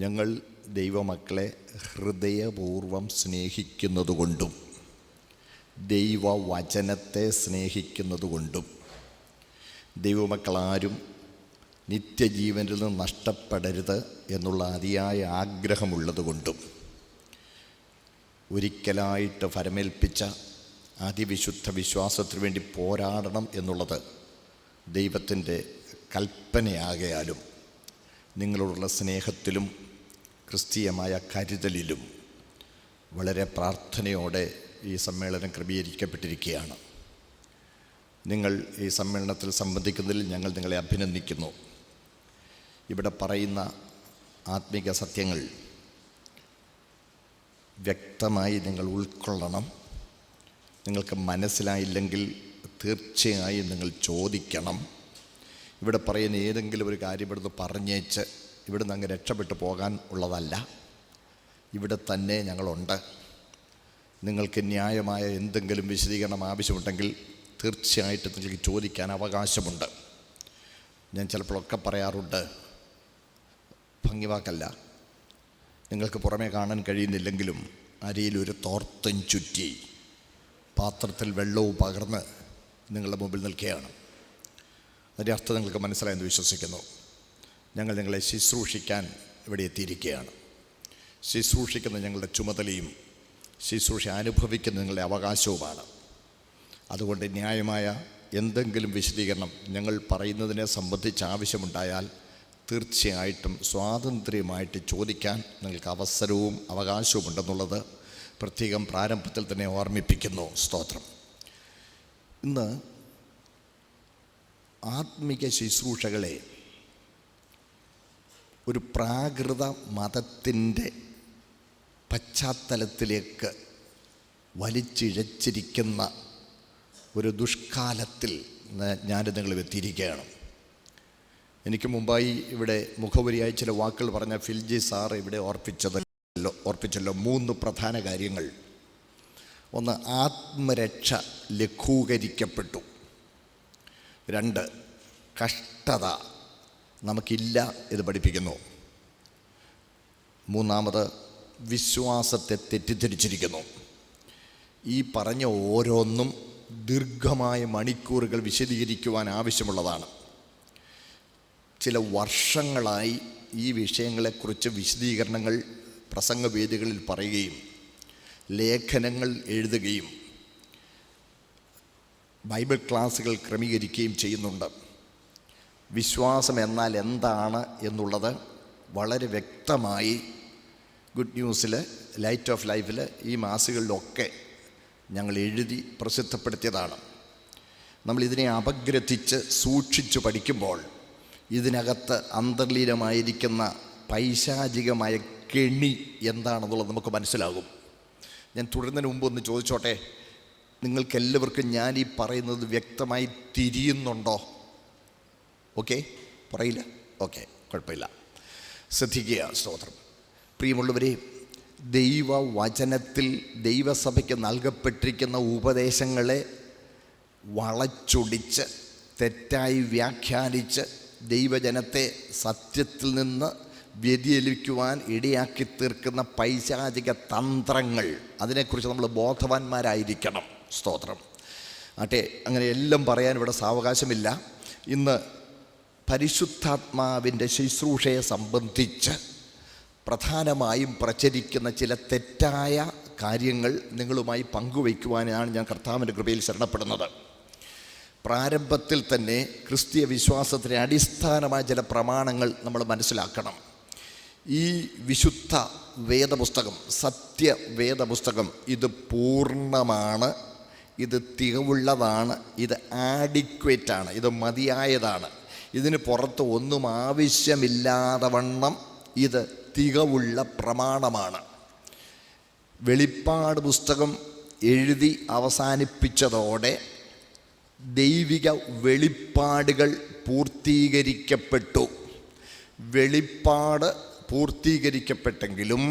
ഞങ്ങൾ ദൈവമക്കളെ ഹൃദയപൂർവം സ്നേഹിക്കുന്നതുകൊണ്ടും ദൈവവചനത്തെ സ്നേഹിക്കുന്നതുകൊണ്ടും ദൈവമക്കളാരും നിത്യജീവനിൽ നിന്ന് നഷ്ടപ്പെടരുത് എന്നുള്ള അതിയായ ആഗ്രഹമുള്ളതുകൊണ്ടും ഒരിക്കലായിട്ട് ഫലമേൽപ്പിച്ച അതിവിശുദ്ധ വിശ്വാസത്തിനു വേണ്ടി പോരാടണം എന്നുള്ളത് ദൈവത്തിൻ്റെ കൽപ്പനയാകയാലും നിങ്ങളോടുള്ള സ്നേഹത്തിലും ക്രിസ്തീയമായ കരുതലിലും വളരെ പ്രാർത്ഥനയോടെ ഈ സമ്മേളനം ക്രമീകരിക്കപ്പെട്ടിരിക്കുകയാണ്. നിങ്ങൾ ഈ സമ്മേളനത്തിൽ സംബന്ധിക്കുന്നതിൽ ഞങ്ങൾ നിങ്ങളെ അഭിനന്ദിക്കുന്നു. ഇവിടെ പറയുന്ന ആത്മീക സത്യങ്ങൾ വ്യക്തമായി നിങ്ങൾ ഉൾക്കൊള്ളണം. നിങ്ങൾക്ക് മനസ്സിലായില്ലെങ്കിൽ തീർച്ചയായും നിങ്ങൾ ചോദിക്കണം. ഇവിടെ പറയുന്ന ഏതെങ്കിലും ഒരു കാര്യം ഇവിടുന്ന് പറഞ്ഞേച്ച് ഇവിടുന്ന് അങ്ങ് രക്ഷപ്പെട്ടു പോകാൻ ഉള്ളതല്ല. ഇവിടെ തന്നെ ഞങ്ങളുണ്ട്. നിങ്ങൾക്ക് ന്യായമായ എന്തെങ്കിലും വിശദീകരണം ആവശ്യമുണ്ടെങ്കിൽ തീർച്ചയായിട്ടും നിങ്ങൾക്ക് ചോദിക്കാൻ അവകാശമുണ്ട്. ഞാൻ ചിലപ്പോഴൊക്കെ പറയാറുണ്ട്, ഭംഗിവാക്കല്ല, നിങ്ങൾക്ക് പുറമേ കാണാൻ കഴിയുന്നില്ലെങ്കിലും അരിയിലൊരു തോർത്തും ചുറ്റി പാത്രത്തിൽ വെള്ളവും പകർന്ന് നിങ്ങളുടെ മുമ്പിൽ നിൽക്കുകയാണ്. അതിൻ്റെ അർത്ഥം നിങ്ങൾക്ക് മനസ്സിലായെന്ന് വിശ്വസിക്കുന്നു. ഞങ്ങൾ നിങ്ങളെ ശുശ്രൂഷിക്കാൻ ഇവിടെ എത്തിയിരിക്കുകയാണ്. ശുശ്രൂഷിക്കുന്ന ഞങ്ങളുടെ ചുമതലയും ശുശ്രൂഷ അനുഭവിക്കുന്ന നിങ്ങളുടെ അവകാശവുമാണ്. അതുകൊണ്ട് ന്യായമായ എന്തെങ്കിലും വിശദീകരണം ഞങ്ങൾ പറയുന്നതിനെ സംബന്ധിച്ച് ആവശ്യമുണ്ടായാൽ തീർച്ചയായിട്ടും സ്വാതന്ത്ര്യമായിട്ട് ചോദിക്കാൻ നിങ്ങൾക്ക് അവസരവും അവകാശവും ഉണ്ടെന്നുള്ളത് പ്രത്യേകം പ്രാരംഭത്തിൽ തന്നെ ഓർമ്മിപ്പിക്കുന്നു. സ്തോത്രം. ഇന്ന് ആത്മിക ശുശ്രൂഷകളെ ഒരു പ്രാകൃത മതത്തിൻ്റെ പശ്ചാത്തലത്തിലേക്ക് വലിച്ചിഴച്ചിരിക്കുന്ന ഒരു ദുഷ്കാലത്തിൽ ഞാൻ നിങ്ങൾ എത്തിയിരിക്കുകയാണ്. എനിക്ക് മുമ്പായി ഇവിടെ മുഖവരിയായി ചില വാക്കുകൾ പറഞ്ഞ ഫിൽജി സാർ ഇവിടെ ഓർപ്പിച്ചല്ലോ 3 പ്രധാന കാര്യങ്ങൾ. ഒന്ന്, ആത്മരക്ഷ ലഘൂകരിക്കപ്പെട്ടു. 2, കഷ്ടത നമുക്കില്ല ഇത് പഠിപ്പിക്കുന്നു. 3, വിശ്വാസത്തെ തെറ്റിദ്ധരിച്ചിരിക്കുന്നു. ഈ പറഞ്ഞ ഓരോന്നും ദീർഘമായ മണിക്കൂറുകൾ വിശദീകരിക്കുവാൻ ആവശ്യമുള്ളതാണ്. ചില വർഷങ്ങളായി ഈ വിഷയങ്ങളെക്കുറിച്ച് വിശദീകരണങ്ങൾ പ്രസംഗവേദികളിൽ പറയുകയും ലേഖനങ്ങൾ എഴുതുകയും ബൈബിൾ ക്ലാസ്സുകൾ ക്രമീകരിക്കുകയും ചെയ്യുന്നുണ്ട്. വിശ്വാസം എന്നാൽ എന്താണ് എന്നുള്ളത് വളരെ വ്യക്തമായി ഗുഡ് ന്യൂസിൽ, ലൈറ്റ് ഓഫ് ലൈഫിൽ, ഈ മാസികളിലൊക്കെ ഞങ്ങൾ എഴുതി പ്രസിദ്ധപ്പെടുത്തിയതാണ്. നമ്മളിതിനെ അപഗ്രഥിച്ച് സൂക്ഷിച്ചു പഠിക്കുമ്പോൾ ഇതിനകത്ത് അന്തർലീനമായിരിക്കുന്ന പൈശാചികമായ കെണി എന്താണെന്നുള്ളത് നമുക്ക് മനസ്സിലാകും. ഞാൻ തുടരുന്നതിന് മുമ്പ് ഒന്ന് ചോദിച്ചോട്ടെ, നിങ്ങൾക്കെല്ലാവർക്കും ഞാൻ ഈ പറയുന്നത് വ്യക്തമായി തിരിയുന്നുണ്ടോ? ഓക്കെ, പറയില്ല? ഓക്കെ, കുഴപ്പമില്ല, ശ്രദ്ധിക്കുക. സ്തോത്രം. പ്രിയമുള്ളവരെ, ദൈവവചനത്തിൽ ദൈവസഭയ്ക്ക് നൽകപ്പെട്ടിരിക്കുന്ന ഉപദേശങ്ങളെ വളച്ചൊടിച്ച് തെറ്റായി വ്യാഖ്യാനിച്ച് ദൈവജനത്തെ സത്യത്തിൽ നിന്ന് വ്യതിചലിക്കുവാൻ ഇടയാക്കി തീർക്കുന്ന പൈശാചിക തന്ത്രങ്ങൾ, അതിനെക്കുറിച്ച് നമ്മൾ ബോധവാന്മാരായിരിക്കണം. സ്തോത്രം. അങ്ങനെ എല്ലാം പറയാൻ ഇവിടെ സാവകാശമില്ല. ഇന്ന് പരിശുദ്ധാത്മാവിൻ്റെ ശുശ്രൂഷയെ സംബന്ധിച്ച് പ്രധാനമായും പ്രചരിക്കുന്ന ചില തെറ്റായ കാര്യങ്ങൾ നിങ്ങളുമായി പങ്കുവയ്ക്കുവാനാണ് ഞാൻ കർത്താവിൻ്റെ കൃപയിൽ ശരണപ്പെടുന്നത്. പ്രാരംഭത്തിൽ തന്നെ ക്രിസ്തീയ വിശ്വാസത്തിന് അടിസ്ഥാനമായ ചില പ്രമാണങ്ങൾ നമ്മൾ മനസ്സിലാക്കണം. ഈ വിശുദ്ധ വേദപുസ്തകം, സത്യവേദപുസ്തകം, ഇത് പൂർണ്ണമാണ്, ഇത് തികവുള്ളതാണ്, ഇത് ആഡിക്വേറ്റാണ്, ഇത് മതിയായതാണ്. ഇതിന് പുറത്ത് ഒന്നും ആവശ്യമില്ലാതെ വണ്ണം ഇത് തികവുള്ള പ്രമാണമാണ്. വെളിപ്പാട് പുസ്തകം എഴുതി അവസാനിപ്പിച്ചതോടെ ദൈവിക വെളിപ്പാടുകൾ പൂർത്തീകരിക്കപ്പെട്ടു. വെളിപ്പാട് പൂർത്തീകരിക്കപ്പെട്ടെങ്കിലും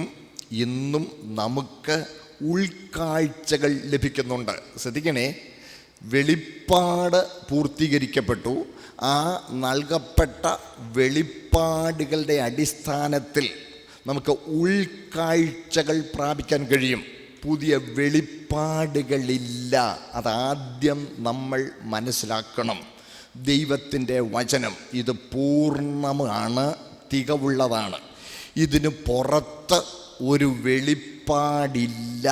ഇന്നും നമുക്ക് ഉൾക്കാഴ്ചകൾ ലഭിക്കുന്നുണ്ട്. ശ്രദ്ധിക്കണേ, വെളിപ്പാട് പൂർത്തീകരിക്കപ്പെട്ടു. ആ നൽകപ്പെട്ട വെളിപ്പാടുകളുടെ അടിസ്ഥാനത്തിൽ നമുക്ക് ഉൾക്കാഴ്ചകൾ പ്രാപിക്കാൻ കഴിയും. പുതിയ വെളിപ്പാടുകളില്ല. അതാദ്യം നമ്മൾ മനസ്സിലാക്കണം. ദൈവത്തിൻ്റെ വചനം ഇത് പൂർണ്ണമാണ്, തികവുള്ളതാണ്. ഇതിന് പുറത്ത് ഒരു വെളിപ്പാടില്ല.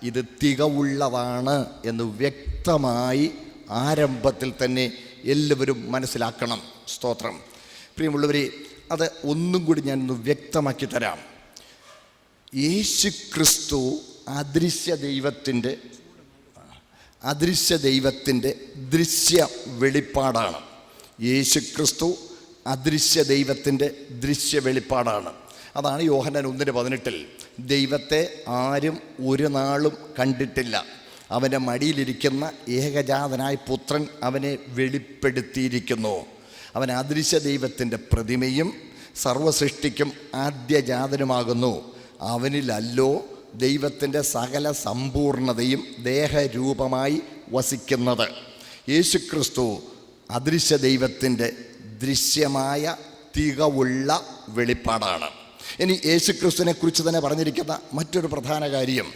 ഇത് തികവുള്ളതാണ് എന്ന് വ്യക്തമായി ആരംഭത്തിൽ തന്നെ എല്ലാവരും മനസ്സിലാക്കണം. സ്തോത്രം. പ്രിയമുള്ളവരെ, അത് ഒന്നും കൂടി ഞാനൊന്ന് വ്യക്തമാക്കി തരാം. യേശു ക്രിസ്തു അദൃശ്യ ദൈവത്തിൻ്റെ ദൃശ്യ വെളിപ്പാടാണ്. യേശു ക്രിസ്തു അദൃശ്യ ദൈവത്തിൻ്റെ ദൃശ്യ വെളിപ്പാടാണ്. അതാണ് യോഹന്നാൻ 1:18. ദൈവത്തെ ആരും ഒരു നാളും കണ്ടിട്ടില്ല, അവൻ്റെ മടിയിലിരിക്കുന്ന ഏകജാതനായ പുത്രൻ അവനെ വെളിപ്പെടുത്തിയിരിക്കുന്നു. അവൻ അദൃശ്യ ദൈവത്തിൻ്റെ പ്രതിമയും സർവസൃഷ്ടിക്കും ആദ്യജാതനുമാകുന്നു. അവനിലല്ലോ ദൈവത്തിൻ്റെ സകല സമ്പൂർണതയും ദേഹരൂപമായി വസിക്കുന്നത്. യേശുക്രിസ്തു അദൃശ്യ ദൈവത്തിൻ്റെ ദൃശ്യമായ തികവുള്ള വെളിപ്പാടാണ്. ഇനി യേശുക്രിസ്തുവിനെ കുറിച്ച് തന്നെ പറഞ്ഞിരിക്കുന്ന മറ്റൊരു പ്രധാന കാര്യം,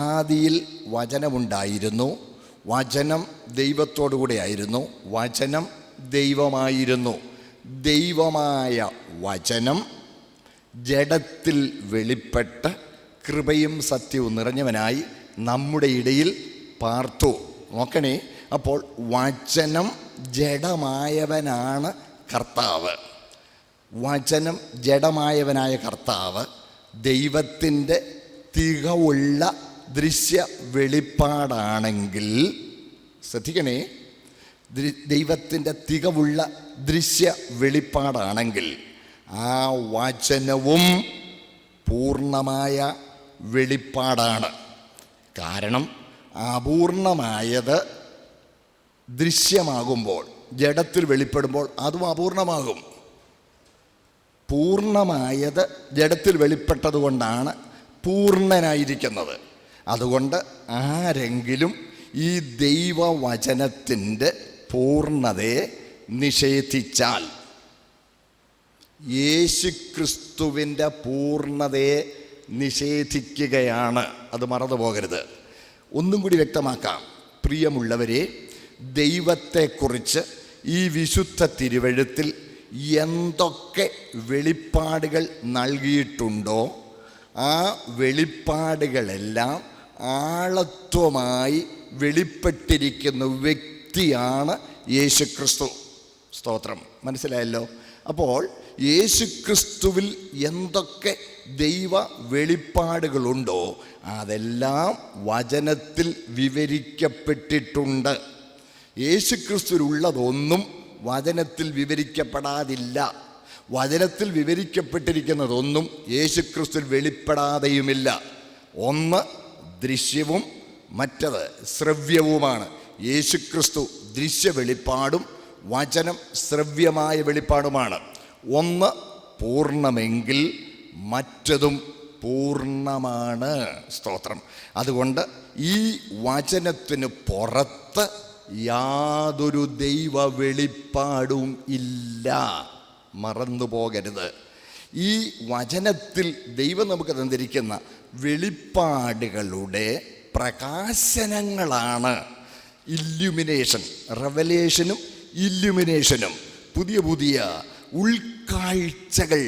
ആദിയിൽ വചനമുണ്ടായിരുന്നു, വചനം ദൈവത്തോടു കൂടെ ആയിരുന്നു, വചനം ദൈവമായിരുന്നു. ദൈവമായ വചനം ജഡത്തിൽ വെളിപ്പെട്ട് കൃപയും സത്യവും നിറഞ്ഞവനായി നമ്മുടെ ഇടയിൽ പാർത്തു. നോക്കണേ, അപ്പോൾ വചനം ജഡമായവനാണ് കർത്താവ്. വചനം ജഡമായവനായ കർത്താവ് ദൈവത്തിൻ്റെ തികവുള്ള ദൃശ്യ വെളിപ്പാടാണെങ്കിൽ, ശ്രദ്ധിക്കണേ, ദൈവത്തിൻ്റെ തികവുള്ള ദൃശ്യ വെളിപ്പാടാണെങ്കിൽ ആ വചനവും പൂർണ്ണമായ വെളിപ്പാടാണ്. കാരണം അപൂർണമായത് ദൃശ്യമാകുമ്പോൾ, ജഡത്തിൽ വെളിപ്പെടുമ്പോൾ അതും അപൂർണമാകും. പൂർണ്ണമായത് ജഡത്തിൽ വെളിപ്പെട്ടതുകൊണ്ടാണ് പൂർണ്ണനായിരിക്കുന്നത്. അതുകൊണ്ട് ആരെങ്കിലും ഈ ദൈവവചനത്തിൻ്റെ പൂർണ്ണതയെ നിഷേധിച്ചാൽ, യേശുക്രിസ്തുവിൻ്റെ പൂർണ്ണതയെ നിഷേധിക്കുകയാണ്. അത് മറന്നു പോകരുത്. ഒന്നും കൂടി വ്യക്തമാക്കാം. പ്രിയമുള്ളവരെ, ദൈവത്തെക്കുറിച്ച് ഈ വിശുദ്ധ തിരുവെഴുത്തിൽ എന്തൊക്കെ വെളിപ്പാടുകൾ നൽകിയിട്ടുണ്ടോ ആ വെളിപ്പാടുകളെല്ലാം ആളത്വമായി വെളിപ്പെട്ടിരിക്കുന്ന വ്യക്തിയാണ് യേശുക്രിസ്തു. സ്തോത്രം. മനസ്സിലായല്ലോ? അപ്പോൾ യേശുക്രിസ്തുവിൽ എന്തൊക്കെ ദൈവ വെളിപ്പാടുകളുണ്ടോ അതെല്ലാം വചനത്തിൽ വിവരിക്കപ്പെട്ടിട്ടുണ്ട്. യേശുക്രിസ്തുവിലുള്ളതൊന്നും വചനത്തിൽ വിവരിക്കപ്പെടാതില്ല. വചനത്തിൽ വിവരിക്കപ്പെട്ടിരിക്കുന്നതൊന്നും യേശുക്രിസ്തുവിൽ വെളിപ്പെടാതെയുമില്ല. ഒന്ന് ദൃശ്യവും മറ്റത് ശ്രവ്യവുമാണ്. യേശുക്രിസ്തു ദൃശ്യ വെളിപ്പാടും വചനം ശ്രവ്യമായ വെളിപ്പാടുമാണ്. ഒന്ന് പൂർണ്ണമെങ്കിൽ മറ്റതും പൂർണ്ണമാണ്. സ്തോത്രം. അതുകൊണ്ട് ഈ വചനത്തിന് പുറത്ത് യാതൊരു ദൈവ വെളിപ്പാടും ഇല്ല. മറന്നു പോകരുത്. ഈ വചനത്തിൽ ദൈവം നമുക്ക് തന്നിരിക്കുന്ന വെളിപ്പാടുകളുടെ പ്രകാശനങ്ങളാണ് ഇല്ലുമിനേഷൻ. റെവലേഷനും ഇല്ലുമിനേഷനും പുതിയ പുതിയ ഉൾക്കാഴ്ചകൾ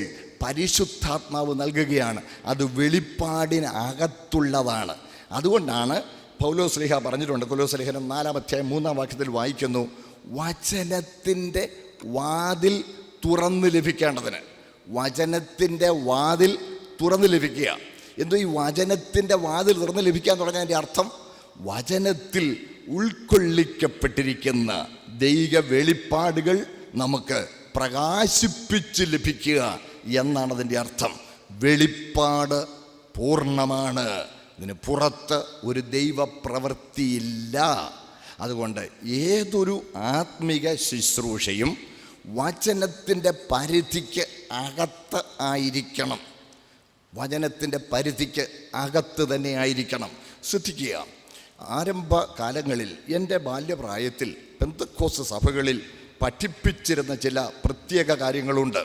പരിശുദ്ധാത്മാവ് നൽകുകയാണ്. അത് വെളിപ്പാടിനകത്തുള്ളതാണ്. അതുകൊണ്ടാണ് പൗലോസ്ലീഹ പറഞ്ഞിട്ടുണ്ട്. കൊലോസ്യലേഖനം 4:3 വായിക്കുന്നു, വചനത്തിൻ്റെ വാതിൽ തുറന്നു ലഭിക്കേണ്ടതിന്. വചനത്തിൻ്റെ വാതിൽ തുറന്നു ലഭിക്കുക. എന്തോ ഈ വചനത്തിൻ്റെ വാതിൽ തുറന്നു ലഭിക്കാൻ തുടങ്ങിയതിൻ്റെ അർത്ഥം വചനത്തിൽ ഉൾക്കൊള്ളിക്കപ്പെട്ടിരിക്കുന്ന ദൈവ വെളിപ്പാടുകൾ നമുക്ക് പ്രകാശിപ്പിച്ച് ലഭിക്കുക എന്നാണ് അതിൻ്റെ അർത്ഥം. വെളിപ്പാട് പൂർണ്ണമാണ്. ഇതിന് പുറത്ത് ഒരു ദൈവപ്രവൃത്തിയില്ല. അതുകൊണ്ട് ഏതൊരു ആത്മിക ശുശ്രൂഷയും വചനത്തിൻ്റെ പരിധിക്ക് അകത്ത് ആയിരിക്കണം. വചനത്തിൻ്റെ പരിധിക്ക് അകത്ത് തന്നെ ആയിരിക്കണം. ശ്രദ്ധിക്കുക, ആരംഭകാലങ്ങളിൽ എൻ്റെ ബാല്യപ്രായത്തിൽ പെന്തക്കോസ്ത് സഭകളിൽ പഠിപ്പിച്ചിരുന്ന ചില പ്രത്യേക കാര്യങ്ങളുണ്ട്.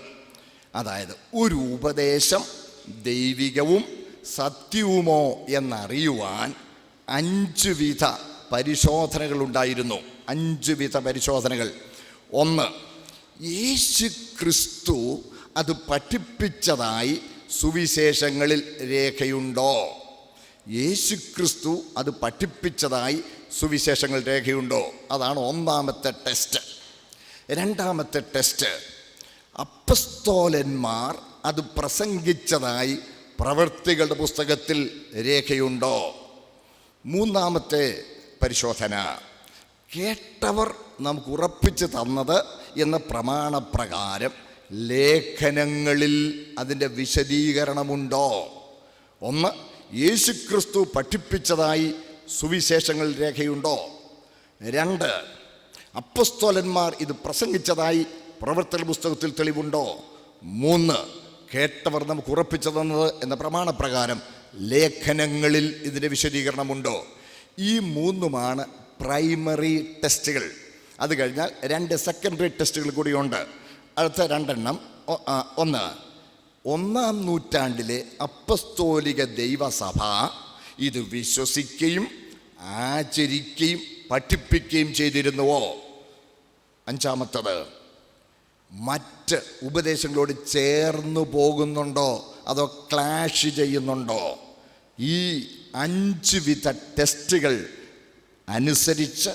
അതായത് ഒരു ഉപദേശം ദൈവികവും സത്യവുമോ എന്നറിയുവാൻ 5 വിധ പരിശോധനകൾ ഉണ്ടായിരുന്നു. 5 വിധ പരിശോധനകൾ. 1, യേശു ക്രിസ്തു അത് പഠിപ്പിച്ചതായി സുവിശേഷങ്ങളിൽ രേഖയുണ്ടോ? യേശു ക്രിസ്തു അത് പഠിപ്പിച്ചതായി സുവിശേഷങ്ങൾ രേഖയുണ്ടോ? അതാണ് ഒന്നാമത്തെ ടെസ്റ്റ്. രണ്ടാമത്തെ ടെസ്റ്റ്, അപ്പസ്തോലന്മാർ അത് പ്രസംഗിച്ചതായി പ്രവൃത്തികളുടെ പുസ്തകത്തിൽ രേഖയുണ്ടോ? മൂന്നാമത്തെ പരിശോധന, കേട്ടവർ നമുക്ക് ഉറപ്പിച്ച് തന്നത് എന്ന പ്രമാണപ്രകാരം ലേഖനങ്ങളിൽ അതിൻ്റെ വിശദീകരണമുണ്ടോ? 1, യേശുക്രിസ്തു പഠിപ്പിച്ചതായി സുവിശേഷങ്ങളിൽ രേഖയുണ്ടോ? 2, അപ്പസ്തോലന്മാർ ഇത് പ്രസംഗിച്ചതായി പ്രവൃത്തികളുടെ പുസ്തകത്തിൽ തെളിവുണ്ടോ? 3, കേട്ടവർ നമുക്ക് ഉറപ്പിച്ചു തന്നത് എന്ന പ്രമാണപ്രകാരം ലേഖനങ്ങളിൽ ഇതിൻ്റെ വിശദീകരണമുണ്ടോ? ഈ 3ഉമാണ് പ്രൈമറി ടെസ്റ്റുകൾ. അത് കഴിഞ്ഞാൽ 2 സെക്കൻഡറി ടെസ്റ്റുകൾ കൂടിയുണ്ട്. അടുത്ത 2 എണ്ണം. 1, 1-ാം നൂറ്റാണ്ടിലെ അപ്പസ്തോലിക ദൈവസഭ ഇത് വിശ്വസിക്കുകയും ആചരിക്കുകയും പഠിപ്പിക്കുകയും ചെയ്തിരുന്നുവോ? 5-ാമത്തത്, മറ്റ് ഉപദേശങ്ങളോട് ചേർന്ന് പോകുന്നുണ്ടോ അതോ ക്ലാഷ് ചെയ്യുന്നുണ്ടോ? ഈ 5 വിധ ടെസ്റ്റുകൾ അനുസരിച്ച്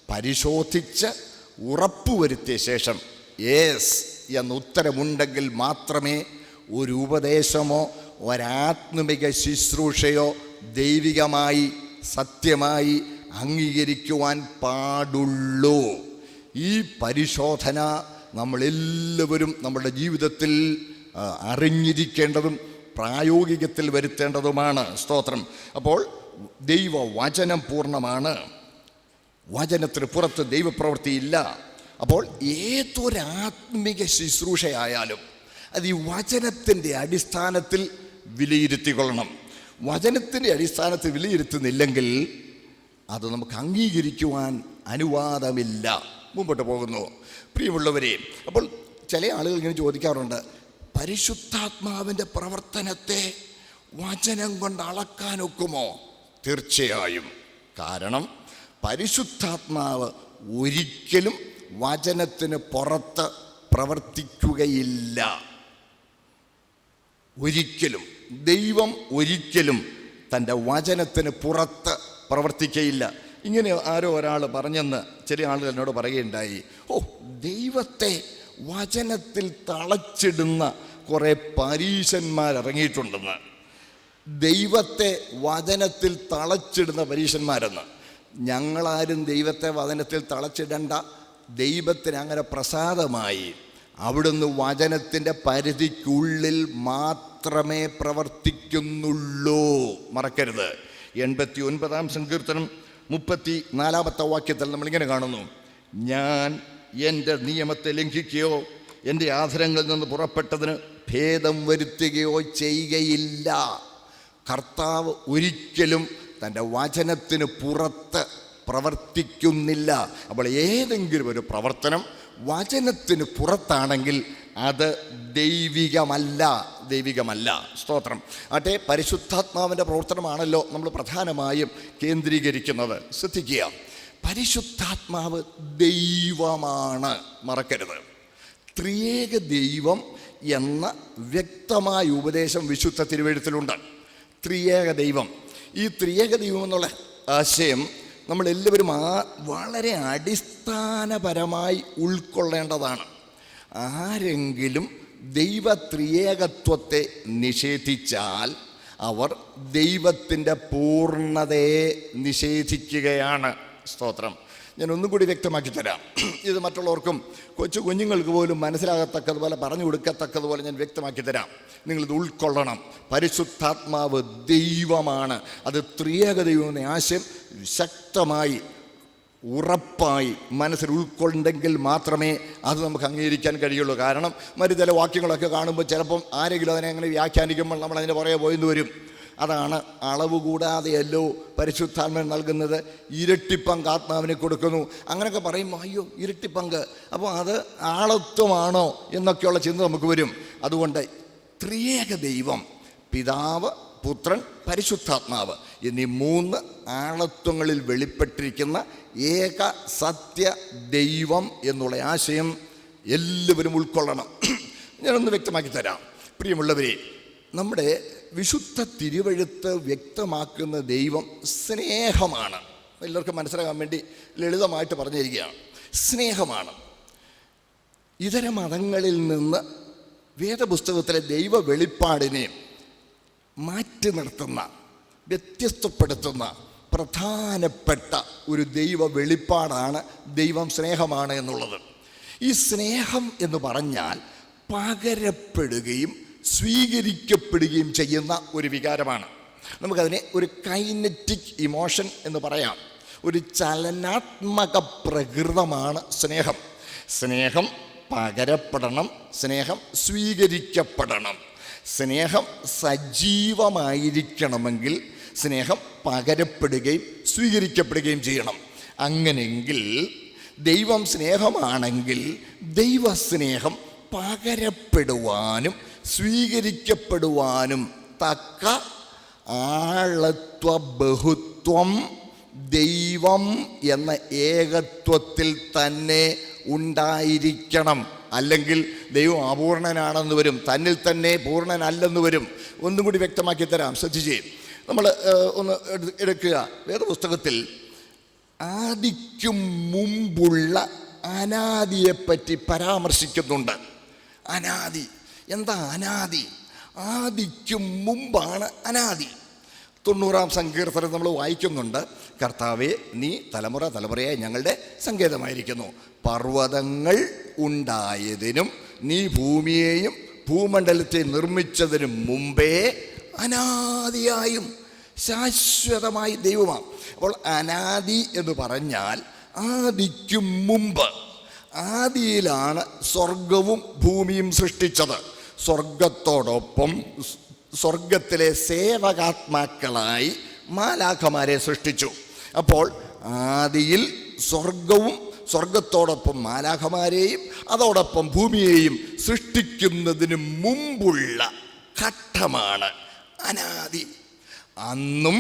പരിശോധിച്ച് ഉറപ്പുവരുത്തിയ ശേഷം യേസ് എന്ന ഉത്തരമുണ്ടെങ്കിൽ മാത്രമേ ഒരു ഉപദേശമോ ഒരാത്മിക ശുശ്രൂഷയോ ദൈവികമായി സത്യമായി അംഗീകരിക്കുവാൻ പാടുള്ളൂ. ഈ പരിശോധന നമ്മളെല്ലാവരും നമ്മുടെ ജീവിതത്തിൽ അറിഞ്ഞിരിക്കേണ്ടതും പ്രായോഗികത്തിൽ വരുത്തേണ്ടതുമാണ്. സ്തോത്രം. അപ്പോൾ ദൈവവചനം പൂർണ്ണമാണ്. വചനത്തിന് പുറത്ത് ദൈവപ്രവൃത്തിയില്ല. അപ്പോൾ ഏതൊരാത്മിക ശുശ്രൂഷയായാലും അത് ഈ വചനത്തിൻ്റെ അടിസ്ഥാനത്തിൽ വിലയിരുത്തിക്കൊള്ളണം. വചനത്തിൻ്റെ അടിസ്ഥാനത്തിൽ വിലയിരുത്തുന്നില്ലെങ്കിൽ അത് നമുക്ക് അംഗീകരിക്കുവാൻ അനുവാദമില്ല. മുമ്പോട്ട് പോകുന്നു. പ്രിയമുള്ളവരെ, അപ്പോൾ ചില ആളുകൾ ഇങ്ങനെ ചോദിക്കാറുണ്ട്, പരിശുദ്ധാത്മാവിൻ്റെ പ്രവർത്തനത്തെ വചനം കൊണ്ട് അളക്കാനൊക്കുമോ? തീർച്ചയായും. കാരണം പരിശുദ്ധാത്മാവ് ഒരിക്കലും വചനത്തിന് പുറത്ത് പ്രവർത്തിക്കുകയില്ല. ഒരിക്കലും ദൈവം ഒരിക്കലും തൻ്റെ വചനത്തിന് പുറത്ത് പ്രവർത്തിക്കുകയില്ല. ഇങ്ങനെ ആരോ ഒരാൾ പറഞ്ഞെന്ന് ചില ആളുകൾ എന്നോട് പറയുകയുണ്ടായി. ദൈവത്തെ വചനത്തിൽ തളച്ചിടുന്ന കുറേ പരീശന്മാരിറങ്ങിയിട്ടുണ്ടെന്ന്. ദൈവത്തെ വചനത്തിൽ തളച്ചിടുന്ന പരീശന്മാരെന്ന്. ഞങ്ങളാരും ദൈവത്തെ വചനത്തിൽ തളച്ചിടണ്ട. ദൈവത്തിന് അങ്ങനെ പ്രസാദമായി അവിടുന്ന് വചനത്തിൻ്റെ പരിധിക്കുള്ളിൽ മാത്രമേ പ്രവർത്തിക്കുന്നുള്ളൂ. മറക്കരുത്. 89-ാം സങ്കീർത്തനം 34-ാമത്തെ വാക്യത്തിൽ നമ്മളിങ്ങനെ കാണുന്നു, ഞാൻ എൻ്റെ നിയമത്തെ ലംഘിക്കുകയോ എൻ്റെ ആധാരങ്ങളിൽ നിന്ന് പുറപ്പെട്ടതിന് ഭേദം വരുത്തുകയോ ചെയ്യുകയില്ല. കർത്താവ് ഒരിക്കലും തൻ്റെ വചനത്തിന് പുറത്ത് പ്രവർത്തിക്കുന്നില്ല. അപ്പോൾ ഏതെങ്കിലും ഒരു പ്രവർത്തനം വചനത്തിന് പുറത്താണെങ്കിൽ അത് ദൈവികമല്ല. സ്തോത്രം. ആട്ടെ, പരിശുദ്ധാത്മാവിൻ്റെ പ്രവർത്തനമാണല്ലോ നമ്മൾ പ്രധാനമായും കേന്ദ്രീകരിക്കുന്നത്. ശ്രദ്ധിക്കുക, പരിശുദ്ധാത്മാവ് ദൈവമാണ്. മറക്കരുത്. ത്രിയേക ദൈവം എന്ന വ്യക്തമായ ഉപദേശം വിശുദ്ധ തിരുവെഴുത്തിലുണ്ട്. ത്രിയേക ദൈവം. ഈ ത്രിയേക ദൈവം എന്നുള്ള ആശയം നമ്മളെല്ലാവരും വളരെ അടിസ്ഥാനപരമായി ഉൾക്കൊള്ളേണ്ടതാണ്. ആരെങ്കിലും ദൈവ ത്രിയേകത്വത്തെ നിഷേധിച്ചാൽ അവർ ദൈവത്തിൻ്റെ പൂർണ്ണതയെ നിഷേധിക്കുകയാണ്. സ്തോത്രം. ഞാൻ ഒന്നും കൂടി വ്യക്തമാക്കി തരാം. ഇത് മറ്റുള്ളവർക്കും കുഞ്ഞുങ്ങൾക്ക് പോലും മനസ്സിലാകത്തക്കതുപോലെ പറഞ്ഞു കൊടുക്കത്തക്കതുപോലെ ഞാൻ വ്യക്തമാക്കി തരാം. നിങ്ങളിത് ഉൾക്കൊള്ളണം. പരിശുദ്ധാത്മാവ് ദൈവമാണ്. അത് ത്രിയേക ദൈവം എന്ന ആശയം ശക്തമായി ഉറപ്പായി മനസ്സിൽ ഉൾക്കൊണ്ടെങ്കിൽ മാത്രമേ അത് നമുക്ക് അംഗീകരിക്കാൻ കഴിയുള്ളൂ. കാരണം മറ്റു ചില വാക്യങ്ങളൊക്കെ കാണുമ്പോൾ ചിലപ്പം ആരെങ്കിലും അതിനെ അങ്ങനെ വ്യാഖ്യാനിക്കുമ്പോൾ നമ്മൾ അതിൻ്റെ പുറകെ പോയെന്ന് വരും. അതാണ് അളവ് കൂടാതെയല്ലോ പരിശുദ്ധാത്മാവിന് നൽകുന്നത്, ഇരട്ടിപ്പങ്ക് ആത്മാവിനെ കൊടുക്കുന്നു. അങ്ങനെയൊക്കെ പറയുമ്പോൾ അയ്യോ ഇരട്ടിപ്പങ്ക്, അപ്പോൾ അത് ആളത്വമാണോ എന്നൊക്കെയുള്ള ചിന്ത നമുക്ക് വരും. അതുകൊണ്ട് ത്രിയേക ദൈവം പിതാവ്, പുത്രൻ, പരിശുദ്ധാത്മാവ് എന്നീ 3 ആളത്വങ്ങളിൽ വെളിപ്പെട്ടിരിക്കുന്ന ഏക സത്യ ദൈവം എന്നുള്ള ആശയം എല്ലാവരും ഉൾക്കൊള്ളണം. ഞാനൊന്ന് വ്യക്തമാക്കി തരാം. പ്രിയമുള്ളവരെ, നമ്മുടെ വിശുദ്ധ തിരുവെഴുത്ത് വ്യക്തമാക്കുന്ന ദൈവം സ്നേഹമാണ്. എല്ലാവർക്കും മനസ്സിലാകാൻ വേണ്ടി ലളിതമായിട്ട് പറഞ്ഞിരിക്കുകയാണ്. സ്നേഹമാണ്. ഇതര മതങ്ങളിൽ നിന്ന് വേദപുസ്തകത്തിലെ ദൈവ വെളിപ്പാടിനെ മാറ്റി നിർത്തുന്ന, വ്യത്യസ്തപ്പെടുത്തുന്ന പ്രധാനപ്പെട്ട ഒരു ദൈവ വെളിപ്പാടാണ് ദൈവം സ്നേഹമാണ് എന്നുള്ളത്. ഈ സ്നേഹം എന്ന് പറഞ്ഞാൽ പകരപ്പെടുകയും സ്വീകരിക്കപ്പെടുകയും ചെയ്യുന്ന ഒരു വികാരമാണ്. നമുക്കതിനെ ഒരു കൈനറ്റിക് ഇമോഷൻ എന്ന് പറയാം. ഒരു ചലനാത്മക പ്രകൃതമാണ് സ്നേഹം. സ്നേഹം പകരപ്പെടണം, സ്നേഹം സ്വീകരിക്കപ്പെടണം. സ്നേഹം സജീവമായിരിക്കണമെങ്കിൽ സ്നേഹം പകരപ്പെടുകയും സ്വീകരിക്കപ്പെടുകയും ചെയ്യണം. അങ്ങനെയെങ്കിൽ ദൈവം സ്നേഹമാണെങ്കിൽ ദൈവസ്നേഹം പകരപ്പെടുവാനും സ്വീകരിക്കപ്പെടുവാനും തക്ക ആളത്വ ബഹുത്വം ദൈവം എന്ന ഏകത്വത്തിൽ തന്നെ ഉണ്ടായിരിക്കണം. അല്ലെങ്കിൽ ദൈവം അപൂർണനാണെന്ന് വരും, തന്നിൽ തന്നെ പൂർണ്ണനല്ലെന്ന് വരും. ഒന്നും കൂടി വ്യക്തമാക്കി തരാം, ശ്രദ്ധിച്ചേ. നമ്മൾ ഒന്ന് എടുക്കുക. വേദപുസ്തകത്തിൽ ആദിക്കും മുമ്പുള്ള അനാദിയെപ്പറ്റി പരാമർശിക്കുന്നുണ്ട്. അനാദി എന്താ? അനാദി, ആദിക്കും മുമ്പാണ് അനാദി. 90-ാം സങ്കീർത്തനം നമ്മൾ വായിക്കുന്നുണ്ട്. കർത്താവേ, നീ തലമുറ തലമുറയായി ഞങ്ങളുടെ സങ്കേതമായിരിക്കുന്നു. പർവ്വതങ്ങൾ ഉണ്ടായതിനും നീ ഭൂമിയെയും ഭൂമണ്ഡലത്തെ നിർമ്മിച്ചതിനും മുമ്പേ അനാദിയായും ശാശ്വതമായി ദൈവമാണ്. അപ്പോൾ അനാദി എന്ന് പറഞ്ഞാൽ ആദിക്കും മുമ്പ്. ആദിയിലാണ് സ്വർഗവും ഭൂമിയും സൃഷ്ടിച്ചത്. സ്വർഗത്തോടൊപ്പം സ്വർഗത്തിലെ സേവകാത്മാക്കളായി മാലാഖമാരെ സൃഷ്ടിച്ചു. അപ്പോൾ ആദിയിൽ സ്വർഗവും സ്വർഗത്തോടൊപ്പം മാലാഖമാരെയും അതോടൊപ്പം ഭൂമിയെയും സൃഷ്ടിക്കുന്നതിന് മുമ്പുള്ള ഘട്ടമാണ് അനാദി. അന്നും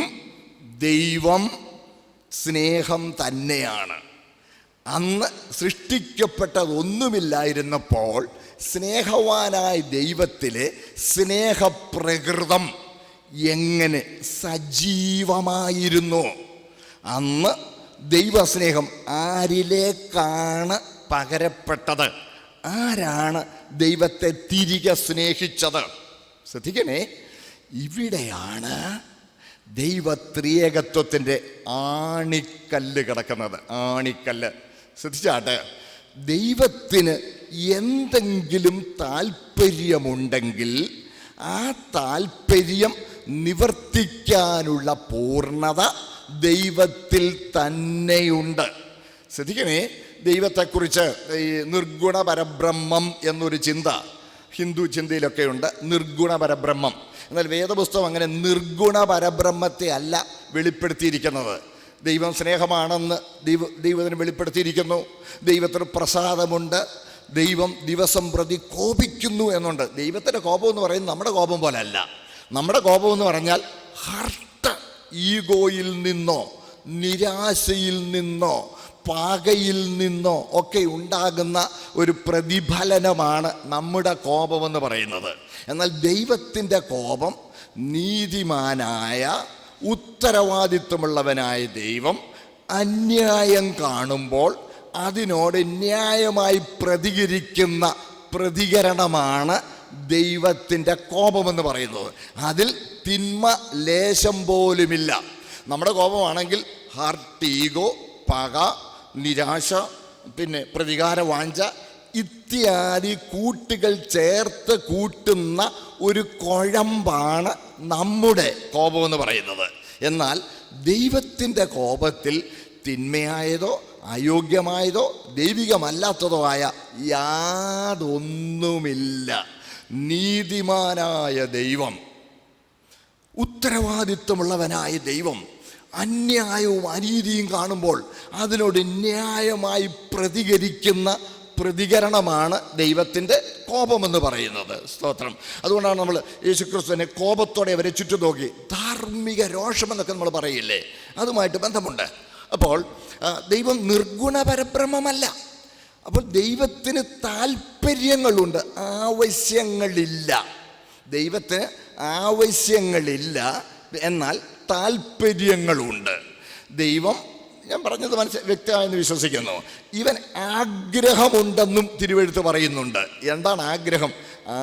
ദൈവം സ്നേഹം തന്നെയാണ്. അന്ന് സൃഷ്ടിക്കപ്പെട്ടതൊന്നുമില്ലായിരുന്നപ്പോൾ സ്നേഹവാനായ ദൈവത്തിലെ സ്നേഹപ്രകൃതം എങ്ങനെ സജീവമായിരുന്നു? അന്ന് ദൈവസ്നേഹം ആരിലേക്കാണ് പകരപ്പെട്ടത്? ആരാണ് ദൈവത്തെ തിരികെ സ്നേഹിച്ചത്? ശ്രദ്ധിക്കണേ, ഇവിടെയാണ് ദൈവത്രിയേകത്വത്തിൻ്റെ ആണിക്കല്ല് കിടക്കുന്നത്. ആണിക്കല്ല് ശ്രദ്ധിച്ചാട്ടെ. ദൈവത്തിന് എന്തെങ്കിലും താല്പര്യമുണ്ടെങ്കിൽ ആ താല്പര്യം നിവർത്തിക്കാനുള്ള പൂർണ്ണത ദൈവത്തിൽ തന്നെയുണ്ട്. ശ്രദ്ധിക്കണേ, ദൈവത്തെക്കുറിച്ച് ഈ നിർഗുണ പരബ്രഹ്മം എന്നൊരു ചിന്ത ഹിന്ദു ചിന്തയിലൊക്കെ ഉണ്ട്. നിർഗുണ പരബ്രഹ്മം. എന്നാൽ വേദപുസ്തകം അങ്ങനെ നിർഗുണ പരബ്രഹ്മത്തെ അല്ല വെളിപ്പെടുത്തിയിരിക്കുന്നത്. ദൈവം സ്നേഹമാണെന്ന് ദൈവത്തിന് വെളിപ്പെടുത്തിയിരിക്കുന്നു. ദൈവത്തിന് പ്രസാദമുണ്ട്. ദൈവം ദിവസം പ്രതി കോപിക്കുന്നു എന്നുണ്ട്. ദൈവത്തിൻ്റെ കോപം എന്ന് പറയുന്നത് നമ്മുടെ കോപം പോലെ അല്ല. നമ്മുടെ കോപം എന്ന് പറഞ്ഞാൽ ഹർട്ട്, ഈഗോയിൽ നിന്നോ നിരാശയിൽ നിന്നോ പാകയിൽ നിന്നോ ഒക്കെ ഉണ്ടാകുന്ന ഒരു പ്രതിഫലനമാണ് നമ്മുടെ കോപമെന്ന് പറയുന്നത്. എന്നാൽ ദൈവത്തിൻ്റെ കോപം നീതിമാനായ ഉത്തരവാദിത്വമുള്ളവനായ ദൈവം അന്യായം കാണുമ്പോൾ അതിനോട് ന്യായമായി പ്രതികരിക്കുന്ന പ്രതികരണമാണ് ദൈവത്തിൻ്റെ കോപമെന്ന് പറയുന്നത്. അതിൽ തിന്മ ലേശം പോലുമില്ല. നമ്മുടെ കോപമാണെങ്കിൽ ഹാർട്ട്, ഈഗോ, പക, നിരാശ, പിന്നെ പ്രതികാര വാഞ്ച ഇത്യാദി കൂട്ടുകൾ ചേർത്ത് കൂട്ടുന്ന ഒരു കുഴമ്പാണ് നമ്മുടെ കോപമെന്ന് പറയുന്നത്. എന്നാൽ ദൈവത്തിൻ്റെ കോപത്തിൽ തിന്മയായതോ അയോഗ്യമായതോ ദൈവികമല്ലാത്തതോ ആയ യാതൊന്നുമില്ല. നീതിമാനായ ദൈവം, ഉത്തരവാദിത്വമുള്ളവനായ ദൈവം അന്യായവും അനീതിയും കാണുമ്പോൾ അതിനോട് ന്യായമായി പ്രതികരിക്കുന്ന പ്രതികരണമാണ് ദൈവത്തിൻ്റെ കോപമെന്ന് പറയുന്നത്. സ്തോത്രം. അതുകൊണ്ടാണ് നമ്മൾ യേശുക്രിസ്തുവിനെ കോപത്തോടെ അവരെ ചുറ്റും നോക്കി ധാർമ്മിക രോഷമെന്നൊക്കെ നമ്മൾ പറയില്ലേ, അതുമായിട്ട് ബന്ധമുണ്ട്. അപ്പോൾ ദൈവം നിർഗുണ പരബ്രഹ്മമല്ല. അപ്പോൾ ദൈവത്തിന് താല്പര്യങ്ങളുണ്ട്, ആവശ്യങ്ങളില്ല. ദൈവത്തിന് ആവശ്യങ്ങളില്ല, എന്നാൽ താല്പര്യങ്ങളുണ്ട്. ദൈവം, ഞാൻ പറഞ്ഞത് വ്യക്തമായെന്ന് വിശ്വസിക്കുന്നു. ഇവൻ ആഗ്രഹമുണ്ടെന്നും തിരുവെഴുത്ത് പറയുന്നുണ്ട്. എന്താണ് ആഗ്രഹം?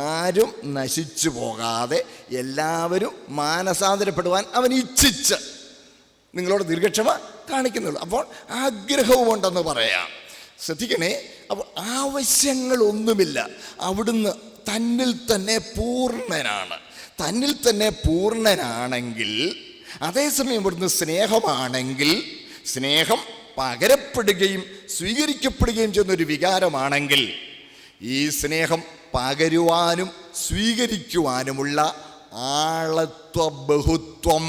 ആരും നശിച്ചു പോകാതെ എല്ലാവരും മാനസാന്തരപ്പെടുവാൻ അവൻ ഇച്ഛിച്ച് നിങ്ങളോട് ദീർഘക്ഷമ കാണിക്കുന്നുള്ളൂ. അപ്പോൾ ആഗ്രഹവുമുണ്ടെന്ന് പറയാം. ശ്രദ്ധിക്കണേ. അപ്പോൾ ആവശ്യങ്ങളൊന്നുമില്ല. അവിടുന്ന് തന്നിൽ തന്നെ പൂർണ്ണനാണ്. തന്നിൽ തന്നെ പൂർണ്ണനാണെങ്കിൽ, അതേസമയം ഇവിടുന്ന് സ്നേഹമാണെങ്കിൽ, സ്നേഹം പകരപ്പെടുകയും സ്വീകരിക്കപ്പെടുകയും ചെയ്യുന്നൊരു വികാരമാണെങ്കിൽ, ഈ സ്നേഹം പകരുവാനും സ്വീകരിക്കുവാനുമുള്ള ആളത്വ ബഹുത്വം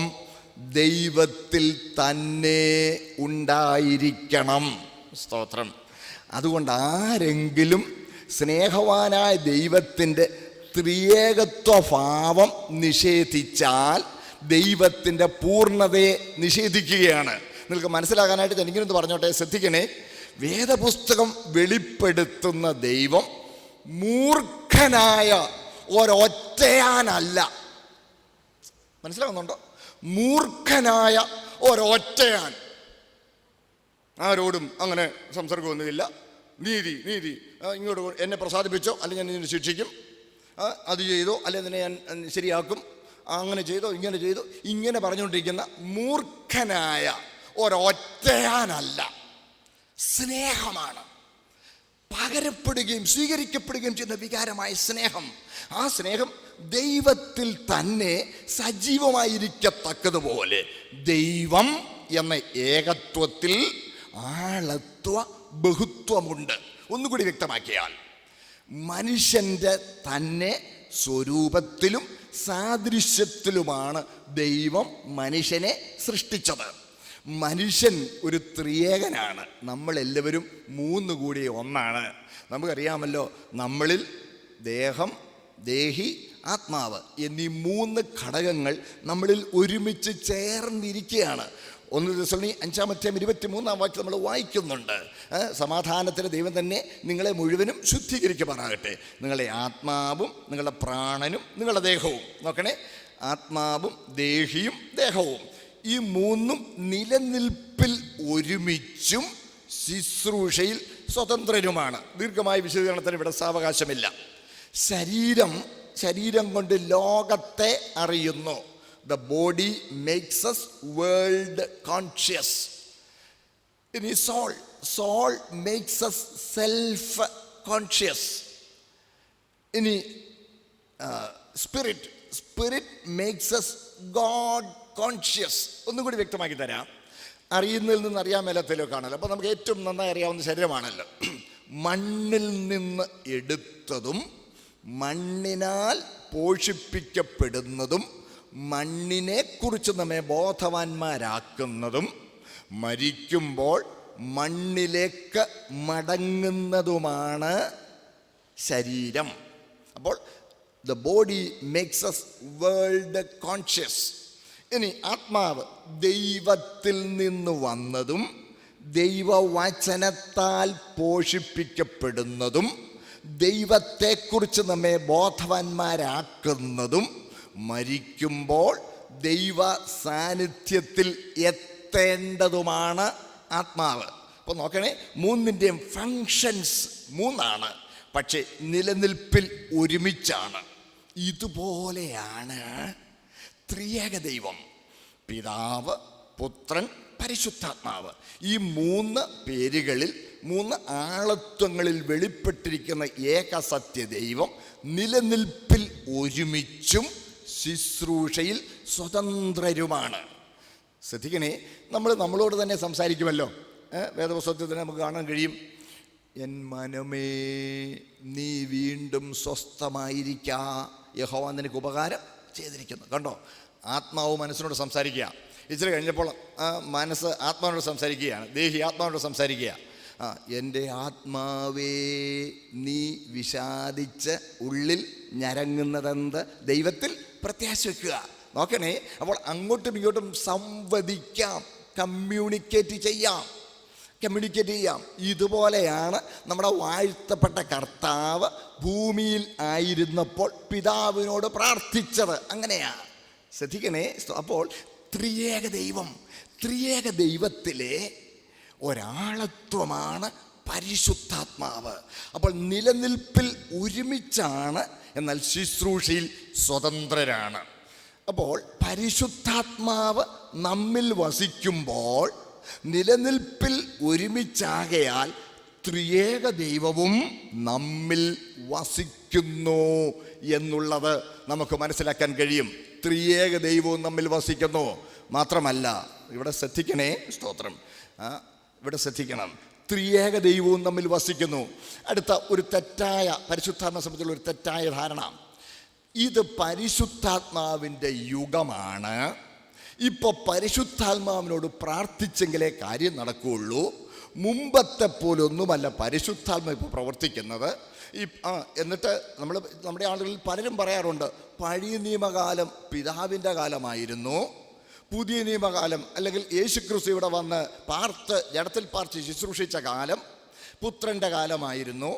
ദൈവത്തിൽ തന്നെ ഉണ്ടായിരിക്കണം. സ്തോത്രം. അതുകൊണ്ട് ആരെങ്കിലും സ്നേഹവാനായ ദൈവത്തിൻ്റെ ത്രിയേകത്വ ഭാവം നിഷേധിച്ചാൽ ദൈവത്തിൻ്റെ പൂർണ്ണതയെ നിഷേധിക്കുകയാണ്. നിങ്ങൾക്ക് മനസ്സിലാകാനായിട്ട് എനിക്കിനൊന്ന് പറഞ്ഞോട്ടെ, ശ്രദ്ധിക്കണേ. വേദപുസ്തകം വെളിപ്പെടുത്തുന്ന ദൈവം മൂർഖനായ ഒരൊറ്റയാനല്ല. മനസ്സിലാകുന്നുണ്ടോ? മൂർഖനായ ഒരൊറ്റയാൻ. ആരോടും അങ്ങനെ സംസർഗമൊന്നുമില്ല. നീതി നീതി, ഇങ്ങോട്ട് എന്നെ പ്രസാദിപ്പിച്ചോ അല്ലെങ്കിൽ ഞാൻ നിന്നെ ശിക്ഷിക്കും, അത് ചെയ്തോ അല്ലെങ്കിൽ നിന്നെ ഞാൻ ശരിയാക്കും, അങ്ങനെ ചെയ്തോ ഇങ്ങനെ ചെയ്തോ, ഇങ്ങനെ പറഞ്ഞുകൊണ്ടിരിക്കുന്ന മൂർഖനായ ഒരൊറ്റയാനല്ല. സ്നേഹമാണ്, പകരപ്പെടുകയും സ്വീകരിക്കപ്പെടുകയും ചെയ്യുന്ന വികാരമായ സ്നേഹം. ആ സ്നേഹം ദൈവത്തിൽ തന്നെ സജീവമായിരിക്കത്തക്കതുപോലെ ദൈവം എന്ന ഏകത്വത്തിൽ ആളത്വ ബഹുത്വമുണ്ട്. ഒന്നുകൂടി വ്യക്തമാക്കിയാൽ, മനുഷ്യൻ്റെ തന്നെ സ്വരൂപത്തിലും സാദൃശ്യത്തിലുമാണ് ദൈവം മനുഷ്യനെ സൃഷ്ടിച്ചത്. മനുഷ്യൻ ഒരു ത്രിയേകനാണ്. നമ്മളെല്ലാവരും മൂന്ന് കൂടി ഒന്നാണ്. നമുക്കറിയാമല്ലോ, നമ്മളിൽ ദേഹം, ദേഹി, ആത്മാവ് എന്നീ മൂന്ന് ഘടകങ്ങൾ നമ്മളിൽ ഒരുമിച്ച് ചേർന്നിരിക്കുകയാണ്. 1 Thessalonians 5:23 നമ്മൾ വായിക്കുന്നുണ്ട്. സമാധാനത്തിന് ദൈവം തന്നെ നിങ്ങളെ മുഴുവനും ശുദ്ധീകരിക്കുമാറാകട്ടെ. നിങ്ങളുടെ ആത്മാവും നിങ്ങളുടെ പ്രാണനും നിങ്ങളുടെ ദേഹവും. നോക്കണേ, ആത്മാവും ദേഹിയും ദേഹവും, ഈ മൂന്നും നിലനിൽപ്പിൽ ഒരുമിച്ചും ശുശ്രൂഷയിൽ സ്വതന്ത്രരുമാണ്. ദീർഘമായ വിശദീകരണത്തിന് ഇവിടെ സാവകാശമില്ല. ശരീരം കൊണ്ട് ലോകത്തെ അറിയുന്നു. The body makes us world conscious. ഇനി soul makes us self conscious. ഇനി spirit makes us God conscious. ഒന്നും കൂടി വ്യക്തമാക്കി തരാം. അറിയുന്നതിൽ നിന്ന് അറിയാൻ മേലത്തിലോ കാണല്ലോ. അപ്പോൾ നമുക്ക് ഏറ്റവും നന്നായി അറിയാവുന്ന ശരീരമാണല്ലോ. മണ്ണിൽ നിന്ന് എടുത്തതും മണ്ണിനാൽ പോഷിപ്പിക്കപ്പെടുന്നതും മണ്ണിനെക്കുറിച്ച് നമ്മെ ബോധവാന്മാരാക്കുന്നതും മരിക്കുമ്പോൾ മണ്ണിലേക്ക് മടങ്ങുന്നതുമാണ് ശരീരം. അപ്പോൾ the body makes us world conscious. ഇനി ആത്മാവ് ദൈവത്തിൽ നിന്ന് വന്നതും ദൈവവചനത്താൽ പോഷിപ്പിക്കപ്പെടുന്നതും ദൈവത്തെക്കുറിച്ച് നമ്മെ ബോധവാന്മാരാക്കുന്നതും മരിക്കുമ്പോൾ ദൈവ സാന്നിധ്യത്തിൽ എത്തേണ്ടതുമാണ് ആത്മാവ്. അപ്പോൾ നോക്കണേ, മൂന്നിൻ്റെയും ഫങ്ഷൻസ് മൂന്നാണ്, പക്ഷെ നിലനിൽപ്പിൽ ഒരുമിച്ചാണ്. ഇതുപോലെയാണ് ത്രിയേക ദൈവം, പിതാവ്, പുത്രൻ, പരിശുദ്ധാത്മാവ്. ഈ മൂന്ന് പേരുകളിൽ, മൂന്ന് ആളത്വങ്ങളിൽ വെളിപ്പെട്ടിരിക്കുന്ന ഏകസത്യ ദൈവം നിലനിൽപ്പിൽ ഒരുമിച്ചും ശുശ്രൂഷയിൽ സ്വതന്ത്രരുമാണ്. ശ്രദ്ധിക്കണേ, നമ്മളോട് തന്നെ സംസാരിക്കുമല്ലോ. വേദപുസ്തകത്തിൽ തന്നെ നമുക്ക് കാണാൻ കഴിയും, എൻ മനമേ നീ വീണ്ടും സ്വസ്ഥമായിരിക്കാ, യഹോവ നിനക്ക് ഉപകാരം ചെയ്തിരിക്കുന്നു. കണ്ടോ, ആത്മാവ് മനസ്സിനോട് സംസാരിക്കുക. ഇച്ചിരി കഴിഞ്ഞപ്പോൾ മനസ്സ് ആത്മാവിനോട് സംസാരിക്കുകയാണ്, ദേഹി ആത്മാവിനോട് സംസാരിക്കുക. എൻ്റെ ആത്മാവേ നീ വിഷാദിച്ച് ഉള്ളിൽ ഞരങ്ങുന്നതെന്ത്, ദൈവത്തിൽ പ്രത്യാശ വെക്കുക. നോക്കണേ, അപ്പോൾ അങ്ങോട്ടും ഇങ്ങോട്ടും സംവദിക്കാം, കമ്മ്യൂണിക്കേറ്റ് ചെയ്യാം. ഇതുപോലെയാണ് നമ്മുടെ വാഴ്ത്തപ്പെട്ട കർത്താവ് ഭൂമിയിൽ ആയിരുന്നപ്പോൾ പിതാവിനോട് പ്രാർത്ഥിച്ചത്. അങ്ങനെയാണ്, ശ്രദ്ധിക്കണേ. അപ്പോൾ ത്രിയേക ദൈവത്തിലെ ഒരാളത്വമാണ് പരിശുദ്ധാത്മാവ്. അപ്പോൾ നിലനിൽപ്പിൽ ഒരുമിച്ചാണ്, എന്നാൽ ശുശ്രൂഷയിൽ സ്വതന്ത്രരാണ്. അപ്പോൾ പരിശുദ്ധാത്മാവ് നമ്മിൽ വസിക്കുമ്പോൾ നിലനിൽപ്പിൽ ഒരുമിച്ചാകയാൽ ത്രിയേക ദൈവവും നമ്മിൽ വസിക്കുന്നു എന്നുള്ളത് നമുക്ക് മനസ്സിലാക്കാൻ കഴിയും. ത്രിയേക ദൈവവും നമ്മിൽ വസിക്കുന്നു. മാത്രമല്ല, ഇവിടെ ശ്രദ്ധിക്കണേ, സ്തോത്രം, ഇവിടെ ശ്രദ്ധിക്കണം, ത്രിയേക ദൈവവും നമ്മിൽ വസിക്കുന്നു. അടുത്ത ഒരു തെറ്റായ പരിശുദ്ധാത്മ സംബന്ധിച്ചുള്ള ഒരു തെറ്റായ ധാരണ, ഇത് പരിശുദ്ധാത്മാവിൻ്റെ യുഗമാണ്, ഇപ്പോൾ പരിശുദ്ധാത്മാവിനോട് പ്രാർത്ഥിച്ചെങ്കിലേ കാര്യം നടക്കുകയുള്ളൂ, മുമ്പത്തെ പോലൊന്നുമല്ല പരിശുദ്ധാത്മ ഇപ്പോൾ പ്രവർത്തിക്കുന്നത്. എന്നിട്ട് നമ്മുടെ ആളുകളിൽ പലരും പറയാറുണ്ട്, പഴയ നിയമകാലം പിതാവിൻ്റെ കാലമായിരുന്നു, പുതിയ നിയമകാലം അല്ലെങ്കിൽ യേശുക്രിസ്തു ഇവിടെ വന്ന് ജഡത്തിൽ പാർത്ത് ശുശ്രൂഷിച്ച കാലം പുത്രൻ്റെ കാലമായിരുന്നു,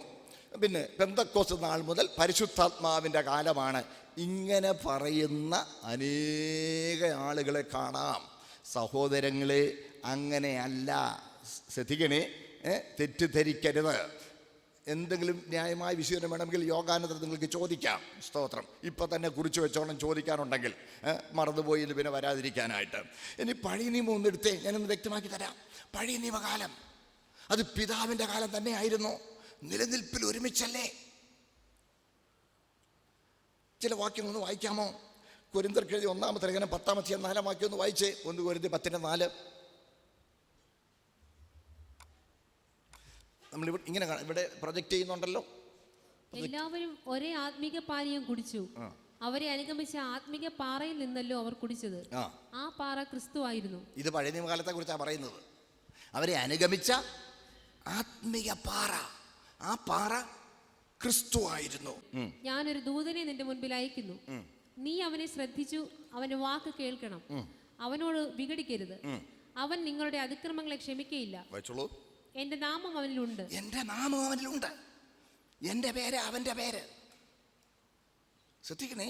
പിന്നെ പെന്തക്കോസ്ത് നാൾ മുതൽ പരിശുദ്ധാത്മാവിൻ്റെ കാലമാണ്. ഇങ്ങനെ പറയുന്ന അനേക ആളുകളെ കാണാം. സഹോദരങ്ങളെ, അങ്ങനെയല്ല. ശ്രദ്ധിക്കണേ, തെറ്റിദ്ധരിക്കരുത്. എന്തെങ്കിലും ന്യായമായ വിശദീകരണം വേണമെങ്കിൽ യോഗാനന്തരം നിങ്ങൾക്ക് ചോദിക്കാം. സ്തോത്രം. ഇപ്പം തന്നെ കുറിച്ച് വെച്ചോണം ചോദിക്കാനുണ്ടെങ്കിൽ, മറന്നുപോയി എന്ന് പിന്നെ വരാതിരിക്കാനായിട്ട്. ഇനി പഴയ നിയമം ഒന്നെടുത്തേ, ഞാനൊന്ന് വ്യക്തമാക്കി തരാം. പഴയ നിയമകാലം അത് പിതാവിൻ്റെ കാലം തന്നെയായിരുന്നു, നിലനിൽപ്പിൽ ഒരുമിച്ചല്ലേ. ചില വാക്യങ്ങളൊന്ന് വായിക്കാമോ? കൊരിന്ത്യർക്ക് എഴുതിയ 1-ാമത്തെ ലേഖനം 10-ാം അധ്യായം 4-ാം വാക്യം ഒന്ന് വായിച്ചേ. 1 കൊരിന്ത്യർ 10:4. നമ്മളിവിടെ ഇങ്ങനെ ഇവിടെ പ്രൊജക്റ്റ് ചെയ്യുന്നുണ്ടല്ലോ. എല്ലാവരും ഒരേ ആത്മീക പാനീയം കുടിച്ചു, അവരെ അനുഗമിച്ച ആത്മീക പാറയിൽ നിന്നല്ലോ അവർ കുടിച്ചത്, ആ പാറ ക്രിസ്തു ആയിരുന്നു. ഇത് പഴയ നിയമകാലത്തെ കുറിച്ചാണ് പറയുന്നത്. അവരെ അനുഗമിച്ച ആത്മീക പാറ, ആ പാറ ക്രിസ്തു ആയിരുന്നു. ഞാനൊരു ദൂതനെ നിന്റെ മുൻപിൽ അയക്കുന്നു, നീ അവനെ ശ്രദ്ധിച്ചു അവന്റെ വാക്ക് കേൾക്കണം, അവനോട് വിഘടിക്കരുത്, അവൻ നിങ്ങളുടെ അതിക്രമങ്ങളെ ക്ഷമിക്കയില്ല, എന്റെ നാമം അവനിലുണ്ട്. എന്റെ നാമം അവനിലുണ്ട്, എന്റെ പേര് അവന്റെ പേര്. ശ്രദ്ധിക്കണേ,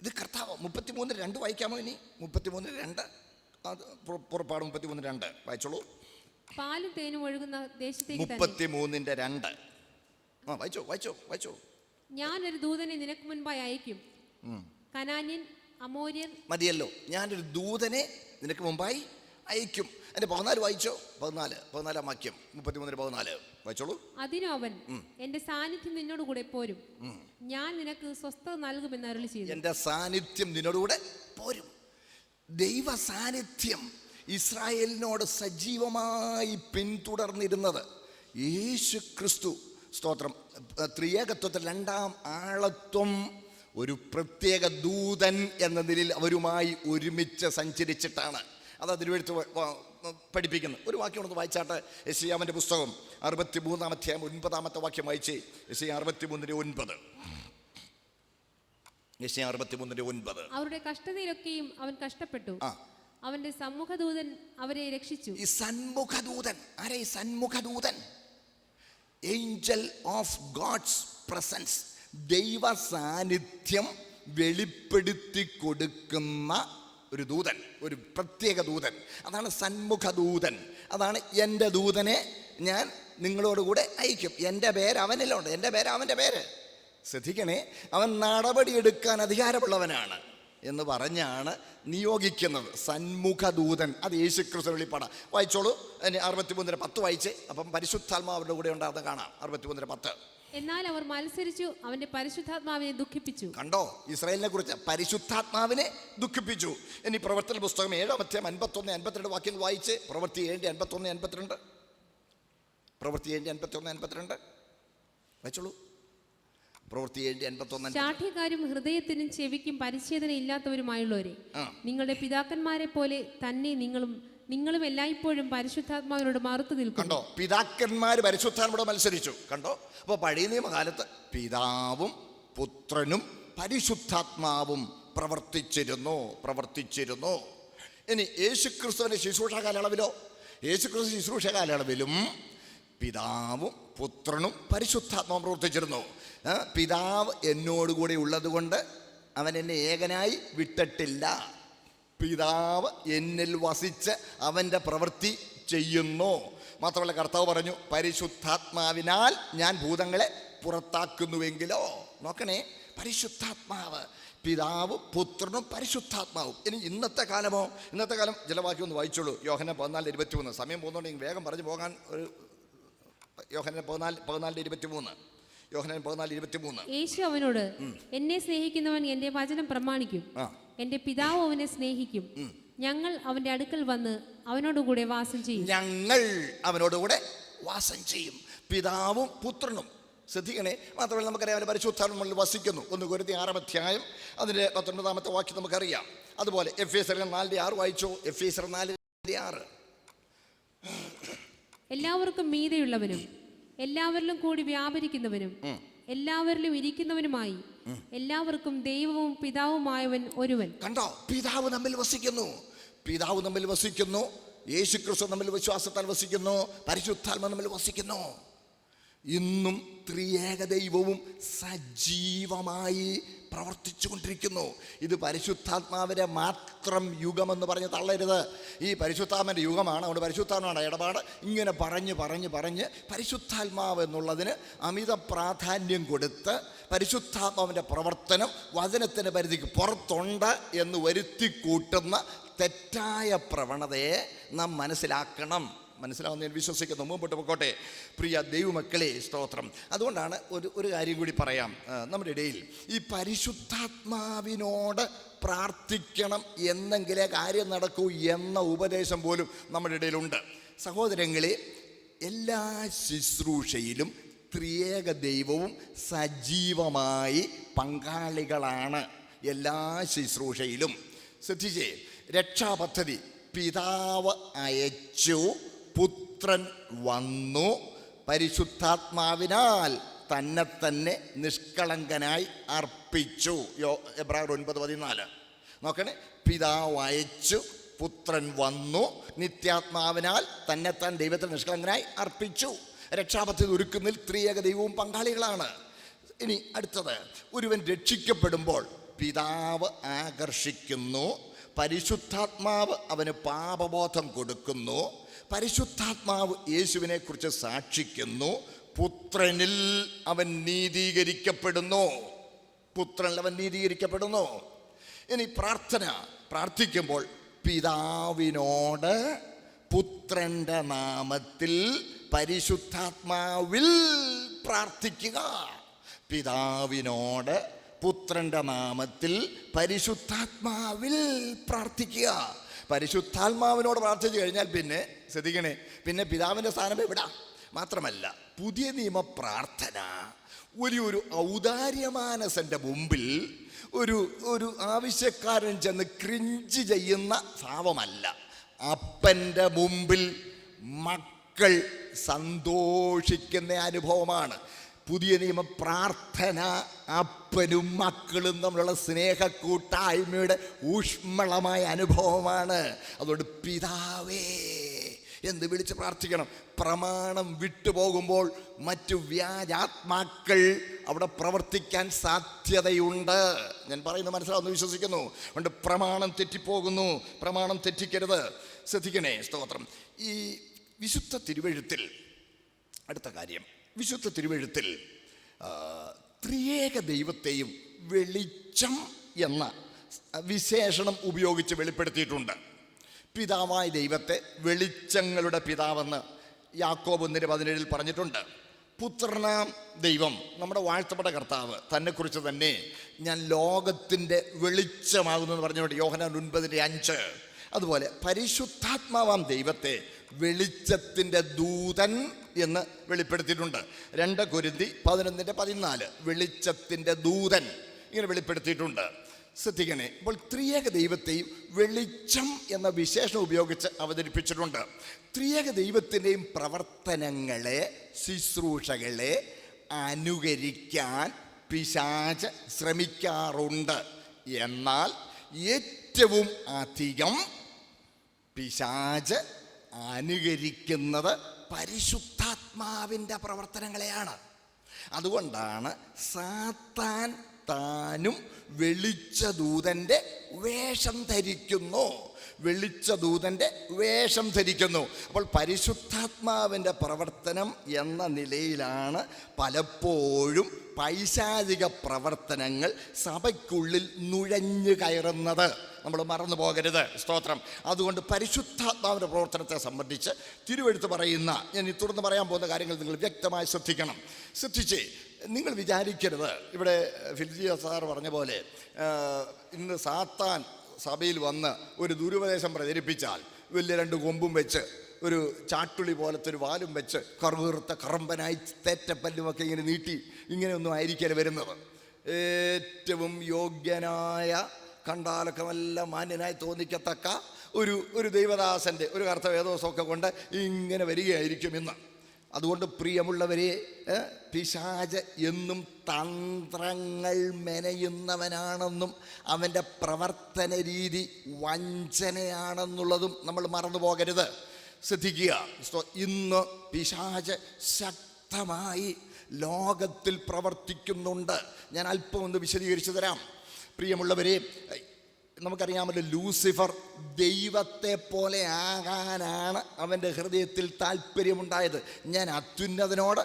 ഇത് കർത്താവ്. 33:2 വായിക്കാമോ? ഇനി 33:2, പുറപ്പാട് 33:2 വായിച്ചോളൂ. പാലും തേനും ഒഴുകുന്ന ദേശത്തേക്ക് 33:2 വായിച്ചോ. ഞാനൊരു ദൂതനെ നിനക്ക് മുൻപായി അയക്കും, കനാന്യൻ, അമോര്യൻ. മതിയല്ലോ, ഞാനൊരു ദൂതനെ നിനക്ക് മുമ്പായി അയക്കും. എന്റെ 14 വായിച്ചോ. 14-ാം വാക്യം 33:14 വായിച്ചോളൂ. അതിനു അവൻ, എന്റെ സാന്നിധ്യം നിന്നോട് കൂടെ പോരും, ഞാൻ നിനക്ക് സ്വസ്ഥത നൽകുമെന്ന് അരുളി ചെയ്തു. എന്റെ സാന്നിധ്യം നിന്നോടുകൂടെ പോരും. ദൈവ സാന്നിധ്യം ഇസ്രായേലിനോട് സജീവമായി പിന്തുടർന്നിരുന്നത് യേശു ക്രിസ്തു. സ്തോത്രം. ത്രിയേകത്വത്തിൽ 2-ാം ആളത്വം ഒരു പ്രത്യേക ദൂതൻ എന്ന നിലയിൽ അവരുമായി ഒരുമിച്ച് സഞ്ചരിച്ചിട്ടാണ്. അത് അതിരുവെടുത്ത് പഠിപ്പിക്കുന്നത്. ഒരു വാക്യം ഒന്ന് വായിച്ചാട്ടെ. യെശയ്യാവിൻ്റെ പുസ്തകം 63-ാം അധ്യായം 9-ാമത്തെ വാക്യം വായിച്ചേ. യെശയ്യാ 63:9. യെശയ്യാ 63:9. അവരുടെ കഷ്ടതയിലൊക്കെയും അവൻ കഷ്ടപ്പെട്ടു, അവന്റെ സന്മുഖദൂതൻ അവരെ രക്ഷിച്ചു. ഈ സന്മുഖദൂതൻ ആരെ? ഈ സന്മുഖദൂതൻ, ഏഞ്ചൽ ഓഫ് ഗോഡ്സ് പ്രസൻസ്, ദൈവ സാന്നിധ്യം വെളിപ്പെടുത്തി കൊടുക്കുന്ന ഒരു ദൂതൻ, ഒരു പ്രത്യേക ദൂതൻ. അതാണ് സന്മുഖദൂതൻ. അതാണ് എൻ്റെ ദൂതനെ ഞാൻ നിങ്ങളോടുകൂടെ അയക്കും, എൻ്റെ പേര് അവനിലുണ്ട്, എൻ്റെ പേര് അവൻ്റെ പേര്. ശ്രദ്ധിക്കണേ, അവൻ നടപടിയെടുക്കാൻ അധികാരമുള്ളവനാണ് എന്ന് പറഞ്ഞാണ് നിയോഗിക്കുന്നത്. സന്മുഖദൂതൻ, അത് യേശുക്രിസ്തു വെളിപ്പാടാണ്. വായിച്ചോളൂ. 63:10 വായിച്ചേ. അപ്പം പരിശുദ്ധാത്മാവിൻ്റെ കൂടെ ഉണ്ടാകുന്ന കാണാം. 63:10. എന്നാൽ അവർ മത്സരിച്ചു, അവന്റെ പരിശുദ്ധാത്മാവിനെ ദുഃഖിപ്പിച്ചു. കണ്ടോ, ഇസ്രായേലിനെ കുറിച്ച് പരിശുദ്ധാത്മാവിനെ ദുഃഖിപ്പിച്ചു. ഇനി പ്രവർത്തന പുസ്തകം 7-ാം അധ്യായം 51-52 വാക്യങ്ങൾ വായിച്ച്. പ്രവൃത്തി 7:51-52. പ്രവൃത്തി 7:51-52 വായിച്ചോളൂ. പ്രവൃത്തി 7:51. ശാഠ്യക്കാരും ഹൃദയത്തിനും ചെവിക്കും പരിച്ഛേദന ഇല്ലാത്തവരുമായുള്ളവരെ, നിങ്ങളുടെ പിതാക്കന്മാരെ പോലെ തന്നെ നിങ്ങളും നിങ്ങളും എല്ലായ്പ്പോഴും പരിശുദ്ധാത്മാവിനോട് മറുത്തു നിൽക്കുന്നു. കണ്ടോ, പിതാക്കന്മാര് പരിശുദ്ധാത്മാവോട് മത്സരിച്ചു. കണ്ടോ, അപ്പൊ പഴയ നിയമകാലത്ത് പിതാവും പുത്രനും പരിശുദ്ധാത്മാവും പ്രവർത്തിച്ചിരുന്നു. ഇനി യേശുക്രിസ്തുവിന്റെ ശുശ്രൂഷ കാലയളവിലോ, യേശുക്രിസ്തു ശുശ്രൂഷ കാലയളവിലും പിതാവും പുത്രനും പരിശുദ്ധാത്മാവും പ്രവർത്തിച്ചിരുന്നു. പിതാവ് എന്നോടുകൂടി ഉള്ളത് കൊണ്ട് അവൻ എന്നെ ഏകനായി വിട്ടിട്ടില്ല. പിതാവ് എന്നിൽ വസിച്ച് അവൻ്റെ പ്രവൃത്തി ചെയ്യുന്നു. മാത്രമല്ല കർത്താവ് പറഞ്ഞു, പരിശുദ്ധാത്മാവിനാൽ ഞാൻ ഭൂതങ്ങളെ പുറത്താക്കുന്നുവെങ്കിലോ. നോക്കണേ, പരിശുദ്ധാത്മാവ്, പിതാവും പുത്രനും പരിശുദ്ധാത്മാവും. ഇനി ഇന്നത്തെ കാലം ജലവാക്യം ഒന്ന് വായിച്ചോളൂ. യോഹന്നാൻ 14:23. സമയം പോകുന്നുണ്ടെങ്കിൽ വേഗം പറഞ്ഞു പോകാൻ. ഒരു യോഹന്നാൻ 14:23. യോഹന്നാൻ 14:23. യേശു അവനോട്, എന്നെ സ്നേഹിക്കുന്നവൻ എന്റെ വചനം പ്രമാണിക്കും, എന്റെ പിതാവ് അവനെ സ്നേഹിക്കും, ഞങ്ങൾ അവന്റെ അടുക്കൽ വന്ന് അവനോടുകൂടെ വാസം ചെയ്യും. പിതാവും പുത്രനും. ശ്രദ്ധിക്കണേ. മാത്രമല്ല നമുക്കറിയാം പരിശുദ്ധാത്മാവിൽ വസിക്കുന്നു. 1 കൊരിന്ത്യർ 6 അധ്യായം അതിന്റെ 19-ാമത്തെ വാക്യം നമുക്കറിയാം. അതുപോലെ എഫേസ്യർ 4:6 വായിച്ചോ. എഫേസ്യർ 4:6. എല്ലാവർക്കും മീതെയുള്ളവനും എല്ലാവരിലും കൂടി വ്യാപരിക്കുന്നവനും എല്ലാവരിലും ഇരിക്കുന്നവനുമായി എല്ലാവർക്കും ദൈവവും പിതാവുമായവൻ ഒരുവൻ. കണ്ടോ, പിതാവ് നമ്മിൽ വസിക്കുന്നു. യേശുക്രിസ്തു നമ്മിൽ വിശ്വാസത്താൽ വസിക്കുന്നു. പരിശുദ്ധാത്മാവ് നമ്മിൽ വസിക്കുന്നു. ഇന്നും ത്രിയേക ദൈവവും സജീവമായി പ്രവർത്തിച്ചു കൊണ്ടിരിക്കുന്നു. ഇത് പരിശുദ്ധാത്മാവിന്റെ മാത്രം യുഗമെന്ന് പറഞ്ഞ് തള്ളരുത്. ഈ പരിശുദ്ധാത്മാവിൻ്റെ യുഗമാണ്. അതുകൊണ്ട് പരിശുദ്ധാത്മാവാണ് ഇടപാട്. ഇങ്ങനെ പറഞ്ഞ് പരിശുദ്ധാത്മാവ് എന്നുള്ളതിന് അമിത പ്രാധാന്യം കൊടുത്ത് പരിശുദ്ധാത്മാവിൻ്റെ പ്രവർത്തനം വചനത്തിൻ്റെ പരിധിക്ക് പുറത്തുണ്ട് എന്ന് വരുത്തിക്കൂട്ടുന്ന തെറ്റായ പ്രവണതയെ നാം മനസ്സിലാവുന്ന ഞാൻ വിശ്വസിക്കുന്നു. മുമ്പോട്ട് പോയിക്കോട്ടെ പ്രിയ ദൈവമക്കളെ, സ്തോത്രം. അതുകൊണ്ടാണ് ഒരു കാര്യം കൂടി പറയാം. നമ്മുടെ ഇടയിൽ ഈ പരിശുദ്ധാത്മാവിനോട് പ്രാർത്ഥിക്കണം എന്നെങ്കിലേ കാര്യം നടക്കൂ എന്ന ഉപദേശം പോലും നമ്മുടെ ഇടയിലുണ്ട്. സഹോദരങ്ങളെ, എല്ലാ ശുശ്രൂഷയിലും ത്രിയേക ദൈവവും സജീവമായി പങ്കാളികളാണ്. എല്ലാ ശുശ്രൂഷയിലും ശ്രദ്ധിച്ചേ, രക്ഷാപദ്ധതി പിതാവ് അയച്ചു, പുത്രൻ വന്നു, പരിശുദ്ധാത്മാവിനാൽ തന്നെ നിഷ്കളങ്കനായി അർപ്പിച്ചു. എബ്രായർ 9:14. നോക്കണേ, പിതാവ് അയച്ചു, പുത്രൻ വന്നു, നിത്യാത്മാവിനാൽ തന്നെത്താൻ ദൈവത്തിന് നിഷ്കളങ്കനായി അർപ്പിച്ചു. രക്ഷാപദ്ധതി ഒരുക്കുന്നതിൽ ത്രിയേക ദൈവവും പങ്കാളികളാണ്. ഇനി അടുത്തത്, ഒരുവൻ രക്ഷിക്കപ്പെടുമ്പോൾ പിതാവ് ആകർഷിക്കുന്നു, പരിശുദ്ധാത്മാവ് അവന് പാപബോധം കൊടുക്കുന്നു, പരിശുദ്ധാത്മാവ് യേശുവിനെ കുറിച്ച് സാക്ഷിക്കുന്നു, പുത്രനിൽ അവൻ നീതീകരിക്കപ്പെടുന്നു. ഇനി പ്രാർത്ഥിക്കുമ്പോൾ പിതാവിനോട് പുത്രന്റെ നാമത്തിൽ പരിശുദ്ധാത്മാവിൽ പ്രാർത്ഥിക്കുക. പിതാവിനോട് പുത്രന്റെ നാമത്തിൽ പരിശുദ്ധാത്മാവിൽ പ്രാർത്ഥിക്കുക. പരിശുദ്ധാത്മാവിനോട് പ്രാർത്ഥിച്ചു കഴിഞ്ഞാൽ പിന്നെ ശ്രദ്ധിക്കണേ, പിന്നെ പിതാവിൻ്റെ സ്ഥാനം എവിടാ. മാത്രമല്ല പുതിയ നിയമ പ്രാർത്ഥന ഒരു ഔദാര്യമാനസന്റെ മുമ്പിൽ ഒരു ആവശ്യക്കാരൻ ചെന്ന് ക്രിഞ്ച് ചെയ്യുന്ന ഭാവമല്ല. അപ്പൻ്റെ മുമ്പിൽ മക്കൾ സന്തോഷിക്കുന്ന അനുഭവമാണ്. പുതിയ നിയമ പ്രാർത്ഥന അപ്പനും മക്കളും തമ്മിലുള്ള സ്നേഹക്കൂട്ടായ്മയുടെ ഊഷ്മളമായ അനുഭവമാണ്. അതുകൊണ്ട് പിതാവേ എന്ന് വിളിച്ച് പ്രാർത്ഥിക്കണം. പ്രമാണം വിട്ടുപോകുമ്പോൾ മറ്റു വ്യാജാത്മാക്കൾ അവിടെ പ്രവർത്തിക്കാൻ സാധ്യതയുണ്ട്. ഞാൻ പറയുന്നത് മനസ്സിലാവുന്നു വിശ്വസിക്കുന്നു. അതുകൊണ്ട് പ്രമാണം തെറ്റിപ്പോകുന്നു, പ്രമാണം തെറ്റിക്കരുത്. ശ്രദ്ധിക്കണേ, സ്തോത്രം. ഈ വിശുദ്ധ തിരുവെഴുത്തിൽ അടുത്ത കാര്യം, വിശുദ്ധ തിരുവെഴുത്തിൽ ത്രിയേക ദൈവത്തെയും വെളിച്ചം എന്ന വിശേഷണം ഉപയോഗിച്ച് വെളിപ്പെടുത്തിയിട്ടുണ്ട്. പിതാവായ ദൈവത്തെ വെളിച്ചങ്ങളുടെ പിതാവെന്ന് യാക്കോബ് 1:17 പറഞ്ഞിട്ടുണ്ട്. പുത്രനാം ദൈവം, നമ്മുടെ വാഴ്ത്തപ്പെട്ട കർത്താവ്, തന്നെക്കുറിച്ച് തന്നെ ഞാൻ ലോകത്തിൻ്റെ വെളിച്ചമാകുന്നു എന്ന് പറഞ്ഞുകൊണ്ട് യോഹന്നാൻ 9:5. അതുപോലെ പരിശുദ്ധാത്മാവാം ദൈവത്തെ വെളിച്ചത്തിൻ്റെ ദൂതൻ എന്ന് വെളിപ്പെടുത്തിയിട്ടുണ്ട്. 2 കൊരിന്ത്യർ 11:14 വെളിച്ചത്തിൻ്റെ ദൂതൻ ഇങ്ങനെ വെളിപ്പെടുത്തിയിട്ടുണ്ട്. ശ്രദ്ധിക്കണേ. ഇപ്പോൾ ത്രിയേക ദൈവത്തെയും വെളിച്ചം എന്ന വിശേഷണം ഉപയോഗിച്ച് അവതരിപ്പിച്ചിട്ടുണ്ട്. ത്രിയേക ദൈവത്തിൻ്റെയും പ്രവർത്തനങ്ങളെ, ശുശ്രൂഷകളെ അനുകരിക്കാൻ പിശാച് ശ്രമിക്കാറുണ്ട്. എന്നാൽ ഏറ്റവും അധികം പിശാച് അനുകരിക്കുന്നത് പരിശുദ്ധാത്മാവിൻ്റെ പ്രവർത്തനങ്ങളെയാണ്. അതുകൊണ്ടാണ് സാത്താൻ താനും വെളിച്ചദൂതൻ്റെ വേഷം ധരിക്കുന്നു. വെളിച്ചദൂതൻ്റെ വേഷം ധരിക്കുന്നു. അപ്പോൾ പരിശുദ്ധാത്മാവിൻ്റെ പ്രവർത്തനം എന്ന നിലയിലാണ് പലപ്പോഴും പൈശാചിക പ്രവർത്തനങ്ങൾ സഭയ്ക്കുള്ളിൽ നുഴഞ്ഞു കയറുന്നത്. നമ്മൾ മറന്നു പോകരുത്. സ്തോത്രം. അതുകൊണ്ട് പരിശുദ്ധാത്മാവിൻ്റെ പ്രവർത്തനത്തെ സംബന്ധിച്ച് തിരുവെഴുത്ത് പറയുന്ന, ഞാൻ ഈ തുടർന്ന് പറയാൻ പോകുന്ന കാര്യങ്ങൾ നിങ്ങൾ വ്യക്തമായി ശ്രദ്ധിക്കണം. ശ്രദ്ധിച്ചേ, നിങ്ങൾ വിചാരിക്കരുത് ഇവിടെ ഫിൽജിയ സാർ പറഞ്ഞ പോലെ ഇന്ന് സാത്താൻ സഭയിൽ വന്ന് ഒരു ദുരുപദേശം പ്രചരിപ്പിച്ചാൽ വലിയ 2 കൊമ്പും വെച്ച് ഒരു ചാട്ടുളി പോലത്തെ ഒരു വാലും വെച്ച് കറുകറുത്ത കറമ്പനായി തേറ്റപ്പല്ലുമൊക്കെ ഇങ്ങനെ നീട്ടി ഇങ്ങനെയൊന്നും ആയിരിക്കാൻ വരുന്നത്. ഏറ്റവും യോഗ്യനായ, കണ്ടാലൊക്കെ നല്ല മാന്യനായി തോന്നിക്കത്തക്ക ഒരു ദൈവദാസൻ്റെ ഒരു കർത്തവേദോസമൊക്കെ കൊണ്ട് ഇങ്ങനെ വരികയായിരിക്കും ഇന്ന്. അതുകൊണ്ട് പ്രിയമുള്ളവരെ, പിശാച് എന്നും തന്ത്രങ്ങൾ മെനയുന്നവനാണെന്നും അവൻ്റെ പ്രവർത്തന രീതി വഞ്ചനയാണെന്നുള്ളതും നമ്മൾ മറന്നു പോകരുത്. ശ്രദ്ധിക്കുക. ഇന്ന് പിശാച് ശക്തമായി ലോകത്തിൽ പ്രവർത്തിക്കുന്നുണ്ട്. ഞാൻ അല്പം ഒന്ന് വിശദീകരിച്ചു തരാം. പ്രിയമുള്ളവരെ, നമുക്കറിയാമല്ലോ, ലൂസിഫർ ദൈവത്തെ പോലെ ആകാനാണ് അവൻ്റെ ഹൃദയത്തിൽ താല്പര്യമുണ്ടായത്. ഞാൻ അത്യുന്നതനോട്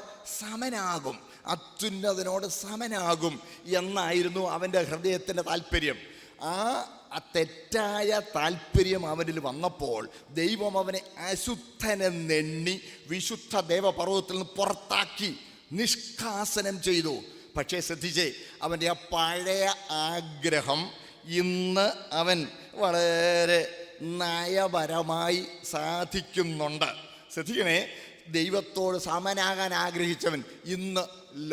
സമനാകും എന്നായിരുന്നു അവൻ്റെ ഹൃദയത്തിൻ്റെ താല്പര്യം. ആ തെറ്റായ താല്പര്യം അവനിൽ വന്നപ്പോൾ ദൈവം അവനെ അശുദ്ധനെന്നെണ്ണി വിശുദ്ധ ദേവപർവ്വതത്തിൽ നിന്ന് പുറത്താക്കി നിഷ്കാസനം ചെയ്തു. പക്ഷേ ശ്രദ്ധിച്ചേ, അവൻ്റെ ആ പഴയ ആഗ്രഹം ഇന്ന് അവൻ വളരെ നയപരമായി സാധിക്കുന്നുണ്ട്. ശ്രദ്ധിക്കണേ, ദൈവത്തോട് സമനാകാൻ ആഗ്രഹിച്ചവൻ ഇന്ന്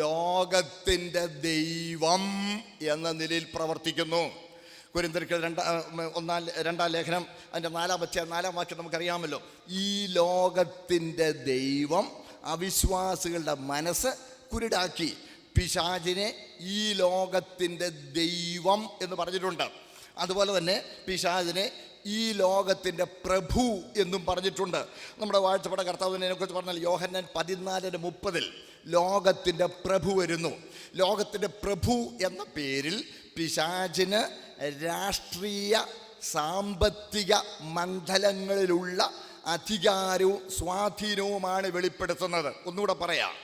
ലോകത്തിൻ്റെ ദൈവം എന്ന നിലയിൽ പ്രവർത്തിക്കുന്നു. കൊരിന്ത്യർക്ക് 2-ാം ലേഖനം അതിൻ്റെ 4-ാം വാക്യം നമുക്കറിയാമല്ലോ. ഈ ലോകത്തിൻ്റെ ദൈവം അവിശ്വാസികളുടെ മനസ്സ് കുരുടാക്കി പിശാചിനെ ഈ ലോകത്തിൻ്റെ ദൈവം എന്ന് പറഞ്ഞിട്ടുണ്ട്. അതുപോലെ തന്നെ പിശാചിനെ ഈ ലോകത്തിൻ്റെ പ്രഭു എന്നും പറഞ്ഞിട്ടുണ്ട്. നമ്മുടെ വാഴ്ചപ്പെട്ട കർത്താവിനെക്കുറിച്ച് പറഞ്ഞാൽ യോഹന്നാൻ 14:30 ലോകത്തിൻ്റെ പ്രഭു വരുന്നു. ലോകത്തിൻ്റെ പ്രഭു എന്ന പേരിൽ പിശാചിന് രാഷ്ട്രീയ സാമ്പത്തിക മണ്ഡലങ്ങളിലുള്ള അധികാരവും സ്വാധീനവുമാണ് വെളിപ്പെടുത്തുന്നത്. ഒന്നുകൂടെ പറയാം,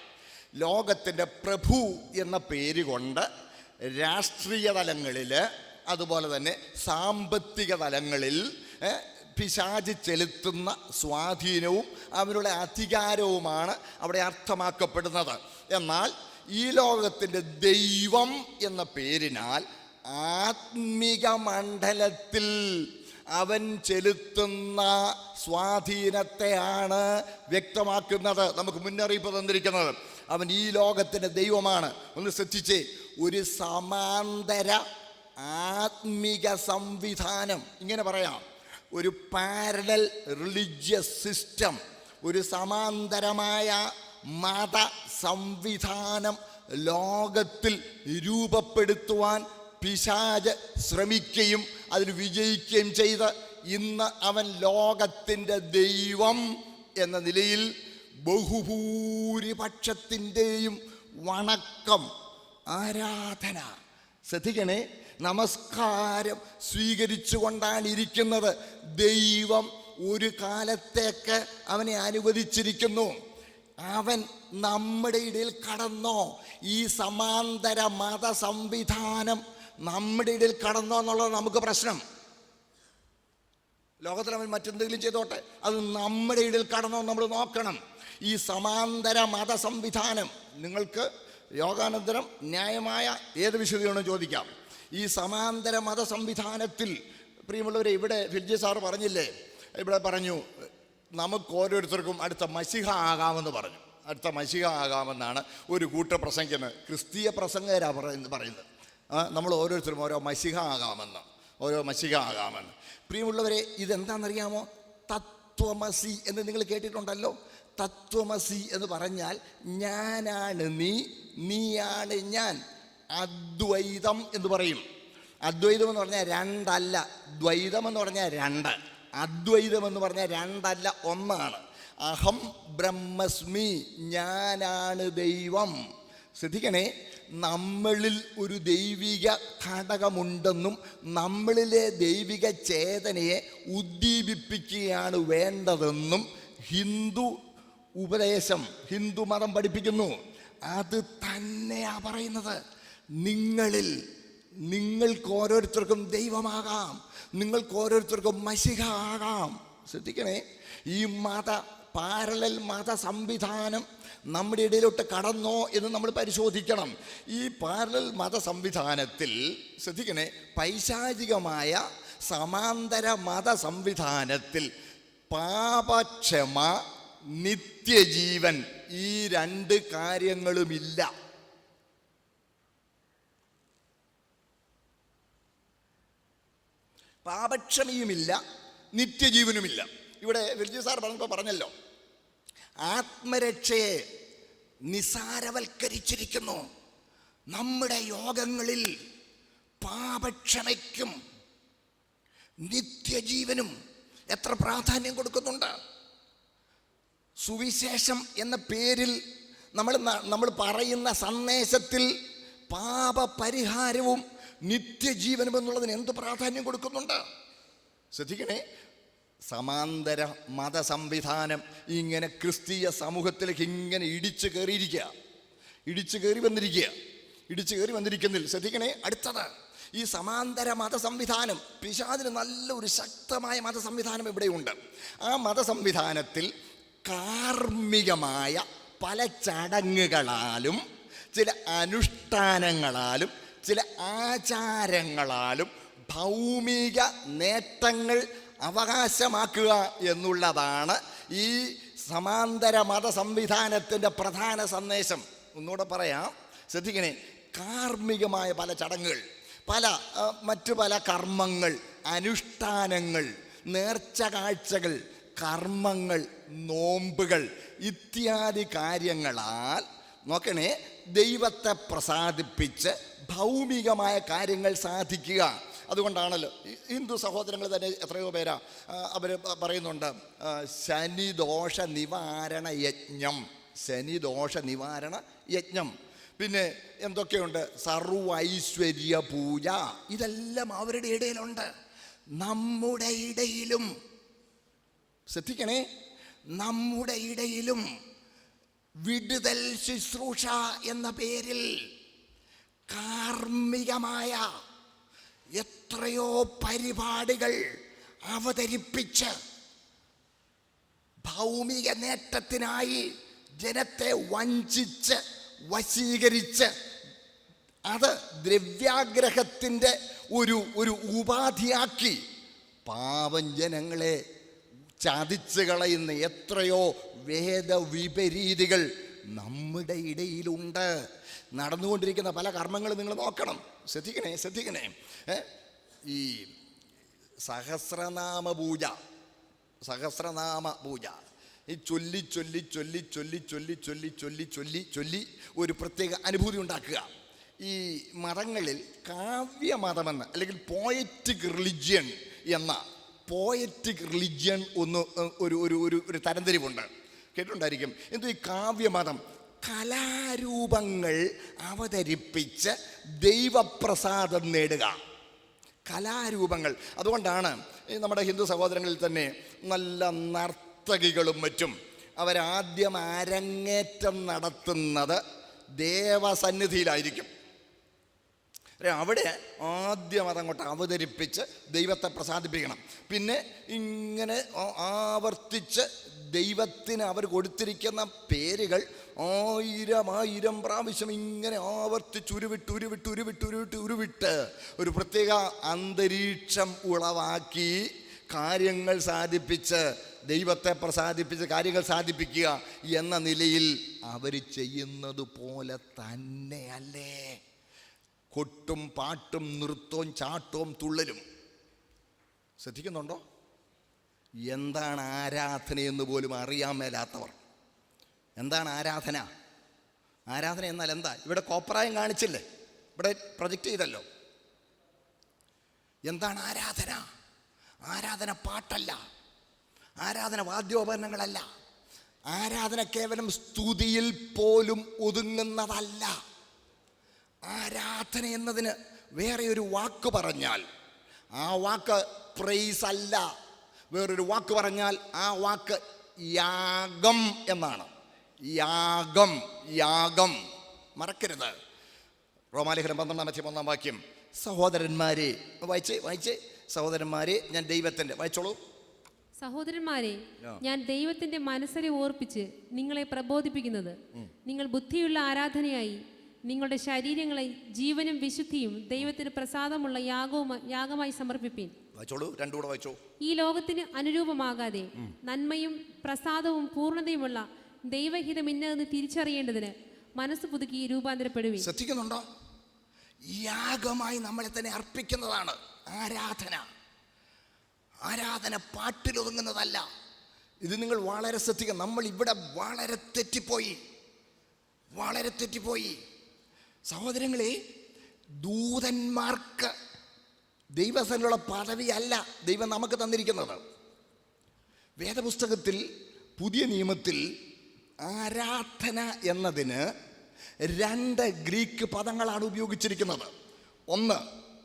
ലോകത്തിൻ്റെ പ്രഭു എന്ന പേര് കൊണ്ട് രാഷ്ട്രീയ തലങ്ങളിൽ, അതുപോലെ തന്നെ സാമ്പത്തിക തലങ്ങളിൽ പിശാച് ചെലുത്തുന്ന സ്വാധീനവും അവരുടെ അധികാരവുമാണ് അവിടെ അർത്ഥമാക്കപ്പെടുന്നത്. എന്നാൽ ഈ ലോകത്തിൻ്റെ ദൈവം എന്ന പേരിനാൽ ആത്മിക മണ്ഡലത്തിൽ അവൻ ചെലുത്തുന്ന സ്വാധീനത്തെയാണ് വ്യക്തമാക്കുന്നത്, നമുക്ക് മുന്നറിയിപ്പ് തന്നിരിക്കുന്നത്. അവൻ ഈ ലോകത്തിൻ്റെ ദൈവമാണ്. ഒന്ന് ശ്രദ്ധിച്ചേ, ഒരു സമാന്തര ആത്മിക സംവിധാനം, ഇങ്ങനെ പറയാം, ഒരു പാരലൽ റിലീജിയസ് സിസ്റ്റം, ഒരു സമാന്തരമായ മത സംവിധാനം ലോകത്തിൽ രൂപപ്പെടുത്തുവാൻ പിശാച് ശ്രമിക്കുകയും അതിന് വിജയിക്കുകയും ചെയ്ത് ഇന്ന് അവൻ ലോകത്തിൻ്റെ ദൈവം എന്ന നിലയിൽ ബഹുഭൂരിപക്ഷത്തിൻ്റെയും വണക്കം, ആരാധന, ശ്രദ്ധിക്കണേ, നമസ്കാരം സ്വീകരിച്ചു കൊണ്ടാണ് ഇരിക്കുന്നത്. ദൈവം ഒരു കാലത്തേക്ക് അവനെ അനുവദിച്ചിരിക്കുന്നു. അവൻ നമ്മുടെ ഇടയിൽ കടന്നോ? ഈ സമാന്തര മത സംവിധാനം നമ്മുടെ ഇടയിൽ കടന്നോ എന്നുള്ളത് നമുക്ക് പ്രശ്നം. ലോകത്തിൽ അവൻ മറ്റെന്തെങ്കിലും ചെയ്തോട്ടെ, അത് നമ്മുടെ ഇടയിൽ കടന്നോ നമ്മൾ നോക്കണം. ഈ സമാന്തര മത സംവിധാനം, നിങ്ങൾക്ക് യോഗാനന്തരം ന്യായമായ ഏത് വിശദീകരണവും ചോദിക്കാം. ഈ സമാന്തര മത സംവിധാനത്തിൽ പ്രിയമുള്ളവരെ, ഇവിടെ ഫിൽജി സാറ് പറഞ്ഞില്ലേ, ഇവിടെ പറഞ്ഞു നമുക്ക് ഓരോരുത്തർക്കും അടുത്ത മശിഹ ആകാമെന്ന് പറഞ്ഞു. അടുത്ത മശിഹ ആകാമെന്നാണ് ഒരു കൂട്ടർ പ്രസംഗിക്കുന്നത്. ക്രിസ്തീയ പ്രസംഗകരാണ് പറയുന്നത്. നമ്മൾ ഓരോരുത്തരും ഓരോ മശിഹ ആകാമെന്ന്. പ്രിയമുള്ളവരെ, ഇതെന്താണെന്നറിയാമോ? തത്വമസി എന്ന് നിങ്ങൾ കേട്ടിട്ടുണ്ടല്ലോ. തത്വമസി എന്ന് പറഞ്ഞാൽ ഞാനാണ് നീ, നീയാണ് ഞാൻ. അദ്വൈതം എന്ന് പറയും. അദ്വൈതം എന്ന് പറഞ്ഞാൽ രണ്ടല്ല, ദ്വൈതം എന്ന് പറഞ്ഞാൽ രണ്ട്, അദ്വൈതം എന്ന് പറഞ്ഞാൽ രണ്ടല്ല, ഒന്നാണ്. അഹം ബ്രഹ്മസ്മി, ഞാനാണ് ദൈവം. ശ്രദ്ധിക്കണേ, നമ്മളിൽ ഒരു ദൈവിക ഘടകമുണ്ടെന്നും നമ്മളിലെ ദൈവിക ചേതനയെ ഉദ്ദീപിപ്പിക്കുകയാണ് വേണ്ടതെന്നും ഹിന്ദു മതം പഠിപ്പിക്കുന്നു. അത് തന്നെയാ പറയുന്നത്. നിങ്ങൾക്ക് ഓരോരുത്തർക്കും ദൈവമാകാം, നിങ്ങൾക്ക് ഓരോരുത്തർക്കും മശിഹ ആകാം. ശ്രദ്ധിക്കണേ, ഈ പാരലൽ മത സംവിധാനം നമ്മുടെ ഇടയിലോട്ട് കടന്നോ എന്ന് നമ്മൾ പരിശോധിക്കണം. ഈ പാരലൽ മത സംവിധാനത്തിൽ ശ്രദ്ധിക്കണേ, പൈശാചികമായ സമാന്തര മത സംവിധാനത്തിൽ പാപക്ഷമ, നിത്യജീവൻ, ഈ രണ്ട് കാര്യങ്ങളുമില്ല. പാപക്ഷമയുമില്ല, നിത്യജീവനുമില്ല. ഇവിടെ വിർജി സാർ പറഞ്ഞല്ലോ, ആത്മരക്ഷയെ നിസാരവൽക്കരിച്ചിരിക്കുന്നു. നമ്മുടെ യോഗങ്ങളിൽ പാപക്ഷമയ്ക്കും നിത്യജീവനും എത്ര പ്രാധാന്യം കൊടുക്കുന്നുണ്ട്. സുവിശേഷം എന്ന പേരിൽ നമ്മൾ പറയുന്ന സന്ദേശത്തിൽ പാപപരിഹാരവും നിത്യജീവനും എന്നുള്ളതിന് എന്ത് പ്രാധാന്യം കൊടുക്കുന്നുണ്ട്. ശ്രദ്ധിക്കണേ, സമാന്തര മത സംവിധാനം ഇങ്ങനെ ക്രിസ്തീയ സമൂഹത്തിലേക്ക് ഇങ്ങനെ ഇടിച്ചു കയറി വന്നിരിക്കുന്നില്ല. ശ്രദ്ധിക്കണേ, അടുത്തത് ഈ സമാന്തര മത സംവിധാനം, പിശാചിന് നല്ലൊരു ശക്തമായ മത സംവിധാനം ഇവിടെയുണ്ട്. ആ മത സംവിധാനത്തിൽ കാർമ്മികമായ പല ചടങ്ങുകളാലും ചില അനുഷ്ഠാനങ്ങളാലും ചില ആചാരങ്ങളാലും ഭൗമിക നേട്ടങ്ങൾ അവകാശമാക്കുക എന്നുള്ളതാണ് ഈ സമാന്തര മത സംവിധാനത്തിൻ്റെ പ്രധാന സന്ദേശം. ഒന്നുകൂടെ പറയാം, ശ്രദ്ധിക്കണേ, കാർമ്മികമായ പല ചടങ്ങുകൾ, മറ്റു പല കർമ്മങ്ങൾ, അനുഷ്ഠാനങ്ങൾ, നേർച്ച കാഴ്ചകൾ, കർമ്മങ്ങൾ, നോമ്പുകൾ ഇത്യാദി കാര്യങ്ങളാൽ നോക്കണേ ദൈവത്തെ പ്രസാദിപ്പിച്ച് ഭൗമികമായ കാര്യങ്ങൾ സാധിക്കുക. അതുകൊണ്ടാണല്ലോ ഹിന്ദു സഹോദരങ്ങൾ തന്നെ എത്രയോ പേരാ അവർ പറയുന്നുണ്ട്, ശനിദോഷ നിവാരണ യജ്ഞം, പിന്നെ എന്തൊക്കെയുണ്ട്, സർവൈശ്വര്യ പൂജ. ഇതെല്ലാം അവരുടെ ഇടയിലുണ്ട്, നമ്മുടെ ഇടയിലും. ശ്രദ്ധിക്കണേ, നമ്മുടെ ഇടയിലും വിടുതൽ ശുശ്രൂഷ എന്ന പേരിൽ കാർമ്മികമായ എത്രയോ പരിപാടികൾ അവതരിപ്പിച്ച് ഭൗമിക നേട്ടത്തിനായി ജനത്തെ വഞ്ചിച്ച് വശീകരിച്ച് അത് ദ്രവ്യാഗ്രഹത്തിൻ്റെ ഒരു ഉപാധിയാക്കി പാവം ജനങ്ങളെ ചതിച്ചു കളയുന്ന എത്രയോ വേദവിപരീതികൾ നമ്മുടെ ഇടയിലുണ്ട്. നടന്നുകൊണ്ടിരിക്കുന്ന പല കർമ്മങ്ങളും നിങ്ങൾ നോക്കണം. ശ്രദ്ധിക്കണേ. ഈ സഹസ്രനാമ പൂജ ഈ ചൊല്ലി ഒരു പ്രത്യേക അനുഭൂതി ഉണ്ടാക്കുക. ഈ മതങ്ങളിൽ കാവ്യമതമെന്ന് അല്ലെങ്കിൽ പോയറ്റിക് റിലിജിയൻ ഒരു തരംതിരിവുണ്ട്, കേട്ടിട്ടുണ്ടായിരിക്കും. എന്തോ ഈ കാവ്യമതം കലാരൂപങ്ങൾ അവതരിപ്പിച്ച് ദൈവപ്രസാദം നേടുക. കലാരൂപങ്ങൾ. അതുകൊണ്ടാണ് നമ്മുടെ ഹിന്ദു സഹോദരങ്ങളിൽ തന്നെ നല്ല നർത്തകികളും മറ്റും അവരാദ്യം അരങ്ങേറ്റം നടത്തുന്നത് ദേവസന്നിധിയിലായിരിക്കും. അവിടെ ആദ്യം അതങ്ങോട്ട് അവതരിപ്പിച്ച് ദൈവത്തെ പ്രസാദിപ്പിക്കണം. പിന്നെ ഇങ്ങനെ ആവർത്തിച്ച് ദൈവത്തിന് അവർ കൊടുത്തിരിക്കുന്ന പേരുകൾ 1000 പ്രാവശ്യം ഇങ്ങനെ ആവർത്തിച്ച് ഉരുവിട്ട് ഒരു പ്രത്യേക അന്തരീക്ഷം ഉളവാക്കി കാര്യങ്ങൾ സാധിപ്പിച്ച് ദൈവത്തെ പ്രസാദിപ്പിച്ച് കാര്യങ്ങൾ സാധിപ്പിക്കുക എന്ന നിലയിൽ അവർ ചെയ്യുന്നത് പോലെ തന്നെയല്ലേ കൊട്ടും പാട്ടും നൃത്തവും ചാട്ടവും തുള്ളലും. ശ്രദ്ധിക്കുന്നുണ്ടോ? എന്താണ് ആരാധനയെന്ന് പോലും അറിയാൻ മേലാത്തവർ. എന്താണ് ആരാധന? ആരാധന എന്നാൽ എന്താ? ഇവിടെ കോപ്രായം കാണിച്ചില്ലേ? ഇവിടെ പ്രൊജക്റ്റ് ചെയ്തല്ലോ. എന്താണ് ആരാധന? ആരാധന പാട്ടല്ല, ആരാധന വാദ്യോപകരണങ്ങളല്ല, ആരാധന കേവലം സ്തുതിയിൽ പോലും ഒതുങ്ങുന്നതല്ല. ആരാധന എന്നതിന് വേറെ ഒരു വാക്ക് പറഞ്ഞാൽ ആ വാക്ക് പ്രൈസ് അല്ല. വേറൊരു വാക്ക് പറഞ്ഞാൽ ആ വാക്ക് യാഗം എന്നാണ്. യാഗം, യാഗം മറക്കരുത്. റോമാലേഖനം 12:1 വാക്യം. സഹോദരന്മാരെ, വായിച്ചേ. സഹോദരന്മാരെ, ഞാൻ ദൈവത്തിൻ്റെ, വായിച്ചോളൂ. സഹോദരന്മാരെ, ഞാൻ ദൈവത്തിന്റെ മനസ്സരെ ഓർപ്പിച്ച് നിങ്ങളെ പ്രബോധിപ്പിക്കുന്നത്, നിങ്ങൾ ബുദ്ധിയുള്ള ആരാധനയായി നിങ്ങളുടെ ശരീരങ്ങളെ ജീവനും വിശുദ്ധിയും ദൈവത്തിന് പ്രസാദമുള്ള യാഗമായി സമർപ്പിപ്പീൻ. ഈ ലോകത്തിന് അനുരൂപമാകാതെ നന്മയും പ്രസാദവും പൂർണ്ണതയുമുള്ള ദൈവഹിതം ഇന്നതെന്ന് തിരിച്ചറിയേണ്ടതിന് മനസ്സ് പുതുക്കി രൂപാന്തരപ്പെടുവീൻ. ശ്രദ്ധിക്കുന്നുണ്ടോ? യാഗമായി നമ്മളെ തന്നെ അർപ്പിക്കുന്നതാണ് ആരാധന. ആരാധന പാട്ടിലൊതുങ്ങുന്നതല്ല. ഇത് നിങ്ങൾ വളരെ ശ്രദ്ധിക്കണം. നമ്മൾ ഇവിടെ വളരെ തെറ്റിപ്പോയി സഹോദരങ്ങളെ. ദൂതന്മാർക്ക് ദൈവസന്നിധിയിലുള്ള പദവിയല്ല ദൈവം നമുക്ക് തന്നിരിക്കുന്നത്. വേദപുസ്തകത്തിൽ പുതിയ നിയമത്തിൽ ആരാധന എന്നതിന് 2 ഗ്രീക്ക് പദങ്ങളാണ് ഉപയോഗിച്ചിരിക്കുന്നത്. ഒന്ന്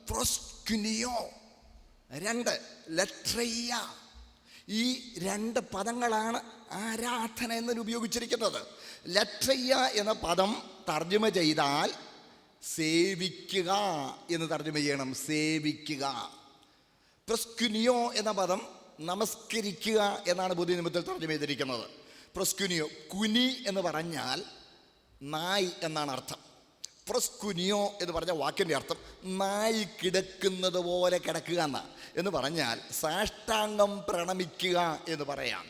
പ്രോസ്കുനിയോ, 2 ലട്രയ്യ. ഈ 2 പദങ്ങളാണ് ആരാധന എന്നതിന് ഉപയോഗിച്ചിരിക്കുന്നത്. ലട്രയ്യ എന്ന പദം തർജ്ജമ ചെയ്താൽ സേവിക്കുക എന്ന് തർജ്ജമ ചെയ്യണം, സേവിക്കുക. പ്രോസ്കുനിയോ എന്ന പദം നമസ്കരിക്കുക എന്നാണ് പുതിയ നിയമത്തിൽ തർജ്ജമ ചെയ്തിരിക്കുന്നത്. പ്രോസ്കുനിയോ, കുനി എന്ന് പറഞ്ഞാൽ നായ് എന്നാണ് അർത്ഥം. പ്രോസ്കുനിയോ എന്ന് പറഞ്ഞ വാക്കിൻ്റെ അർത്ഥം നായി കിടക്കുന്നത് പോലെ കിടക്കുക എന്ന് പറഞ്ഞാൽ സാഷ്ടാംഗം പ്രണമിക്കുക എന്ന് പറയാം.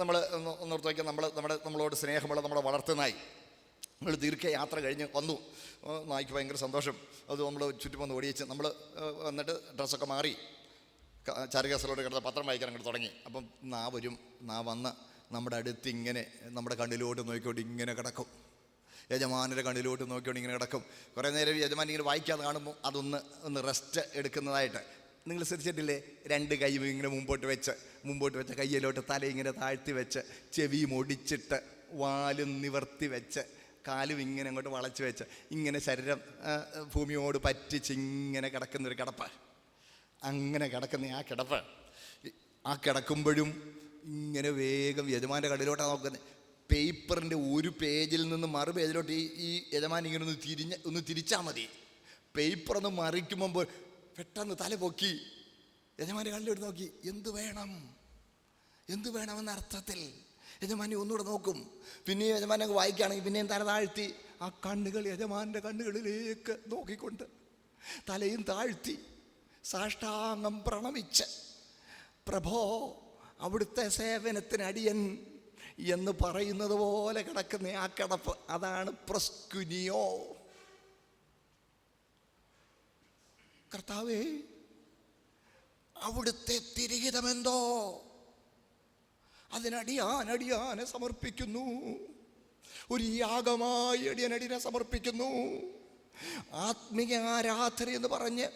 നമ്മൾ ഒന്നോർത്ത് വയ്ക്കുക, നമ്മളോട് സ്നേഹമുള്ള നമ്മുടെ വളർത്തുനായി നമ്മൾ ദീർഘയാത്ര കഴിഞ്ഞ് വന്നു. നായ്ക്ക് ഭയങ്കര സന്തോഷം. അത് നമ്മൾ ചുറ്റും വന്ന് ഓടിയിച്ച് നമ്മൾ വന്നിട്ട് ഡ്രസ്സൊക്കെ മാറി ചാരുകേസലോട് കിടന്ന് പത്രം വായിക്കാൻ അങ്ങോട്ട് തുടങ്ങി. അപ്പം നാ വന്ന് നമ്മുടെ അടുത്ത് ഇങ്ങനെ നമ്മുടെ കണ്ണിലോട്ട് നോക്കിക്കൊണ്ട് ഇങ്ങനെ കിടക്കും. യജമാനൻ്റെ കണ്ണിലോട്ട് നോക്കിക്കൊണ്ട് ഇങ്ങനെ കിടക്കും. കുറേ നേരം യജമാൻ ഇങ്ങനെ വായിക്കാതെ കാണുമ്പോൾ ഒന്ന് റെസ്റ്റ് എടുക്കുന്നതായിട്ട് നിങ്ങൾ ശ്രദ്ധിച്ചിട്ടില്ലേ? 2 കൈയും ഇങ്ങനെ മുമ്പോട്ട് വെച്ച് കയ്യിലോട്ട് തല ഇങ്ങനെ താഴ്ത്തി വെച്ച് ചെവിയും ഒടിച്ചിട്ട് വാലും നിവർത്തി വെച്ച് കാലും ഇങ്ങനെ അങ്ങോട്ട് വളച്ച് വെച്ച് ഇങ്ങനെ ശരീരം ഭൂമിയോട് പറ്റിച്ച് ഇങ്ങനെ കിടക്കുന്നൊരു കിടപ്പ്. അങ്ങനെ കിടക്കുന്ന ആ കിടക്കുമ്പോഴും ഇങ്ങനെ വേഗം യജമാൻ്റെ കടയിലോട്ടാണ് നോക്കുന്നത്. പേപ്പറിൻ്റെ ഒരു പേജിൽ നിന്ന് മറു പേജിലോട്ട് ഈ യജമാൻ ഇങ്ങനെ ഒന്ന് തിരിച്ചാൽ മതി. പേപ്പറൊന്ന് മറിക്കുമ്പോൾ പെട്ടെന്ന് തല പൊക്കി യജമാൻ്റെ കണ്ണിലോട്ട് നോക്കി എന്ത് വേണമെന്ന അർത്ഥത്തിൽ യജമാനെ ഒന്നുകൂടെ നോക്കും. പിന്നെയും യജമാനൊക്കെ വായിക്കുകയാണെങ്കിൽ പിന്നെയും തല താഴ്ത്തി ആ കണ്ണുകൾ യജമാൻ്റെ കണ്ണുകളിലേക്ക് നോക്കിക്കൊണ്ട് തലയും താഴ്ത്തി സാഷ്ടാംഗം പ്രണമിച്ച് പ്രഭോ അവിടുത്തെ സേവനത്തിന് അടിയൻ എന്ന് പറയുന്നത് പോലെ കിടക്കുന്ന ആ കിടപ്പ്, അതാണ് പ്രോസ്കുനിയോ. കർത്താവേ, അവിടുത്തെ തിരിഹിതമെന്തോ അതിനടിയാനെ സമർപ്പിക്കുന്നു. ഒരു യാഗമായി അടിയനെ സമർപ്പിക്കുന്നു. ആത്മീയ ആരാധന എന്ന് പറഞ്ഞ്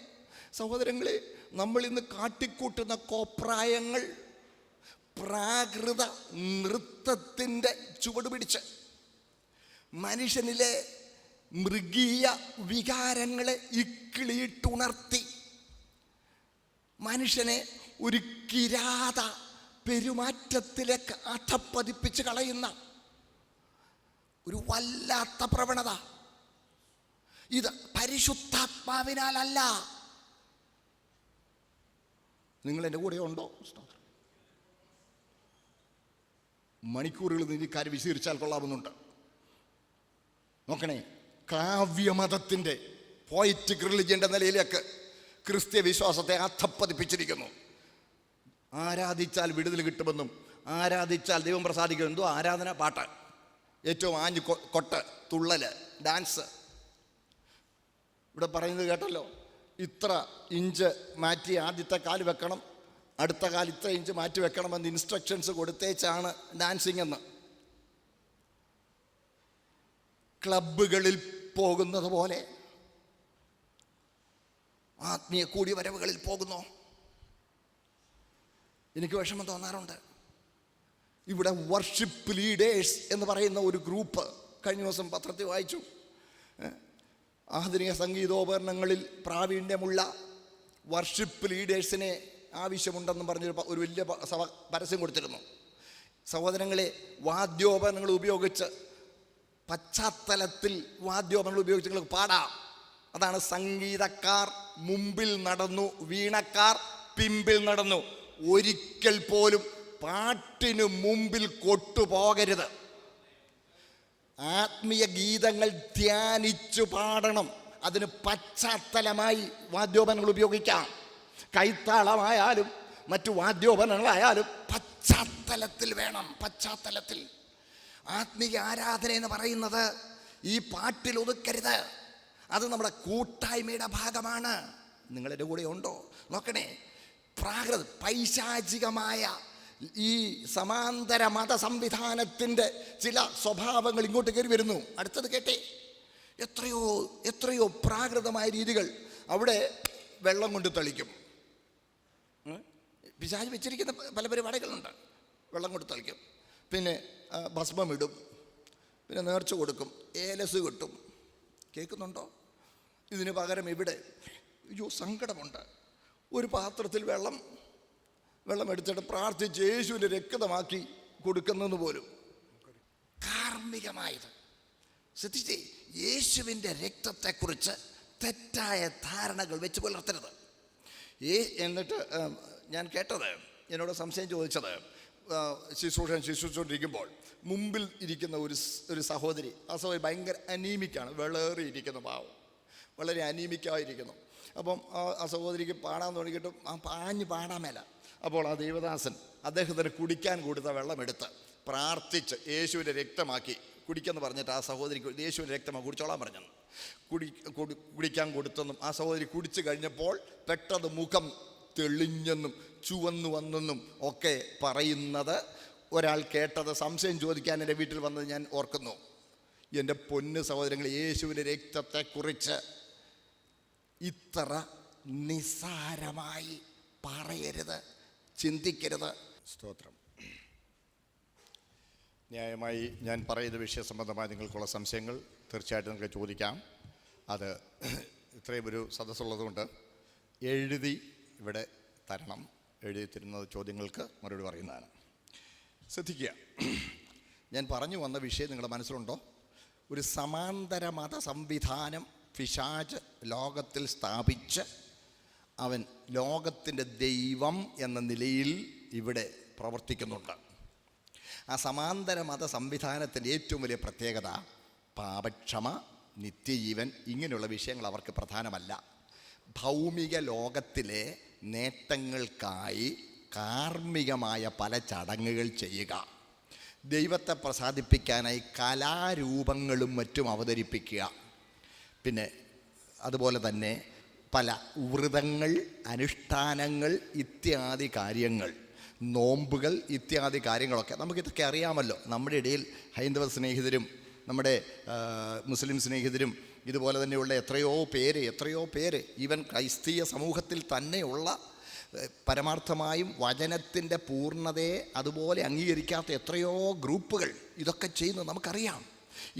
സഹോദരങ്ങളെ, നമ്മൾ ഇന്ന് കാട്ടിക്കൂട്ടുന്ന കോപ്രായങ്ങൾ പ്രാകൃത നൃത്തത്തിൻ്റെ ചുവട് പിടിച്ച് മനുഷ്യനിലെ മൃഗീയ വികാരങ്ങളെ ഇക്കിളിയിട്ടുണർത്തി മനുഷ്യനെ ഒരു കിരാത പെരുമാറ്റത്തിലേക്ക് അധപ്പതിപ്പിച്ച് കളയുന്ന ഒരു വല്ലാത്ത പ്രവണത. ഇത് പരിശുദ്ധാത്മാവിനാലല്ല. നിങ്ങൾ എൻ്റെ കൂടെ ഉണ്ടോ? മണിക്കൂറുകൾ നീ കാര്യം വിശദീകരിച്ചാൽ കൊള്ളാവുന്നുണ്ട്. നോക്കണേ, കാവ്യമതത്തിൻ്റെ പോയറ്റിക് റിലിജിയൻ്റെ നിലയിലേക്ക് ക്രിസ്ത്യ വിശ്വാസത്തെ അധപ്പതിപ്പിച്ചിരിക്കുന്നു. ആരാധിച്ചാൽ വിടുതൽ കിട്ടുമെന്നും ആരാധിച്ചാൽ ദൈവം പ്രസാദിക്കും. എന്തോ ആരാധന, പാട്ട്, ഏറ്റവും ആഞ്ഞ് കൊട്ട്, തുള്ളല്, ഡാൻസ്. ഇവിടെ പറയുന്നത് കേട്ടല്ലോ, ഇത്ര ഇഞ്ച് മാറ്റി ആദ്യത്തെ കാല് വെക്കണം, അടുത്ത കാല് ഇത്ര ഇഞ്ച് മാറ്റി വെക്കണമെന്ന് ഇൻസ്ട്രക്ഷൻസ് കൊടുത്തേച്ചാണ് ഡാൻസിങ് എന്ന്. ക്ലബ്ബുകളിൽ പോകുന്നത് പോലെ ആത്മീയ കൂടിവരവുകളിൽ പോകുന്നു. എനിക്ക് വിഷമം തോന്നാറുണ്ട്. ഇവിടെ വർഷിപ്പ് ലീഡേഴ്സ് എന്ന് പറയുന്ന ഒരു ഗ്രൂപ്പ് കഴിഞ്ഞ ദിവസം പത്രത്തിൽ വായിച്ചു. ആധുനിക സംഗീതോപകരണങ്ങളിൽ പ്രാവീണ്യമുള്ള വർഷിപ്പ് ലീഡേഴ്സിനെ ആവശ്യമുണ്ടെന്ന് പറഞ്ഞൊരു വലിയ പരസ്യം കൊടുത്തിരുന്നു. സഹോദരങ്ങളെ, വാദ്യോപകരണങ്ങൾ ഉപയോഗിച്ച് പശ്ചാത്തലത്തിൽ വാദ്യോപകരണങ്ങൾ ഉപയോഗിച്ച് നിങ്ങൾക്ക് പാടാം. അതാണ് സംഗീതക്കാർ മുമ്പിൽ നടന്നു, വീണക്കാർ പിമ്പിൽ നടന്നു. ഒരിക്കൽ പോലും പാട്ടിന് മുമ്പിൽ കൊട്ടുപോകരുത്. ആത്മീയ ഗീതങ്ങൾ ധ്യാനിച്ചു പാടണം. അതിന് പശ്ചാത്തലമായി വാദ്യോപകരണങ്ങൾ ഉപയോഗിക്കാം. കൈത്താളമായാലും മറ്റു വാദ്യോപകരണങ്ങളായാലും പശ്ചാത്തലത്തിൽ വേണം. പശ്ചാത്തലത്തിൽ ആത്മീയ ആരാധന എന്ന് പറയുന്നത് ഈ പാട്ടിൽ ഒതുക്കരുത്. അത് നമ്മുടെ കൂട്ടായ്മയുടെ ഭാഗമാണ്. നിങ്ങളുടെ കൂടെ ഉണ്ടോ നോക്കണേ. പൈശാചികമായ ഈ സമാന്തര മത സംവിധാനത്തിൻ്റെ ചില സ്വഭാവങ്ങൾ ഇങ്ങോട്ട് കയറി വരുന്നു. അടുത്തത് കേട്ടേ, എത്രയോ എത്രയോ പ്രാകൃതമായ രീതികൾ. അവിടെ വെള്ളം കൊണ്ട് തളിക്കും. പിശാച് വെച്ചിരിക്കുന്ന പല പരിപാടികളുണ്ട്. വെള്ളം കൊണ്ട് തളിക്കും, പിന്നെ ഭസ്മം ഇടും, പിന്നെ നേർച്ച കൊടുക്കും, ഏലസ് കിട്ടും. കേൾക്കുന്നുണ്ടോ? ഇതിന് പകരം ഇവിടെ സങ്കടമുണ്ട്. ഒരു പാത്രത്തിൽ വെള്ളം എടുത്തിട്ട് പ്രാർത്ഥിച്ച് യേശുവിൻ്റെ രക്തമാക്കി കൊടുക്കുന്നത് പോലും കാർമ്മികമായത്. ശ്രദ്ധിച്ചേ, യേശുവിൻ്റെ രക്തത്തെക്കുറിച്ച് തെറ്റായ ധാരണകൾ വെച്ച് പുലർത്തരുത്. എന്നിട്ട് ഞാൻ കേട്ടത്, എന്നോട് സംശയം ചോദിച്ചത്, ശുശ്രൂഷിച്ചുകൊണ്ടിരിക്കുമ്പോൾ മുമ്പിൽ ഇരിക്കുന്ന ഒരു സഹോദരി, ആ സഹോദരി ഭയങ്കര അനീമിക്കാണ്, വിളറിയിരിക്കുന്ന പാവം, വളരെ അനീമിക്കായിരിക്കുന്നു. അപ്പം ആ സഹോദരിക്ക് പാടാൻ തുടങ്ങിയിട്ട് പാഞ്ഞ് പാടാൻ മേല. അപ്പോൾ ആ ദേവദാസൻ അദ്ദേഹത്തിന് കുടിക്കാൻ കൊടുത്ത വെള്ളമെടുത്ത് പ്രാർത്ഥിച്ച് യേശുവിൻ്റെ രക്തമാക്കി കുടിക്കെന്ന് പറഞ്ഞിട്ട് ആ സഹോദരിക്ക് യേശുവിൻ്റെ രക്തമാക്കി കുടിച്ചോളാൻ പറഞ്ഞെന്ന് കുടിക്കാൻ കൊടുത്തെന്നും ആ സഹോദരി കുടിച്ചു കഴിഞ്ഞപ്പോൾ പെട്ടെന്ന് മുഖം തെളിഞ്ഞെന്നും ചുവന്നു വന്നെന്നും ഒക്കെ പറയുന്നത് ഒരാൾ കേട്ടത് സംശയം ചോദിക്കാൻ എൻ്റെ വീട്ടിൽ വന്നത് ഞാൻ ഓർക്കുന്നു. എൻ്റെ പൊന്ന് സഹോദരങ്ങൾ, യേശുവിൻ്റെ രക്തത്തെക്കുറിച്ച് ഇത്ര നിസ്സാരമായി പറയരുത്, ചിന്തിക്കരുത്. സ്തോത്രം. ന്യായമായി ഞാൻ പറയുന്ന വിഷയസംബന്ധമായി നിങ്ങൾക്കുള്ള സംശയങ്ങൾ തീർച്ചയായിട്ടും നിങ്ങൾക്ക് ചോദിക്കാം. അത് ഇത്രയും ഒരു സദസ്സുള്ളതുകൊണ്ട് എഴുതി ഇവിടെ തരണം. എഴുതി തരുന്ന ചോദ്യങ്ങൾക്ക് മറുപടി പറയുന്നതാണ്. ശ്രദ്ധിക്കുക, ഞാൻ പറഞ്ഞു വന്ന വിഷയം നിങ്ങളുടെ മനസ്സിലുണ്ടോ? ഒരു സമാന്തര മത സംവിധാനം പിശാച് ലോകത്തിൽ സ്ഥാപിച്ച് അവൻ ലോകത്തിൻ്റെ ദൈവം എന്ന നിലയിൽ ഇവിടെ പ്രവർത്തിക്കുന്നുണ്ട്. ആ സമാന്തര മത സംവിധാനത്തിൻ്റെ ഏറ്റവും വലിയ പ്രത്യേകത പാപക്ഷമ, നിത്യജീവൻ, ഇങ്ങനെയുള്ള വിഷയങ്ങൾ അവർക്ക് പ്രധാനമല്ല. ഭൗമിക ലോകത്തിലെ നേട്ടങ്ങൾക്കായി കാർമ്മികമായ പല ചടങ്ങുകൾ ചെയ്യുക, ദൈവത്തെ പ്രസാദിപ്പിക്കാനായി കലാരൂപങ്ങളും മറ്റും അവതരിപ്പിക്കുക, പിന്നെ അതുപോലെ തന്നെ പല വ്രതങ്ങൾ, അനുഷ്ഠാനങ്ങൾ ഇത്യാദി കാര്യങ്ങൾ, നോമ്പുകൾ ഇത്യാദി കാര്യങ്ങളൊക്കെ നമുക്കിതൊക്കെ അറിയാമല്ലോ. നമ്മുടെ ഇടയിൽ ഹൈന്ദവ സ്നേഹിതരും നമ്മുടെ മുസ്ലിം സ്നേഹിതരും ഇതുപോലെ തന്നെയുള്ള എത്രയോ പേര് ഈവൻ ക്രൈസ്തീയ സമൂഹത്തിൽ തന്നെയുള്ള പരമാർത്ഥമായും വചനത്തിൻ്റെ പൂർണ്ണതയെ അതുപോലെ അംഗീകരിക്കാത്ത എത്രയോ ഗ്രൂപ്പുകൾ ഇതൊക്കെ ചെയ്യുന്നത് നമുക്കറിയാം.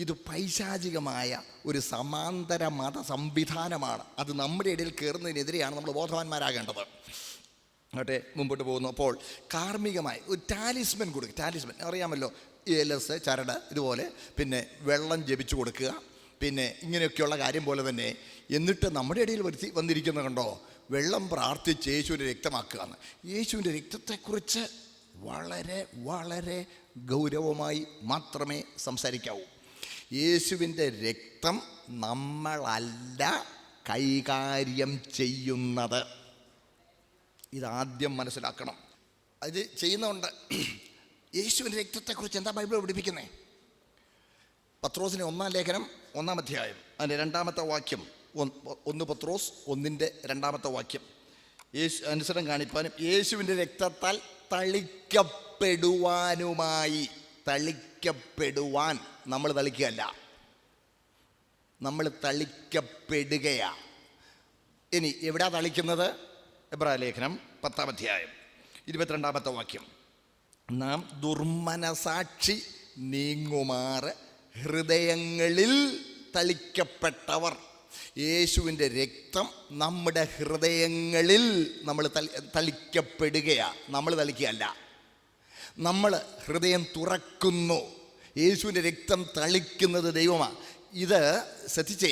ഇത് പൈശാചികമായ ഒരു സമാന്തര മത സംവിധാനമാണ്. അത് നമ്മുടെ ഇടയിൽ കയറുന്നതിനെതിരെയാണ് നമ്മൾ ബോധവാന്മാരാകേണ്ടത്. അങ്ങോട്ടെ മുമ്പോട്ട് പോകുന്നു. അപ്പോൾ കാർമ്മികമായി ഒരു ടാലിസ്മൻ കൊടുക്കുക. ടാലിസ്മൻ അറിയാമല്ലോ, ഏലസ്, ചരട്, ഇതുപോലെ പിന്നെ വെള്ളം ജപിച്ചു കൊടുക്കുക, പിന്നെ ഇങ്ങനെയൊക്കെയുള്ള കാര്യം പോലെ തന്നെ. എന്നിട്ട് നമ്മുടെ ഇടയിൽ വന്നിരിക്കുന്ന കണ്ടോ, വെള്ളം പ്രാർത്ഥിച്ച് യേശുവിൻ്റെ രക്തമാക്കുക എന്ന്. യേശുവിൻ്റെ രക്തത്തെക്കുറിച്ച് വളരെ വളരെ ഗൗരവമായി മാത്രമേ സംസാരിക്കാവൂ. യേശുവിൻ്റെ രക്തം നമ്മളല്ല കൈകാര്യം ചെയ്യുന്നത്. ഇതാദ്യം മനസ്സിലാക്കണം. അത് ചെയ്യുന്നുണ്ട്. യേശുവിൻ്റെ രക്തത്തെക്കുറിച്ച് എന്താ ബൈബിൾ പഠിപ്പിക്കുന്നത്? പത്രോസിൻ്റെ 1-ാം ലേഖനം 1-ാം അധ്യായം അതിൻ്റെ 2-ാമത്തെ വാക്യം 1 പത്രോസ് 1:2 യേശു അനുസരണം കാണിപ്പാനും യേശുവിൻ്റെ രക്തത്താൽ തളിക്കപ്പെടുവാൻ നമ്മൾ തളിക്കുകയല്ല, നമ്മൾ തളിക്കപ്പെടുകയാ. ഇനി എവിടാ തളിക്കുന്നത്? എബ്രായ ലേഖനം 10:22 നാം ദുർമനസാക്ഷി നീങ്ങുമാറ് ഹൃദയങ്ങളിൽ തളിക്കപ്പെട്ടവർ. യേശുവിൻ്റെ രക്തം നമ്മുടെ ഹൃദയങ്ങളിൽ നമ്മൾ തളിക്കപ്പെടുകയാണ്, നമ്മൾ തളിക്കുകയല്ല. നമ്മൾ ഹൃദയം തുറക്കുന്നു, യേശുവിൻ്റെ രക്തം തളിക്കുന്നത് ദൈവമാണ്. ഇത് ശ്രദ്ധിച്ചേ,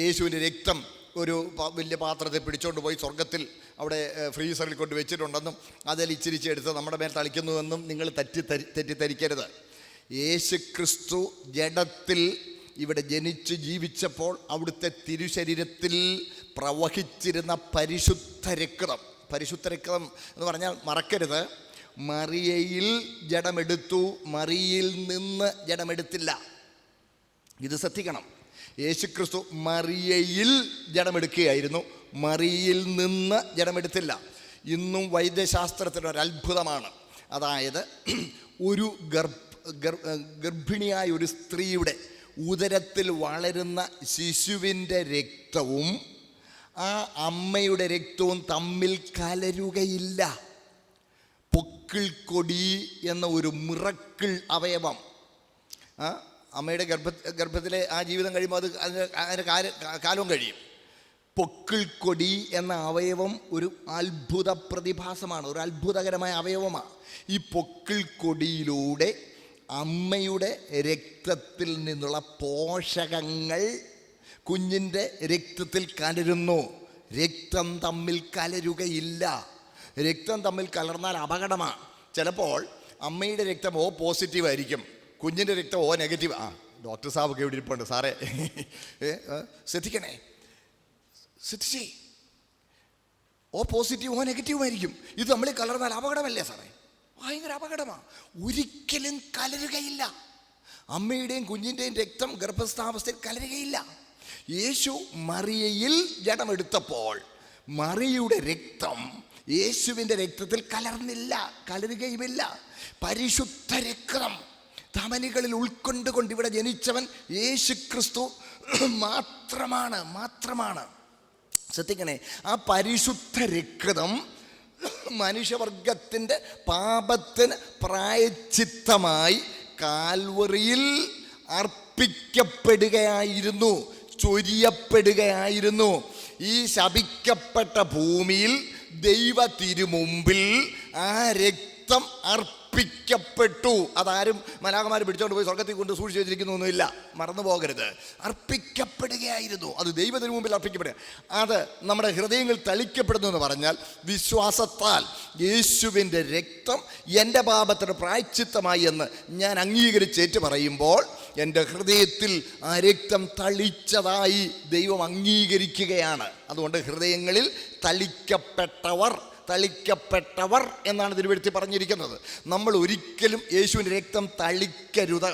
യേശുവിൻ്റെ രക്തം ഒരു വലിയ പാത്രത്തിൽ പിടിച്ചുകൊണ്ട് പോയി സ്വർഗത്തിൽ അവിടെ ഫ്രീസറിൽ കൊണ്ട് വെച്ചിട്ടുണ്ടെന്നും അതിൽ ഇച്ചിരിച്ചെടുത്ത് നമ്മുടെ മേൽ തളിക്കുന്നുവെന്നും നിങ്ങൾ തെറ്റിദ്ധരിക്കരുത്. യേശു ക്രിസ്തു ജഡത്തിൽ ഇവിടെ ജനിച്ച് ജീവിച്ചപ്പോൾ അവിടുത്തെ തിരുശരീരത്തിൽ പ്രവഹിച്ചിരുന്ന പരിശുദ്ധ രക്തം എന്ന് പറഞ്ഞാൽ മറക്കരുത്, മറിയയിൽ ജഡമെടുത്തു, മറിയയിൽ നിന്ന് ജഡമെടുത്തില്ല. ഇത് ശ്രദ്ധിക്കണം. യേശുക്രിസ്തു മറിയയിൽ ജഡമെടുക്കുകയായിരുന്നു, മറിയയിൽ നിന്ന് ജഡമെടുത്തില്ല. ഇന്നും വൈദ്യശാസ്ത്രത്തിനൊരത്ഭുതമാണ്. അതായത് ഒരു ഗർഭിണിയായ ഒരു സ്ത്രീയുടെ ഉദരത്തിൽ വളരുന്ന ശിശുവിൻ്റെ രക്തവും ആ അമ്മയുടെ രക്തവും തമ്മിൽ കലരുകയില്ല. പൊക്കിൾ കൊടി എന്ന ഒരു മിറക്കിൾ അവയവം, അമ്മയുടെ ഗർഭത്തിലെ ആ ജീവിതം കഴിയുമ്പോൾ അതിന് കാലവും കഴിയും. പൊക്കിൾ കൊടി എന്ന അവയവം ഒരു അത്ഭുത പ്രതിഭാസമാണ്, ഒരു അത്ഭുതകരമായ അവയവമാണ്. ഈ പൊക്കിൾ കൊടിയിലൂടെ അമ്മയുടെ രക്തത്തിൽ നിന്നുള്ള പോഷകങ്ങൾ കുഞ്ഞിൻ്റെ രക്തത്തിൽ കലരുന്നു. രക്തം തമ്മിൽ കലരുകയില്ല. രക്തം തമ്മിൽ കലർന്നാൽ അപകടമാണ്. ചിലപ്പോൾ അമ്മയുടെ രക്തം O പോസിറ്റീവ് ആയിരിക്കും, കുഞ്ഞിൻ്റെ രക്തം O നെഗറ്റീവ്. ഡോക്ടർ സാബൊക്കെ ഇവിടെ ഇരിപ്പുണ്ട്, സാറേ ശ്രദ്ധിക്കണേ, ശ്രദ്ധിച്ചേ. O പോസിറ്റീവ് O നെഗറ്റീവ് ആയിരിക്കും. ഇത് തമ്മിൽ കലർന്നാൽ അപകടമല്ലേ സാറേ? ഭയങ്കര അപകടമാണ്. ഒരിക്കലും കലരുകയില്ല. അമ്മയുടെയും കുഞ്ഞിൻ്റെയും രക്തം ഗർഭസ്ഥാവസ്ഥയിൽ കലരുകയില്ല. യേശു മറിയയിൽ ജഡമെടുത്തപ്പോൾ മറിയയുടെ രക്തം യേശുവിൻ്റെ രക്തത്തിൽ കലരുകയുമില്ല. പരിശുദ്ധ രക്തം ധമനികളിൽ ഉൾക്കൊണ്ടുകൊണ്ട് ഇവിടെ ജനിച്ചവൻ യേശു ക്രിസ്തു മാത്രമാണ്. ശ്രദ്ധിക്കണേ, ആ പരിശുദ്ധ രക്തം മനുഷ്യവർഗത്തിൻ്റെ പാപത്തിന് പ്രായശ്ചിത്തമായി കാൽവറിയിൽ അർപ്പിക്കപ്പെടുകയായിരുന്നു, ചൊരിയപ്പെടുകയായിരുന്നു. ഈ ശപിക്കപ്പെട്ട ഭൂമിയിൽ ദൈവ തിരുമുമ്പിൽ ആ രക്തം അർപ്പിക്കപ്പെട്ടു. അതാരും മലാഖമാർ പിടിച്ചോണ്ട് പോയി സ്വർഗത്തിൽ കൊണ്ട് സൂക്ഷിച്ചു വെച്ചിരിക്കുന്നൊന്നുമില്ല, മറന്നു പോകരുത്. അർപ്പിക്കപ്പെടുകയായിരുന്നു, അത് ദൈവത്തിന് മുമ്പിൽ അർപ്പിക്കപ്പെടുക. അത് നമ്മുടെ ഹൃദയങ്ങൾ തളിക്കപ്പെടുന്നു എന്ന് പറഞ്ഞാൽ വിശ്വാസത്താൽ യേശുവിൻ്റെ രക്തം എൻ്റെ പാപത്തിന് പ്രായശ്ചിത്തമായി എന്ന് ഞാൻ അംഗീകരിച്ചേറ്റ് പറയുമ്പോൾ എൻ്റെ ഹൃദയത്തിൽ ആ രക്തം തളിച്ചതായി ദൈവം അംഗീകരിക്കുകയാണ്. അതുകൊണ്ട് ഹൃദയങ്ങളിൽ തളിക്കപ്പെട്ടവർ എന്നാണ് തിരുവെഴുത്തിൽ പറഞ്ഞിരിക്കുന്നത്. നമ്മൾ ഒരിക്കലും യേശുവിൻ്റെ രക്തം തളിക്കരുത്.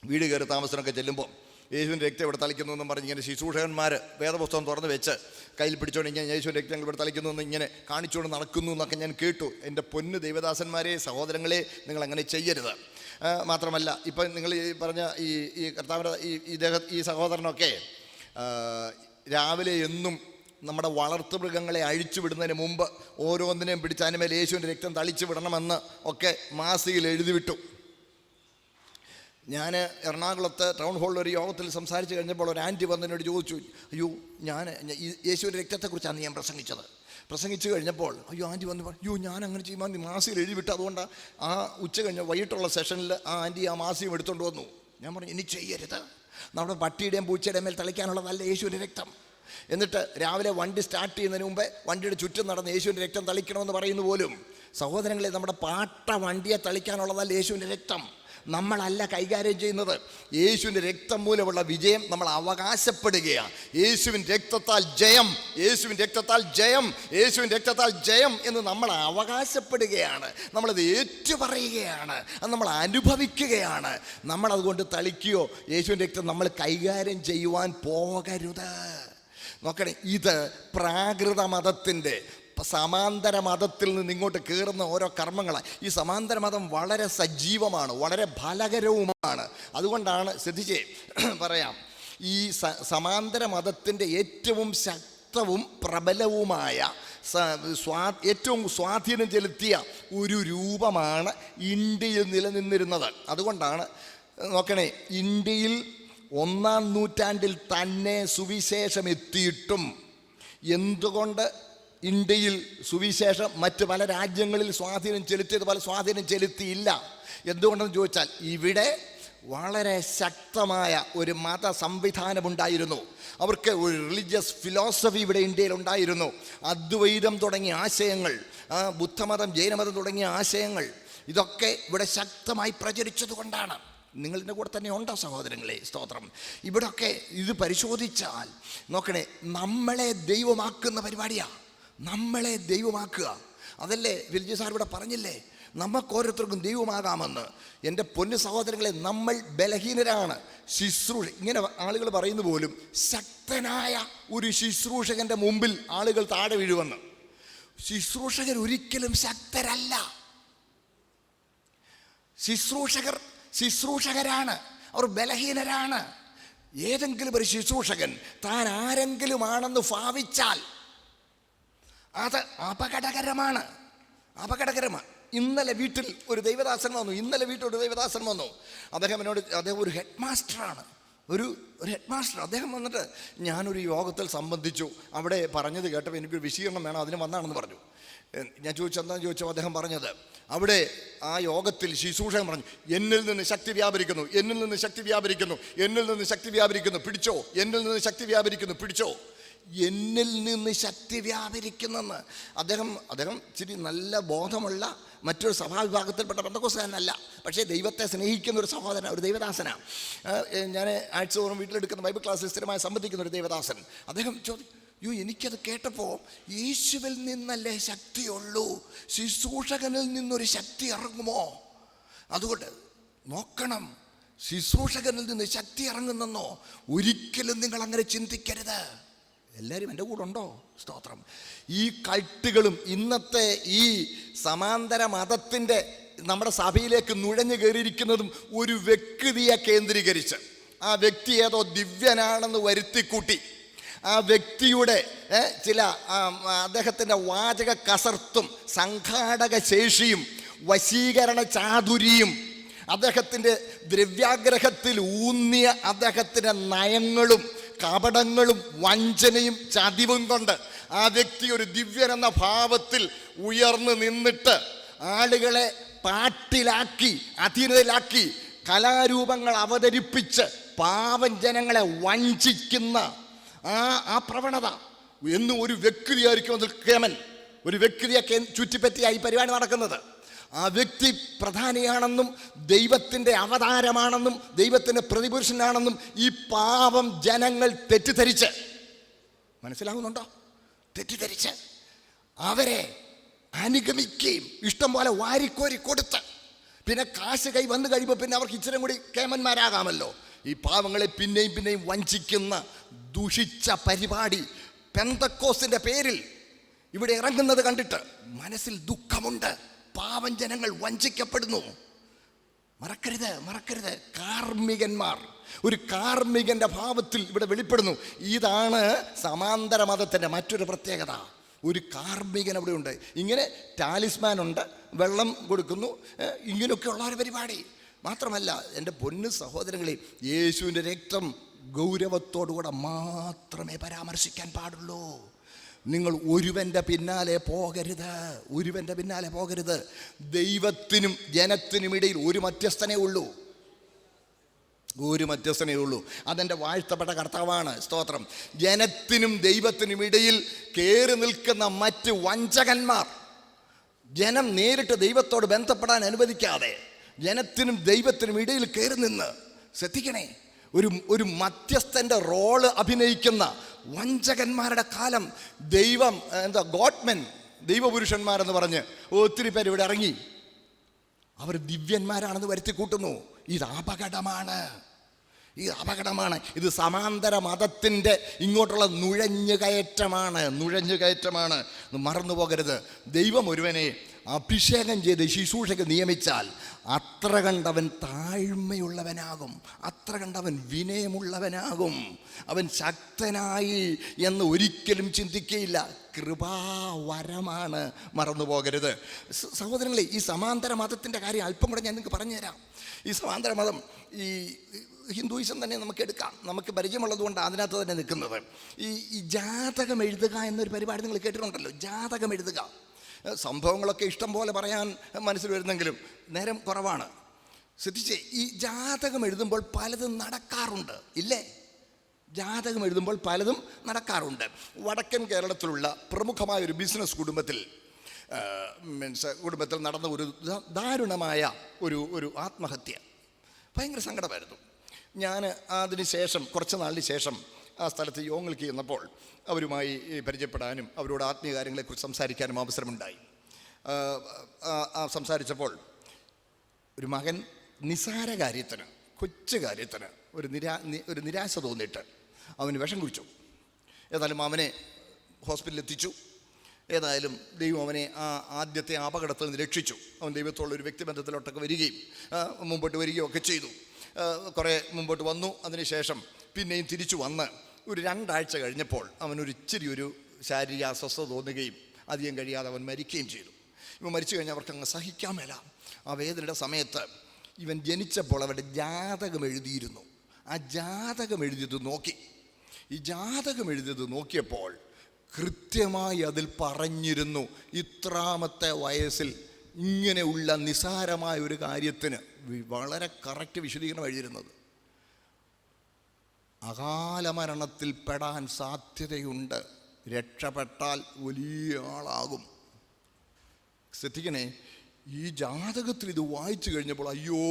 വീട് കയറി താമസത്തിനൊക്കെ ചെല്ലുമ്പോൾ യേശുവിൻ്റെ രക്തം ഇവിടെ തളിക്കുന്നു എന്നും പറഞ്ഞ് ഇങ്ങനെ ശുശ്രൂഷകന്മാർ വേദപുസ്തകം തുറന്ന് വെച്ച് കയ്യിൽ പിടിച്ചോണ്ട് ഇങ്ങനെ യേശുവിൻ്റെ രക്തം ഇവിടെ തളിക്കുന്നു എന്ന് ഇങ്ങനെ കാണിച്ചുകൊണ്ട് നടക്കുന്നു എന്നൊക്കെ ഞാൻ കേട്ടു. എൻ്റെ പൊന്നു ദൈവദാസന്മാരെ, സഹോദരങ്ങളെ, നിങ്ങൾ അങ്ങനെ ചെയ്യരുത്. മാത്രമല്ല, ഇപ്പം നിങ്ങൾ ഈ പറഞ്ഞ ഈ കർത്താവിൻ്റെ ഈ സഹോദരനൊക്കെ രാവിലെ എന്നും നമ്മുടെ വളർത്തുമൃഗങ്ങളെ അഴിച്ചു വിടുന്നതിന് മുമ്പ് ഓരോന്നിനെയും പിടിച്ച് അതിനുമേൽ യേശുവിൻ്റെ രക്തം തളിച്ചു വിടണമെന്ന് ഒക്കെ മാസികയിൽ എഴുതി വിട്ടു. ഞാൻ എറണാകുളത്ത് ടൗൺ ഹാളിൽ ഒരു യോഗത്തിൽ സംസാരിച്ച് കഴിഞ്ഞപ്പോൾ ഒരു ആൻറ്റി വന്നതിനോട് ചോദിച്ചു, അയ്യോ ഞാൻ യേശുവിൻ്റെ രക്തത്തെക്കുറിച്ചാണ് ഞാൻ പ്രസംഗിച്ചു കഴിഞ്ഞപ്പോൾ ആൻറ്റി വന്ന് പറഞ്ഞു, ഞാൻ അങ്ങനെ ചെയ്യുമ്പോൾ മാസികയിൽ എഴുതി വിട്ടു, അതുകൊണ്ടാണ് ആ ഉച്ച കഴിഞ്ഞ വൈകിട്ടുള്ള സെഷനിൽ ആ ആൻറ്റി ആ മാസികം എടുത്തുകൊണ്ട് വന്നു. ഞാൻ പറഞ്ഞു, ഇനി ചെയ്യരുത്, നമ്മുടെ പട്ടിയുടെയും പൂച്ചയുടെയും മേൽ തളിക്കാനുള്ളതല്ല യേശുവിൻ്റെ രക്തം. എന്നിട്ട് രാവിലെ വണ്ടി സ്റ്റാർട്ട് ചെയ്യുന്നതിന് മുമ്പേ വണ്ടിയുടെ ചുറ്റും നടന്ന് യേശുവിൻ്റെ രക്തം തളിക്കണമെന്ന് പറയുന്നു പോലും. സഹോദരങ്ങളെ, നമ്മുടെ പാട്ട വണ്ടിയെ തളിക്കാനുള്ളതല്ല യേശുവിൻ്റെ രക്തം. നമ്മളല്ല കൈകാര്യം ചെയ്യുന്നത്. യേശുവിൻ്റെ രക്തം മൂലമുള്ള വിജയം നമ്മൾ അവകാശപ്പെടുകയാണ്. യേശുവിൻ്റെ രക്തത്താൽ ജയം, യേശുവിൻ്റെ രക്തത്താൽ ജയം, യേശുവിൻ്റെ രക്തത്താൽ ജയം എന്ന് നമ്മൾ അവകാശപ്പെടുകയാണ്. നമ്മളത് ഏറ്റുപറയുകയാണ്, അത് നമ്മൾ അനുഭവിക്കുകയാണ്. നമ്മളതുകൊണ്ട് തളിക്കുകയോ യേശുവിൻ്റെ രക്തം നമ്മൾ കൈകാര്യം ചെയ്യുവാൻ പോകരുത്. നോക്കണേ, ഇത് പ്രാകൃത മതത്തിൻ്റെ സമാന്തര മതത്തിൽ നിന്ന് ഇങ്ങോട്ട് കയറുന്ന ഓരോ കർമ്മങ്ങളാണ്. ഈ സമാന്തര മതം വളരെ സജീവമാണ്, വളരെ ഫലകരവുമാണ്. അതുകൊണ്ടാണ് ശ്രദ്ധിച്ചേ പറയാം, ഈ സമാന്തര മതത്തിൻ്റെ ഏറ്റവും ശക്തവും പ്രബലവുമായ ഏറ്റവും സ്വാധീനം ചെലുത്തിയ ഒരു രൂപമാണ് ഇന്ത്യയിൽ നിലനിന്നിരുന്നത്. അതുകൊണ്ടാണ് നോക്കണേ, ഇന്ത്യയിൽ 1-ാം നൂറ്റാണ്ടിൽ തന്നെ സുവിശേഷം എത്തിയിട്ടും എന്തുകൊണ്ട് ഇന്ത്യയിൽ സുവിശേഷം മറ്റ് പല രാജ്യങ്ങളിൽ സ്വാധീനം ചെലുത്തിയതുപോലെ സ്വാധീനം ചെലുത്തിയില്ല? എന്തുകൊണ്ടെന്ന് ചോദിച്ചാൽ, ഇവിടെ വളരെ ശക്തമായ ഒരു മത സംവിധാനമുണ്ടായിരുന്നു. അവർക്ക് ഒരു റിലീജിയസ് ഫിലോസഫി ഇവിടെ ഇന്ത്യയിൽ ഉണ്ടായിരുന്നു. അദ്വൈതം തുടങ്ങിയ ആശയങ്ങൾ, ബുദ്ധമതം, ജൈനമതം തുടങ്ങിയ ആശയങ്ങൾ, ഇതൊക്കെ ഇവിടെ ശക്തമായി പ്രചരിച്ചതുകൊണ്ടാണ്. നിങ്ങളുടെ കൂടെ തന്നെ ഉണ്ടോ സഹോദരങ്ങളെ? സ്തോത്രം. ഇവിടൊക്കെ ഇത് പരിശോധിച്ചാൽ നോക്കണേ, നമ്മളെ ദൈവമാക്കുന്ന പരിപാടിയാണ്. നമ്മളെ ദൈവമാക്കുക, അതല്ലേ വിൽജി സാർ ഇവിടെ പറഞ്ഞില്ലേ, നമുക്ക് ഓരോരുത്തർക്കും ദൈവമാകാമെന്ന്. എൻ്റെ പൊന്നു സഹോദരങ്ങളെ, നമ്മൾ ബലഹീനരാണ്. ഇങ്ങനെ ആളുകൾ പറയുന്നു പോലും, ശക്തനായ ഒരു ശുശ്രൂഷകൻ്റെ മുമ്പിൽ ആളുകൾ താഴെ വീഴുമെന്ന്. ശുശ്രൂഷകർ ഒരിക്കലും ശക്തരല്ല. ശുശ്രൂഷകരാണ്, അവർ ബലഹീനരാണ്. ഏതെങ്കിലും ഒരു ശുശ്രൂഷകൻ താൻ ആരെങ്കിലും ആണെന്ന് ഭാവിച്ചാൽ അത് അപകടകരമാണ്. ഇന്നലെ വീട്ടിൽ ഒരു ദൈവദാസൻ വന്നു. അദ്ദേഹം ഒരു ഹെഡ് മാസ്റ്ററാണ്, ഒരു ഹെഡ് മാസ്റ്റർ. അദ്ദേഹം വന്നിട്ട്, ഞാനൊരു യോഗത്തിൽ സംബന്ധിച്ചു, അവിടെ പറഞ്ഞത് കേട്ടപ്പോൾ എനിക്കൊരു വിശീകരണം വേണം, അതിന് വന്നാണെന്ന് പറഞ്ഞു. ഞാൻ എന്താണെന്ന് ചോദിച്ചപ്പോൾ അദ്ദേഹം പറഞ്ഞത്, അവിടെ ആ യോഗത്തിൽ ശുശ്രൂഷകൻ പറഞ്ഞു, എന്നിൽ നിന്ന് ശക്തി വ്യാപരിക്കുന്നു, എന്നിൽ നിന്ന് ശക്തി വ്യാപരിക്കുന്നു, എന്നിൽ നിന്ന് ശക്തി വ്യാപരിക്കുന്നു, പിടിച്ചോ, എന്നിൽ നിന്ന് ശക്തി വ്യാപരിക്കുന്നു, പിടിച്ചോ. എന്നിൽ നിന്ന് ശക്തി വ്യാപരിക്കുന്നെന്ന് അദ്ദേഹം ഇച്ചിരി നല്ല ബോധമുള്ള മറ്റൊരു സഭാവിഭാഗത്തിൽപ്പെട്ട പെന്തക്കോസ്തുകാരനല്ല, പക്ഷേ ദൈവത്തെ സ്നേഹിക്കുന്ന ഒരു സഹോദരൻ, ഒരു ദൈവദാസനാണ്. ഞാൻ ആഴ്ചതോറും വീട്ടിലെടുക്കുന്ന ബൈബിൾ ക്ലാസ്സിൽ സ്ഥിരമായി സംബന്ധിക്കുന്ന ഒരു ദൈവദാസൻ. അദ്ദേഹം എനിക്കത് കേട്ടപ്പോൾ, യേശുവിൽ നിന്നല്ലേ ശക്തിയുള്ളൂ, ശുശ്രൂഷകനിൽ നിന്നൊരു ശക്തി ഇറങ്ങുമോ? അതുകൊണ്ട് നോക്കണം, ശുശ്രൂഷകനിൽ നിന്ന് ശക്തി ഇറങ്ങുന്നെന്നോ ഒരിക്കലും നിങ്ങൾ അങ്ങനെ ചിന്തിക്കരുത്. എല്ലാവരും എൻ്റെ കൂടെ ഉണ്ടോ? സ്തോത്രം. ഈ കൾട്ടുകളും ഇന്നത്തെ ഈ സമാന്തര മതത്തിൻ്റെ നമ്മുടെ സഭയിലേക്ക് നുഴഞ്ഞു കയറിയിരിക്കുന്നതും ഒരു വ്യക്തിയെ കേന്ദ്രീകരിച്ച്, ആ വ്യക്തി ഏതോ ദിവ്യനാണെന്ന് വരുത്തിക്കൂട്ടി, ആ വ്യക്തിയുടെ ചില അദ്ദേഹത്തിൻ്റെ വാചക കസർത്തും സംഘാടക ശേഷിയും വശീകരണ ചാതുരിയും അദ്ദേഹത്തിൻ്റെ ദ്രവ്യാഗ്രഹത്തിൽ ഊന്നിയ അദ്ദേഹത്തിൻ്റെ നയങ്ങളും കപടങ്ങളും വഞ്ചനയും ചതിവും കൊണ്ട് ആ വ്യക്തി ഒരു ദിവ്യൻ എന്ന ഭാവത്തിൽ ഉയർന്നു നിന്നിട്ട് ആളുകളെ പാട്ടിലാക്കി, അധീനതയിലാക്കി, കലാരൂപങ്ങൾ അവതരിപ്പിച്ച് പാവം ജനങ്ങളെ വഞ്ചിക്കുന്ന ആ പ്രവണത എന്നും ഒരു വ്യക്തിയായിരിക്കും അതിൽ കേമൻ. ഒരു വ്യക്തിയെ ചുറ്റിപ്പറ്റിയായി പരിപാടി നടക്കുന്നത്. ആ വ്യക്തി പ്രധാനിയാണെന്നും ദൈവത്തിൻ്റെ അവതാരമാണെന്നും ദൈവത്തിൻ്റെ പ്രതിപുരുഷനാണെന്നും ഈ പാവം ജനങ്ങൾ തെറ്റിദ്ധരിച്ച്, മനസ്സിലാകുന്നുണ്ടോ? തെറ്റിദ്ധരിച്ച് അവരെ അനുഗമിക്കുകയും ഇഷ്ടം പോലെ വാരിക്കോരി കൊടുത്ത്, പിന്നെ കാശ് കൈ വന്നു കഴിയുമ്പോൾ പിന്നെ അവർക്ക് ഇച്ചിരി കൂടി കേമന്മാരാകാമല്ലോ. ഈ പാവങ്ങളെ പിന്നെയും വഞ്ചിക്കുന്ന ദുഷിച്ച പരിപാടി പെന്തക്കോസ്തിൻ്റെ പേരിൽ ഇവിടെ ഇറങ്ങുന്നത് കണ്ടിട്ട് മനസ്സിൽ ദുഃഖമുണ്ട്. പാവം ജനങ്ങൾ വഞ്ചിക്കപ്പെടുന്നു. മറക്കരുത്. കാർമ്മികന്മാർ ഒരു കാർമ്മികന്റെ ഭാവത്തിൽ ഇവിടെ വെളിപ്പെടുന്നു. ഇതാണ് സമാന്തര മതത്തിൻ്റെ മറ്റൊരു പ്രത്യേകത. ഒരു കാർമ്മികൻ അവിടെ ഉണ്ട്. ഇങ്ങനെ ടാലിസ്മാൻ ഉണ്ട്, വെള്ളം കൊടുക്കുന്നു, ഇങ്ങനെയൊക്കെയുള്ള ഒരു പരിപാടി മാത്രമല്ല. എൻ്റെ പൊന്നു സഹോദരങ്ങളെ, യേശുവിൻ്റെ രക്തം ഗൗരവത്തോടുകൂടെ മാത്രമേ പരാമർശിക്കാൻ പാടുള്ളൂ. നിങ്ങൾ ഒരുവൻ്റെ പിന്നാലെ പോകരുത്. ദൈവത്തിനും ജനത്തിനും ഇടയിൽ ഒരു മധ്യസ്ഥനേ ഉള്ളൂ. അതെൻ്റെ വാഴ്ത്തപ്പെട്ട കർത്താവാണ്. സ്തോത്രം. ജനത്തിനും ദൈവത്തിനും ഇടയിൽ കയറി നിൽക്കുന്ന മറ്റ് വഞ്ചകന്മാർ, ജനം നേരിട്ട് ദൈവത്തോട് ബന്ധപ്പെടാൻ അനുവദിക്കാതെ ജനത്തിനും ദൈവത്തിനും ഇടയിൽ കയറി നിന്ന്, ശ്രദ്ധിക്കണേ, ഒരു മധ്യസ്ഥൻ്റെ റോള് അഭിനയിക്കുന്ന വഞ്ചകന്മാരുടെ കാലം ഗോഡ്മെൻ, ദൈവപുരുഷന്മാരെന്ന് പറഞ്ഞ് ഒത്തിരി പേര് ഇവിടെ ഇറങ്ങി. അവർ ദിവ്യന്മാരാണെന്ന് വരുത്തി കൂട്ടുന്നു. ഇത് അപകടമാണ്. ഈ അപകടമാണ്. ഇത് സമാന്തര മതത്തിൻ്റെ ഇങ്ങോട്ടുള്ള നുഴഞ്ഞുകയറ്റമാണ്. മറന്നു പോകരുത്. ദൈവം ഒരുവനെ അഭിഷേകം ചെയ്ത് ശുശ്രൂഷയ്ക്ക് നിയമിച്ചാൽ അത്ര കണ്ടവൻ താഴ്മയുള്ളവനാകും, അത്ര കണ്ടവൻ വിനയമുള്ളവനാകും. അവൻ ശക്തനായി എന്ന് ഒരിക്കലും ചിന്തിക്കുകയില്ല. കൃപാവരമാണ്, മറന്നു പോകരുത്. സഹോദരങ്ങളെ, ഈ സമാന്തര മതത്തിൻ്റെ കാര്യം അല്പം കൂടെ ഞാൻ നിങ്ങൾക്ക് പറഞ്ഞുതരാം. ഈ സമാന്തര മതം, ഈ ഹിന്ദുയിസം തന്നെ നമുക്ക് എടുക്കാം, നമുക്ക് പരിചയമുള്ളത് കൊണ്ട് അതിനകത്ത് തന്നെ നിൽക്കുന്നത്. ഈ ജാതകം എഴുതുക എന്നൊരു പരിപാടി നിങ്ങൾ കേട്ടിട്ടുണ്ടല്ലോ. ജാതകം എഴുതുക, സംഭവങ്ങളൊക്കെ ഇഷ്ടം പോലെ പറയാൻ മനസ്സിൽ വരുന്നെങ്കിലും നേരം കുറവാണ്. ശ്രദ്ധിച്ചേ, ഈ ജാതകം എഴുതുമ്പോൾ പലതും നടക്കാറുണ്ട്, ഇല്ലേ? ജാതകം എഴുതുമ്പോൾ പലതും നടക്കാറുണ്ട്. വടക്കൻ കേരളത്തിലുള്ള പ്രമുഖമായ ഒരു ബിസിനസ് കുടുംബത്തിൽ നടന്ന ഒരു ദാരുണമായ ഒരു ആത്മഹത്യ. ഭയങ്കര സങ്കടമായിരുന്നു. ഞാൻ അതിന് ശേഷം, കുറച്ച് നാളിന് ശേഷം ആ സ്ഥലത്ത് യോഗങ്ങൾക്ക് ചെന്നപ്പോൾ അവരുമായി പരിചയപ്പെടാനും അവരോട് ആത്മീയ കാര്യങ്ങളെക്കുറിച്ച് സംസാരിക്കാനും അവസരമുണ്ടായി. സംസാരിച്ചപ്പോൾ ഒരു മകൻ നിസാര കാര്യത്തിന്, കൊച്ചു കാര്യത്തിന് ഒരു നിരാശ തോന്നിയിട്ട് അവന് വിഷം കുടിച്ചു. ഏതായാലും അവനെ ഹോസ്പിറ്റലിൽ എത്തിച്ചു. ഏതായാലും ദൈവം അവനെ ആ ആദ്യത്തെ അപകടത്തിൽ നിന്ന് രക്ഷിച്ചു. അവൻ ദൈവത്തോടുള്ള ഒരു വ്യക്തിബന്ധത്തിലോട്ടൊക്കെ വരികയും മുമ്പോട്ട് വരികയും ഒക്കെ ചെയ്തു. കുറേ മുമ്പോട്ട് വന്നു. അതിനുശേഷം പിന്നെയും തിരിച്ചു വന്ന് ഒരു 2 ആഴ്ച കഴിഞ്ഞപ്പോൾ അവനൊരു ഇച്ചിരി ഒരു ശാരീരിക അസ്വസ്ഥത തോന്നുകയും അധികം കഴിയാതെ അവൻ മരിക്കുകയും ചെയ്തു. ഇവൻ മരിച്ചു കഴിഞ്ഞാൽ അവർക്ക് അങ്ങ് സഹിക്കാൻ മേല. ആ വേദനയുടെ സമയത്ത് ഇവൻ ജനിച്ചപ്പോൾ അവരുടെ ജാതകം എഴുതിയിരുന്നു. ആ ജാതകം എഴുതിയത് നോക്കി. ഈ ജാതകം എഴുതിയത് നോക്കിയപ്പോൾ കൃത്യമായി അതിൽ പറഞ്ഞിരുന്നു, ഇത്രാമത്തെ വയസ്സിൽ ഇങ്ങനെയുള്ള നിസാരമായ ഒരു കാര്യത്തിന് വളരെ കറക്റ്റ് വിശദീകരണം എഴുതിയിരുന്നത്. അകാല മരണത്തിൽ പെടാൻ സാധ്യതയുണ്ട്, രക്ഷപ്പെട്ടാൽ വലിയ ആളാകും. ശ്രദ്ധിക്കണേ, ഈ ജാതകത്തിൽ ഇത് വായിച്ചു കഴിഞ്ഞപ്പോൾ അയ്യോ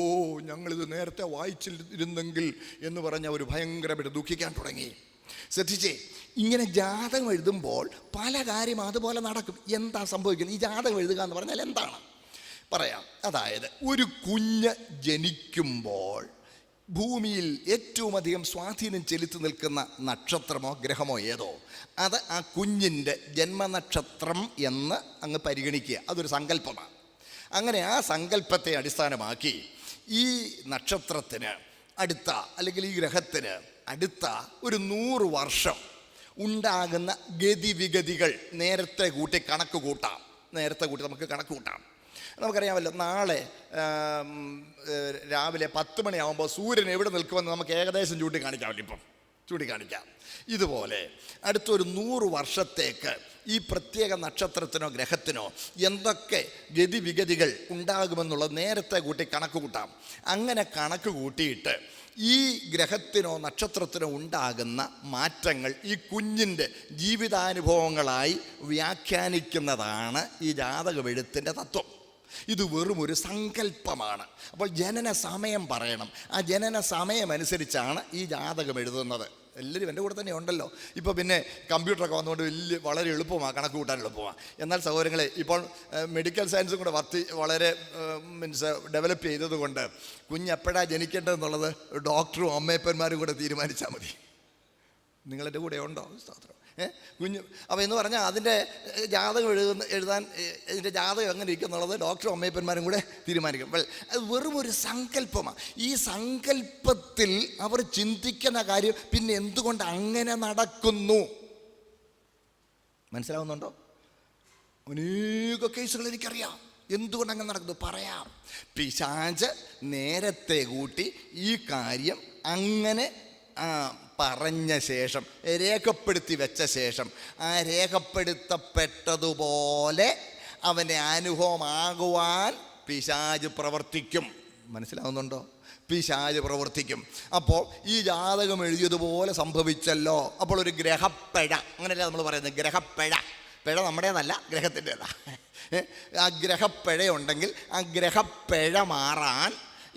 ഞങ്ങളിത് നേരത്തെ വായിച്ചിരുന്നെങ്കിൽ എന്ന് പറഞ്ഞ് അവർ ഭയങ്കരമായിട്ട് ദുഃഖിക്കാൻ തുടങ്ങി. ശ്രദ്ധിച്ചേ, ഇങ്ങനെ ജാതകം എഴുതുമ്പോൾ പല കാര്യം അതുപോലെ നടക്കും. എന്താ സംഭവിക്കുന്നത്? ഈ ജാതകം എഴുതുക എന്ന് പറഞ്ഞാൽ എന്താണ് പറയാം. അതായത് ഒരു കുഞ്ഞ് ജനിക്കുമ്പോൾ ഭൂമിയിൽ ഏറ്റവും അധികം സ്വാധീനം ചെലുത്തി നിൽക്കുന്ന നക്ഷത്രമോ ഗ്രഹമോ ഏതോ അത് ആ കുഞ്ഞിൻ്റെ ജന്മനക്ഷത്രം എന്ന് അങ്ങ് പരിഗണിക്കുക. അതൊരു സങ്കല്പമാണ്. അങ്ങനെ ആ സങ്കല്പത്തെ അടിസ്ഥാനമാക്കി ഈ നക്ഷത്രത്തിന് അടുത്ത, അല്ലെങ്കിൽ ഈ ഗ്രഹത്തിന് അടുത്ത ഒരു 100 വർഷം ഉണ്ടാകുന്ന ഗതിവിഗതികൾ നേരത്തെ കൂട്ടി കണക്ക് കൂട്ടാം. നമുക്ക് കണക്ക് കൂട്ടാം. നമുക്കറിയാമല്ലോ, നാളെ രാവിലെ 10 മണിയാകുമ്പോൾ സൂര്യൻ എവിടെ നിൽക്കുമെന്ന് നമുക്ക് ഏകദേശം ചൂണ്ടിക്കാണിക്കാമല്ലോ. ഇപ്പം ചൂണ്ടിക്കാണിക്കാം. ഇതുപോലെ അടുത്തൊരു 100 വർഷത്തേക്ക് ഈ പ്രത്യേക നക്ഷത്രത്തിനോ ഗ്രഹത്തിനോ എന്തൊക്കെ ഗതിവിഗതികൾ ഉണ്ടാകുമെന്നുള്ളത് നേരത്തെ കൂട്ടി കണക്ക് കൂട്ടാം. അങ്ങനെ കണക്ക് കൂട്ടിയിട്ട് ഈ ഗ്രഹത്തിനോ നക്ഷത്രത്തിനോ ഉണ്ടാകുന്ന മാറ്റങ്ങൾ ഈ കുഞ്ഞിൻ്റെ ജീവിതാനുഭവങ്ങളായി വ്യാഖ്യാനിക്കുന്നതാണ് ഈ ജാതകമെഴുത്തിൻ്റെ തത്വം. ഇത് വെറും ഒരു സങ്കല്പമാണ്. അപ്പോൾ ജനന സമയം പറയണം. ആ ജനന സമയം അനുസരിച്ചാണ് ഈ ജാതകം എഴുതുന്നത്. എല്ലാവരും എൻ്റെ കൂടെ തന്നെ ഉണ്ടല്ലോ. ഇപ്പോൾ പിന്നെ കമ്പ്യൂട്ടറൊക്കെ വന്നുകൊണ്ട് വളരെ എളുപ്പമാണ്, കണക്ക് കൂട്ടാൻ എളുപ്പമാണ്. എന്നാൽ സഹോദരങ്ങളെ, ഇപ്പോൾ മെഡിക്കൽ സയൻസും കൂടെ വളരെ ഡെവലപ്പ് ചെയ്തതുകൊണ്ട് കുഞ്ഞെപ്പോഴാണ് ജനിക്കേണ്ടതെന്നുള്ളത് ഡോക്ടറും അമ്മയപ്പന്മാരും കൂടെ തീരുമാനിച്ചാൽ മതി. നിങ്ങളെൻ്റെ കൂടെ ഉണ്ടോ? സ്തോത്രം. കുഞ്ഞ് അപ്പോൾ എന്ന് പറഞ്ഞാൽ അതിൻ്റെ ജാതകം എഴുതാൻ ഇതിൻ്റെ ജാതകം എങ്ങനെ ഇരിക്കും എന്നുള്ളത് ഡോക്ടറും അമ്മയപ്പന്മാരും കൂടെ തീരുമാനിക്കും. അപ്പോൾ അത് വെറും ഒരു സങ്കല്പമാണ്. ഈ സങ്കല്പത്തിൽ അവർ ചിന്തിക്കുന്ന കാര്യം പിന്നെ എന്തുകൊണ്ട് അങ്ങനെ നടക്കുന്നു മനസ്സിലാവുന്നുണ്ടോ? അനേക കേസുകൾ എനിക്കറിയാം. എന്തുകൊണ്ട് അങ്ങനെ നടക്കുന്നു പറയാം. പിശാച് നേരത്തെ കൂട്ടി ഈ കാര്യം അങ്ങനെ പറഞ്ഞ ശേഷം, രേഖപ്പെടുത്തി വെച്ച ശേഷം, ആ രേഖപ്പെടുത്തപ്പെട്ടതുപോലെ അവൻ്റെ അനുഭവമാകുവാൻ പിശാച് പ്രവർത്തിക്കും. മനസ്സിലാവുന്നുണ്ടോ? പിശാച് പ്രവർത്തിക്കും. അപ്പോൾ ഈ ജാതകം എഴുതിയതുപോലെ സംഭവിച്ചല്ലോ. അപ്പോൾ ഒരു ഗ്രഹപ്പിഴ, അങ്ങനെയല്ല നമ്മൾ പറയുന്നത്, ഗ്രഹപ്പിഴ. പിഴ നമ്മുടേതല്ല, ഗ്രഹത്തിൻ്റെതാ. ആ ഗ്രഹപ്പിഴയുണ്ടെങ്കിൽ ആ ഗ്രഹപ്പിഴ മാറാൻ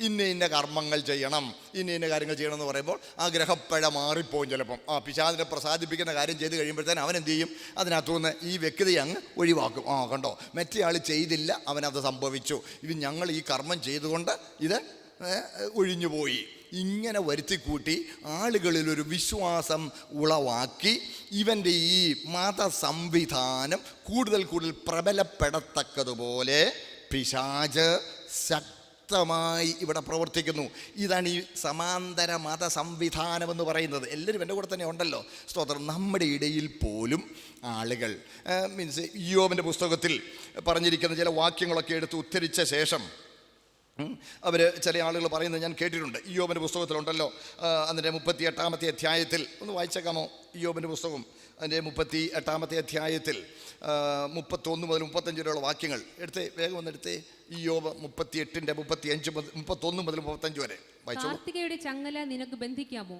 ഇന്ന കർമ്മങ്ങൾ ചെയ്യണം, ഇന്ന കാര്യങ്ങൾ ചെയ്യണം എന്ന് പറയുമ്പോൾ ആ ഗ്രഹപ്പിഴ മാറിപ്പോവും. ചിലപ്പം ആ പിശാചിനെ പ്രസാദിപ്പിക്കുന്ന കാര്യം ചെയ്ത് കഴിയുമ്പോഴത്തേനും അവൻ എന്ത് ചെയ്യും? അതിനകത്തുനിന്ന് ഈ വ്യക്തി അങ്ങ് ഒഴിവാക്കും. കണ്ടോ, മറ്റേ ആൾ ചെയ്തില്ല, അവനത് സംഭവിച്ചു. ഇത് ഞങ്ങൾ ഈ കർമ്മം ചെയ്തുകൊണ്ട് ഇത് ഒഴിഞ്ഞുപോയി ഇങ്ങനെ വരുത്തിക്കൂട്ടി ആളുകളിലൊരു വിശ്വാസം ഉളവാക്കി ഇവൻ്റെ ഈ മത സംവിധാനം കൂടുതൽ കൂടുതൽ പ്രബലപ്പെടത്തക്കതുപോലെ പിശാച് ശക്തമായി ഇവിടെ പ്രവർത്തിക്കുന്നു. ഇതാണ് ഈ സമാന്തര മത സംവിധാനം എന്ന് പറയുന്നത്. എല്ലാവരും എൻ്റെ കൂടെ തന്നെ ഉണ്ടല്ലോ. സ്തോത്രം. നമ്മുടെ ഇടയിൽ പോലും ആളുകൾ മീൻസ് ഇയ്യോബിൻ്റെ പുസ്തകത്തിൽ പറഞ്ഞിരിക്കുന്ന ചില വാക്യങ്ങളൊക്കെ എടുത്ത് ഉദ്ധരിച്ച ശേഷം അവർ ചില ആളുകൾ പറയുന്നത് ഞാൻ കേട്ടിട്ടുണ്ട്. ഇയ്യോബിൻ്റെ പുസ്തകത്തിലുണ്ടല്ലോ, അതിൻ്റെ 38-ാമത്തെ അധ്യായത്തിൽ ഒന്ന് വായിച്ചേക്കാമോ? ഇയ്യോബിൻ്റെ പുസ്തകം അതിൻ്റെ 38-ാമത്തെ അധ്യായത്തിൽ 31 മുതൽ 35 വരെയുള്ള വാക്യങ്ങൾ എടുത്തേ, വേഗം ഒന്നെടുത്തേ. ഇയ്യോബ് 38-ന്റെ 31 മുതൽ 35 വരെ വായിച്ചോളൂ. കാർത്തികയുടെ ചങ്ങല നിനക്ക് ബന്ധിക്കാമോ?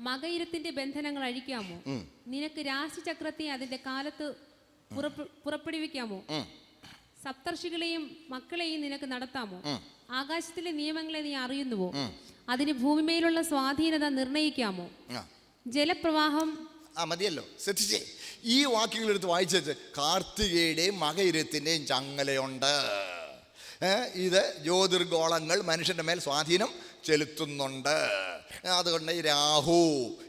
മകയിരത്തിന്റെ ബന്ധനങ്ങൾ അഴിക്കാമോ? നിനക്ക് രാശിചക്രത്തെ അതിന്റെ കാലത്ത് പുറപ്പെടുവിക്കാമോ? സപ്തർഷികളെയും മക്കളെയും നിനക്ക് നടത്താമോ? ആകാശത്തിലെ നിയമങ്ങളെ നീ അറിയുന്നുവോ? അതിന് ഭൂമിമേലുള്ള സ്വാധീനത നിർണയിക്കാമോ? ജലപ്രവാഹം മതിയല്ലോ. ശ്രദ്ധിച്ചേ, ഈ വാക്യങ്ങൾ എടുത്ത് വായിച്ചു. കാർത്തികയുടെയും മകയിരത്തിൻ്റെയും ചങ്ങലയുണ്ട്. ഇത് ജ്യോതിർഗോളങ്ങൾ മനുഷ്യൻ്റെ മേൽ സ്വാധീനം ചെലുത്തുന്നുണ്ട്. അതുകൊണ്ട് രാഹു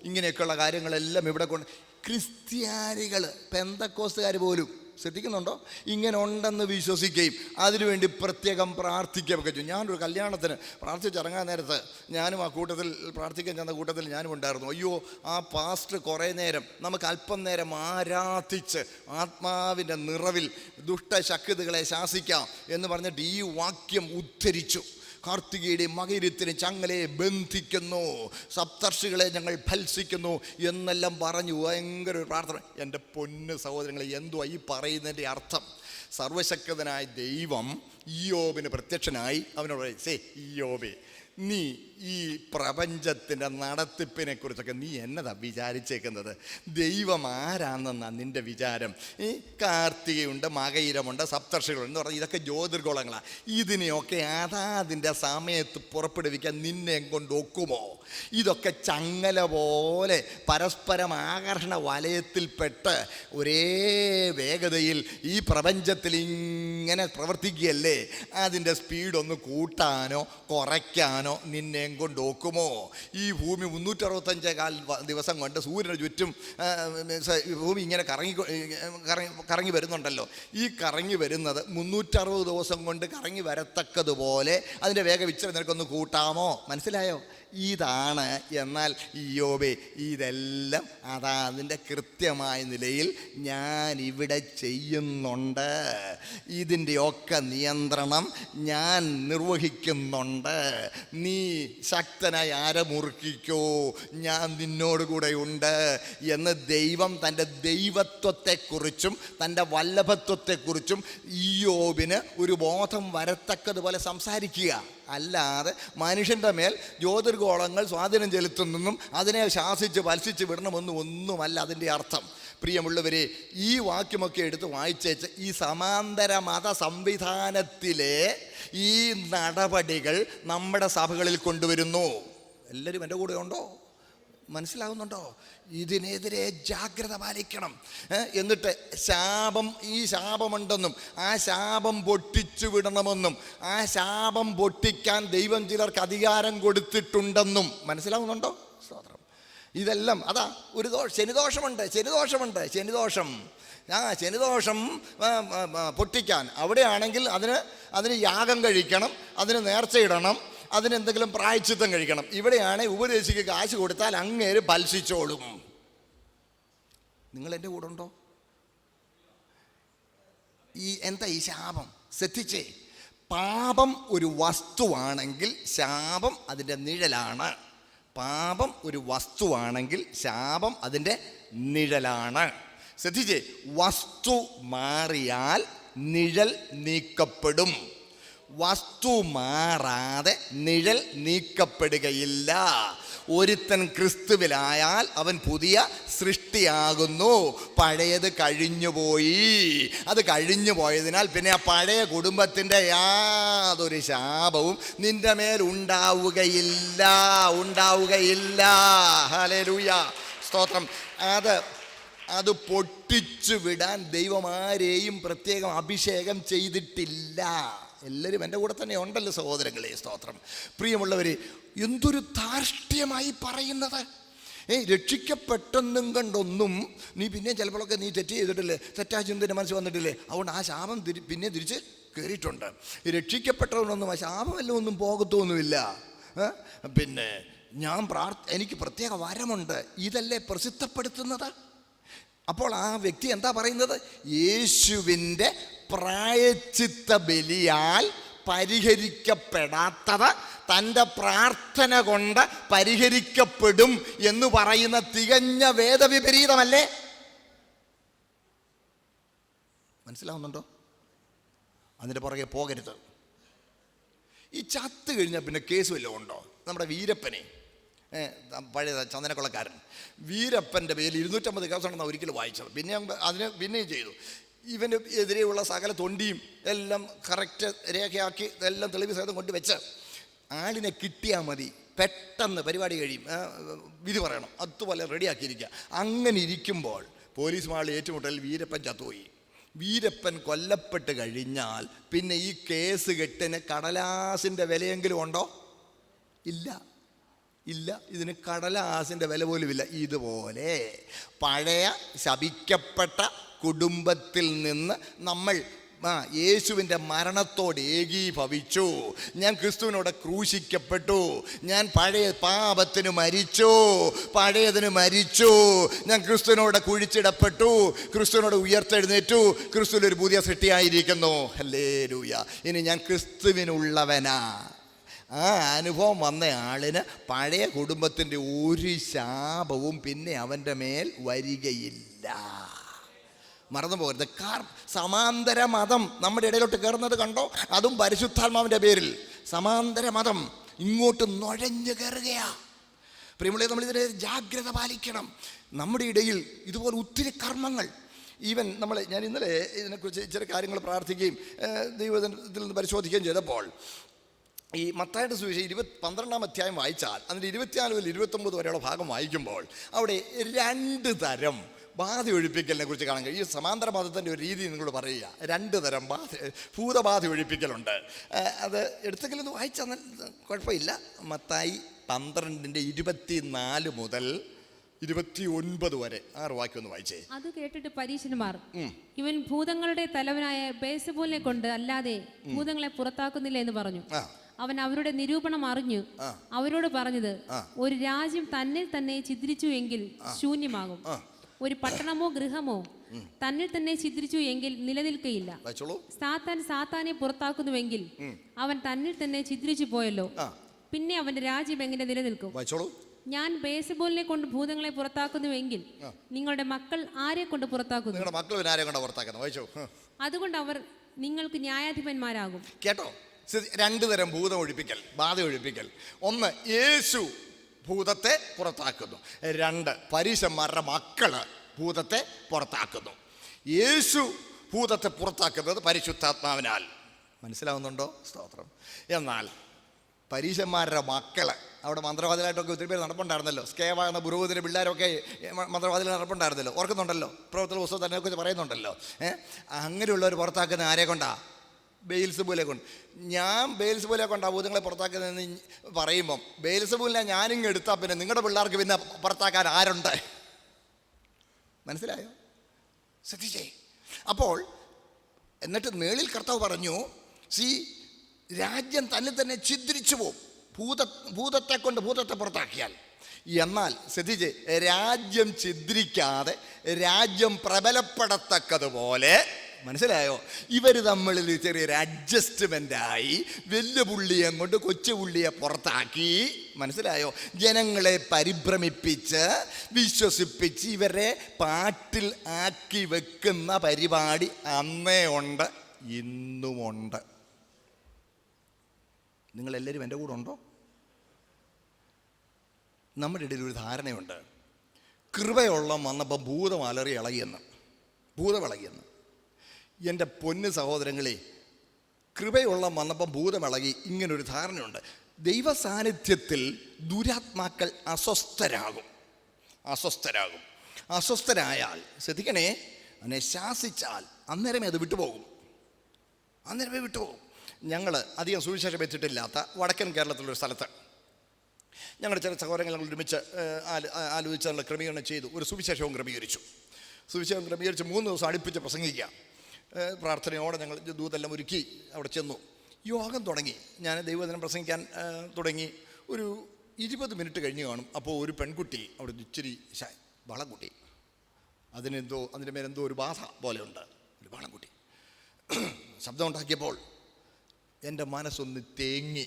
ഇങ്ങനെയൊക്കെയുള്ള കാര്യങ്ങളെല്ലാം ഇവിടെ കൊണ്ട് ക്രിസ്ത്യാനികൾ പെന്തക്കോസ്തുകാർ പോലും ശ്രദ്ധിക്കുന്നുണ്ടോ? ഇങ്ങനെ ഉണ്ടെന്ന് വിശ്വസിക്കുകയും അതിനുവേണ്ടി പ്രത്യേകം പ്രാർത്ഥിക്കുകയൊക്കെ ചെയ്യും. ഞാനൊരു കല്യാണത്തിന് പ്രാർത്ഥിച്ചിറങ്ങാൻ നേരത്ത് ഞാനും ആ കൂട്ടത്തിൽ പ്രാർത്ഥിക്കാൻ ചെന്ന കൂട്ടത്തിൽ ഞാനും ഉണ്ടായിരുന്നു. അയ്യോ, ആ പാസ്റ്റർ കുറേ നേരം നമുക്ക് അല്പം നേരം ആരാധിച്ച് ആത്മാവിൻ്റെ നിറവിൽ ദുഷ്ടശക്തികളെ ശാസിക്കാം എന്ന് പറഞ്ഞിട്ട് ഈ വാക്യം ഉദ്ധരിച്ചു. കാർത്തികയുടെ മകയിരത്തിന് ചങ്ങലയെ ബന്ധിക്കുന്നു, സപ്തർഷികളെ ഞങ്ങൾ ഭത്സിക്കുന്നു എന്നെല്ലാം പറഞ്ഞു. ഭയങ്കര ഒരു പ്രാർത്ഥന. എൻ്റെ പൊന്ന് സഹോദരങ്ങളെ, എന്തുവാ ഈ പറയുന്നതിൻ്റെ അർത്ഥം? സർവശക്തനായ ദൈവം ഇയ്യോബിന് പ്രത്യക്ഷനായി അവനോട് ഇയ്യോബേ, നീ ഈ പ്രപഞ്ചത്തിൻ്റെ നടത്തിപ്പിനെ കുറിച്ചൊക്കെ നീ എന്നതാ വിചാരിച്ചേക്കുന്നത്? ദൈവം ആരാണെന്നാ നിൻ്റെ വിചാരം? ഈ കാർത്തികയുണ്ട്, മകയിരമുണ്ട്, സപ്തർഷികളുണ്ട് എന്ന് പറഞ്ഞാൽ ഇതൊക്കെ ജ്യോതിർഗോളങ്ങളാണ്. ഇതിനെയൊക്കെ അതാതിൻ്റെ സമയത്ത് പുറപ്പെടുവിക്കാൻ നിന്നെ കൊണ്ട് ഒക്കുമോ? ഇതൊക്കെ ചങ്ങല പോലെ പരസ്പരം ആകർഷണ വലയത്തിൽപ്പെട്ട് ഒരേ വേഗതയിൽ ഈ പ്രപഞ്ചത്തിൽ ഇങ്ങനെ പ്രവർത്തിക്കുകയല്ലേ. അതിൻ്റെ സ്പീഡൊന്ന് കൂട്ടാനോ കുറയ്ക്കാനോ നിന്നെ കൊണ്ട് ഒക്കുമോ? ഈ ഭൂമി 365 ദിവസം കൊണ്ട് സൂര്യന് ചുറ്റും ഭൂമി ഇങ്ങനെ കറങ്ങി വരുന്നുണ്ടല്ലോ. ഈ കറങ്ങി വരുന്നത് 360 ദിവസം കൊണ്ട് കറങ്ങി വരത്തക്കതുപോലെ അതിൻ്റെ വേഗം ഇച്ചിരി നിനക്കൊന്ന് കൂട്ടാമോ? മനസ്സിലായോ? ഇതാണ്. എന്നാൽ ഇയ്യോബേ, ഇതെല്ലാം അതിൻ്റെ കൃത്യമായ നിലയിൽ ഞാൻ ഇവിടെ ചെയ്യുന്നുണ്ട്. ഇതിൻ്റെയൊക്കെ നിയന്ത്രണം ഞാൻ നിർവഹിക്കുന്നുണ്ട്. നീ ശക്തനായി ആരെ മുറുക്കിക്കോ, ഞാൻ നിന്നോട് കൂടെ ഉണ്ട് എന്ന് ദൈവം തൻ്റെ ദൈവത്വത്തെക്കുറിച്ചും തൻ്റെ വല്ലഭത്വത്തെക്കുറിച്ചും ഇയ്യോബിന് ഒരു ബോധം വരത്തക്കതുപോലെ സംസാരിക്കുക. അല്ലാതെ മനുഷ്യൻ്റെ മേൽ ജ്യോതിർഗോളങ്ങൾ സ്വാധീനം ചെലുത്തുന്നെന്നും അതിനെ ശാസിച്ച് ഭത്സിച്ച് വിടണമെന്നും ഒന്നുമല്ല അതിൻ്റെ അർത്ഥം. പ്രിയമുള്ളവരെ, ഈ വാക്യമൊക്കെ എടുത്ത് വായിച്ചേച്ച് ഈ സമാന്തര മത സംവിധാനത്തിലെ ഈ നടപടികൾ നമ്മുടെ സഭകളിൽ കൊണ്ടുവരുന്നു. എല്ലാവരും എൻ്റെ കൂടെ ഉണ്ടോ? മനസ്സിലാവുന്നുണ്ടോ? ഇതിനെതിരെ ജാഗ്രത പാലിക്കണം. എന്നിട്ട് ഈ ശാപമുണ്ടെന്നും ആ ശാപം പൊട്ടിച്ചു വിടണമെന്നും ആ ശാപം പൊട്ടിക്കാൻ ദൈവം ചിലർക്ക് അധികാരം കൊടുത്തിട്ടുണ്ടെന്നും മനസ്സിലാവുന്നുണ്ടോ? സ്തോത്രം. ഇതെല്ലാം അതാ ഒരു ശനിദോഷമുണ്ട്. ശനിദോഷം പൊട്ടിക്കാൻ അവിടെയാണെങ്കിൽ അതിന് യാഗം കഴിക്കണം, അതിന് നേർച്ചയിടണം, അതിനെന്തെങ്കിലും പ്രായശ്ചിത്തം കഴിക്കണം. ഇവിടെയാണ് ഉപദേശിക്ക് കാശ് കൊടുത്താൽ അങ്ങേര് ഭത്സിച്ചോളും. നിങ്ങൾ എൻ്റെ കൂടെ ഉണ്ടോ? എന്താ ഈ ശാപം? ശ്രദ്ധിച്ചേ, പാപം ഒരു വസ്തുവാണെങ്കിൽ ശാപം അതിൻ്റെ നിഴലാണ്. പാപം ഒരു വസ്തുവാണെങ്കിൽ ശാപം അതിൻ്റെ നിഴലാണ്. ശ്രദ്ധിച്ചേ, വസ്തു മാറിയാൽ നിഴൽ നീക്കപ്പെടും. വസ്തു മാറാതെ നിഴൽ നീക്കപ്പെടുകയില്ല. ഒരുത്തൻ ക്രിസ്തുവിലായാൽ അവൻ പുതിയ സൃഷ്ടിയാകുന്നു. പഴയത് കഴിഞ്ഞുപോയി. അത് കഴിഞ്ഞു പോയതിനാൽ പിന്നെ ആ പഴയ കുടുംബത്തിൻ്റെ യാതൊരു ശാപവും നിന്റെ മേൽ ഉണ്ടാവുകയില്ല. ഹല്ലേലൂയ, സ്തോത്രം. അത് പൊട്ടിച്ചു വിടാൻ ദൈവം ആരെയും പ്രത്യേകം അഭിഷേകം ചെയ്തിട്ടില്ല. എല്ലാവരും എൻ്റെ കൂടെ തന്നെ ഉണ്ടല്ലോ സഹോദരങ്ങളെ, സ്തോത്രം. പ്രിയമുള്ളവരെ, എന്തൊരു ധാർഷ്ട്യമായി പറയുന്നത്. രക്ഷിക്കപ്പെട്ടെന്നും കണ്ടൊന്നും നീ പിന്നെ ചിലപ്പോഴൊക്കെ നീ തെറ്റ് ചെയ്തിട്ടില്ലേ, തെറ്റാ ചിന്തൻ്റെ മനസ്സ് വന്നിട്ടില്ലേ, അതുകൊണ്ട് ആ ശാപം പിന്നെ തിരിച്ച് കയറിയിട്ടുണ്ട്. രക്ഷിക്കപ്പെട്ടവനൊന്നും ആ ശാപമെല്ലാം ഒന്നും പോകത്തൊന്നുമില്ല. പിന്നെ എനിക്ക് പ്രത്യേക വരമുണ്ട്, ഇതല്ലേ പ്രസിദ്ധപ്പെടുത്തുന്നത്. അപ്പോൾ ആ വ്യക്തി എന്താ പറയുന്നത്? യേശുവിൻ്റെ പ്രായശ്ചിത്ത ബലിയാൽ പരിഹരിക്കപ്പെടാത്തത് തൻ്റെ പ്രാർത്ഥന കൊണ്ട് പരിഹരിക്കപ്പെടും എന്ന് പറയുന്ന തികഞ്ഞ വേദവിപരീതമല്ലേ? മനസ്സിലാവുന്നുണ്ടോ? അതിൻ്റെ പുറകെ പോകരുത്. ഈ ചത്ത് കഴിഞ്ഞാൽ പിന്നെ കേസ് വല്ലതും ഉണ്ടോ? നമ്മുടെ വീരപ്പനെ, പഴയ ചന്ദനക്കൊള്ളക്കാരൻ വീരപ്പൻ്റെ പേരിൽ 250 കേസുണ്ടെന്നാണ് ഒരിക്കലും വായിച്ചത്. പിന്നെയും ചെയ്തു. ഇവന് എതിരെയുള്ള സകല തൊണ്ടിയും എല്ലാം കറക്റ്റ് രേഖയാക്കി എല്ലാം തെളിവ് സഹിതം കൊണ്ട് വെച്ച് ആളിനെ കിട്ടിയാൽ മതി, പെട്ടെന്ന് പരിപാടി കഴിയും, വിധി പറയണം, അതുപോലെ റെഡിയാക്കിയിരിക്കുക. അങ്ങനെ ഇരിക്കുമ്പോൾ പോലീസ് മാളിൽ ഏറ്റുമുട്ടൽ വീരപ്പൻ ചത്തുപോയി. വീരപ്പൻ കൊല്ലപ്പെട്ട് കഴിഞ്ഞാൽ പിന്നെ ഈ കേസ് കെട്ടിന് കടലാസിൻ്റെ വിലയെങ്കിലും ഉണ്ടോ? ഇല്ല. ഇതിന് കടലാസിൻ്റെ വില പോലുമില്ല. ഇതുപോലെ പഴയ ശപിക്കപ്പെട്ട കുടുംബത്തിൽ നിന്ന് നമ്മൾ യേശുവിൻ്റെ മരണത്തോട് ഏകീഭവിച്ചു. ഞാൻ ക്രിസ്തുവിനോട് ക്രൂശിക്കപ്പെട്ടു, ഞാൻ പഴയ പാപത്തിന് പഴയതിന് മരിച്ചു, ഞാൻ ക്രിസ്തുവിനോട് കുഴിച്ചിടപ്പെട്ടു, ക്രിസ്തുവിനോട് ഉയർത്തെഴുന്നേറ്റു, ക്രിസ്തുവിനൊരു പുതിയ സൃഷ്ടിയായിരിക്കുന്നു. ഹല്ലേലൂയ. ഇനി ഞാൻ ക്രിസ്തുവിനുള്ളവനാ. ആ അനുഭവം വന്ന ആളിന് പഴയ കുടുംബത്തിൻ്റെ ഒരു ശാപവും പിന്നെ അവൻ്റെ മേൽ വരികയില്ല. മറന്നു പോകരുത്. സമാന്തര മതം നമ്മുടെ ഇടയിലോട്ട് കയറുന്നത് കണ്ടോ? അതും പരിശുദ്ധാത്മാവിൻ്റെ പേരിൽ സമാന്തര മതം ഇങ്ങോട്ട് നുഴഞ്ഞു കയറുകയാ. പ്രിയമുള്ളവരെ, നമ്മളിതിനെ ജാഗ്രത പാലിക്കണം. നമ്മുടെ ഇടയിൽ ഇതുപോലെ ഒത്തിരി കർമ്മങ്ങൾ, ഈവൻ ഞാൻ ഇന്നലെ ഇതിനെക്കുറിച്ച് ചില കാര്യങ്ങൾ പ്രാർത്ഥിക്കുകയും ദൈവത്തിൽ നിന്ന് പരിശോധിക്കുകയും ചെയ്തപ്പോൾ ഈ മത്തായിയുടെ സുവിശേഷം 12-ാം അധ്യായം വായിച്ചാൽ അതിൻ്റെ 24 മുതൽ 29 വരെയുള്ള ഭാഗം വായിക്കുമ്പോൾ അവിടെ 2 തരം ബാധ ഒഴിപ്പിക്കലിനെ കുറിച്ച് കാണാൻ കഴിയും. ഈ സമാന്തര മതത്തിൻ്റെ ഒരു രീതി നിങ്ങളോട് പറയുക. 2 തരം ഭൂതബാധ ഒഴിപ്പിക്കലുണ്ട്. അത് എടുത്തെങ്കിലും ഒന്ന് വായിച്ചാൽ കുഴപ്പമില്ല. മത്തായി 12-ന്റെ 24 മുതൽ 29 വരെ 6 വാക്യം ഒന്ന് വായിച്ചേ. അത് കേട്ടിട്ട് പരീശന്മാർ, ഇവൻ ഭൂതങ്ങളുടെ തലവനായ ബേൽസെബൂലിനെ കൊണ്ട് അല്ലാതെ ഭൂതങ്ങളെ പുറത്താക്കുന്നില്ല എന്ന് പറഞ്ഞു. അവൻ അവരുടെ നിരൂപണം അറിഞ്ഞു അവരോട് പറഞ്ഞത്, ഒരു രാജ്യം തന്നിൽ തന്നെ ഛിദ്രിച്ചു എങ്കിൽ ശൂന്യമാകും, ഒരു പട്ടണമോ ഗൃഹമോ തന്നിൽ തന്നെ ഛിദ്രിച്ചു എങ്കിൽ നിലനിൽക്കയില്ല. സാത്താനെ പുറത്താക്കുന്നുവെങ്കിൽ അവൻ തന്നിൽ തന്നെ ഛിദ്രിച്ചു പോയല്ലോ, പിന്നെ അവന്റെ രാജ്യം എങ്ങനെ നിലനിൽക്കും? ഞാൻ ബേൽസെബൂലിനെ കൊണ്ട് ഭൂതങ്ങളെ പുറത്താക്കുന്നുവെങ്കിൽ നിങ്ങളുടെ മക്കൾ ആരെ കൊണ്ട് പുറത്താക്കുന്നു? അതുകൊണ്ട് അവർ നിങ്ങൾക്ക് ന്യായാധിപന്മാരാകും. കേട്ടോ, 2 തരം ഭൂതം ഒഴിപ്പിക്കൽ, ബാധ ഒഴിപ്പിക്കൽ. 1, യേശു ഭൂതത്തെ പുറത്താക്കുന്നു. 2, പരീശന്മാരുടെ മക്കള് ഭൂതത്തെ പുറത്താക്കുന്നു. യേശു ഭൂതത്തെ പുറത്താക്കുന്നത് പരിശുദ്ധാത്മാവിനാൽ. മനസ്സിലാവുന്നുണ്ടോ? സ്തോത്രം. എന്നാൽ പരീശന്മാരുടെ മക്കള് അവിടെ മന്ത്രവാദികളായിട്ടൊക്കെ ഒത്തിരി പേര് നടപ്പുണ്ടായിരുന്നല്ലോ. സ്കേവ എന്ന പുരോഹിതന്റെ പിള്ളേരൊക്കെ മന്ത്രവാദികൾ നടപ്പുണ്ടായിരുന്നല്ലോ. ഓർക്കുന്നുണ്ടല്ലോ? പ്രവർത്തന പുസ്തകം തന്നെ കുറിച്ച് പറയുന്നുണ്ടല്ലോ. അങ്ങനെയുള്ളവർ പുറത്താക്കുന്ന ആരെ കൊണ്ടാ? ബെയിൽസെബൂലെ കൊണ്ട്. ഞാൻ ബെയിൽസെബൂലെ കൊണ്ടാ ഭൂതങ്ങളെ പുറത്താക്കുന്നതെന്ന് പറയുമ്പം ബെയിൽസെബൂലിനെ ഞാനിങ്ങ് എടുത്താൽ പിന്നെ നിങ്ങളുടെ പിള്ളേർക്ക് പിന്നെ പുറത്താക്കാൻ ആരുണ്ട്? മനസ്സിലായോ? ശ്രദ്ധിച്ചേ. അപ്പോൾ എന്നിട്ട് മേളിൽ കർത്താവ് പറഞ്ഞു, രാജ്യം തന്നെ തന്നെ ഛിദ്രിച്ചു പോവും ഭൂതത്തെ കൊണ്ട് ഭൂതത്തെ പുറത്താക്കിയാൽ. എന്നാൽ ശ്രദ്ധിച്ചേ, രാജ്യം ഛിദ്രിക്കാതെ രാജ്യം പ്രബലപ്പെടത്തക്കതുപോലെ, മനസ്സിലായോ, ഇവർ തമ്മിൽ ചെറിയൊരു അഡ്ജസ്റ്റ്മെൻ്റായി വലിയ പുള്ളിയെ കൊണ്ട് കൊച്ചു പുള്ളിയെ പുറത്താക്കി, മനസ്സിലായോ, ജനങ്ങളെ പരിഭ്രമിപ്പിച്ച് വിശ്വസിപ്പിച്ച് ഇവരെ പാട്ടിൽ ആക്കി വെക്കുന്ന പരിപാടി അന്നേ ഉണ്ട്, ഇന്നുമുണ്ട്. നിങ്ങളെല്ലാവരും എൻ്റെ കൂടെ ഉണ്ടോ? നമ്മുടെ ഇടയിൽ ഒരു ധാരണയുണ്ട്, കൃപയുള്ള വന്നപ്പോൾ ഭൂതം അലറി ഇളകിയെന്ന്. എൻ്റെ പൊന്ന് സഹോദരങ്ങളെ, കൃപയുള്ള വന്നപ്പം ഭൂതമിളകി, ഇങ്ങനൊരു ധാരണയുണ്ട്. ദൈവ സാന്നിധ്യത്തിൽ ദുരാത്മാക്കൾ അസ്വസ്ഥരായാൽ ശ്രദ്ധിക്കണേ, അവനെ ശാസിച്ചാൽ അന്നേരമേ അത് വിട്ടുപോകും. ഞങ്ങൾ അധികം സുവിശേഷം എത്തിയിട്ടില്ലാത്ത വടക്കൻ കേരളത്തിലൊരു സ്ഥലത്ത് ഞങ്ങളുടെ ചില സഹോദരങ്ങൾ ഞങ്ങൾ ഒരുമിച്ച് ആലോചിച്ച് നമ്മൾ ക്രമീകരണം ചെയ്തു. ഒരു സുവിശേഷവും ക്രമീകരിച്ചു. സുവിശേഷം ക്രമീകരിച്ച് 3 ദിവസം അടുപ്പിച്ച് പ്രസംഗിക്കുക. പ്രാർത്ഥനയോടെ ഞങ്ങൾ ദൂതെല്ലാം ഒരുക്കി അവിടെ ചെന്നു. യോഗം തുടങ്ങി. ഞാൻ ദൈവവചനം പ്രസംഗിക്കാൻ തുടങ്ങി. ഒരു 20 മിനിറ്റ് കഴിഞ്ഞ് കാണും. അപ്പോൾ ഒരു പെൺകുട്ടി അവിടെ ഇച്ചിരി വളംകുട്ടി, അതിൻ്റെ മേലെന്തോ ഒരു ബാധ പോലെയുണ്ട്. ഒരു വളംകുട്ടി ശബ്ദം ഉണ്ടാക്കിയപ്പോൾ എൻ്റെ മനസ്സൊന്ന് തേങ്ങി,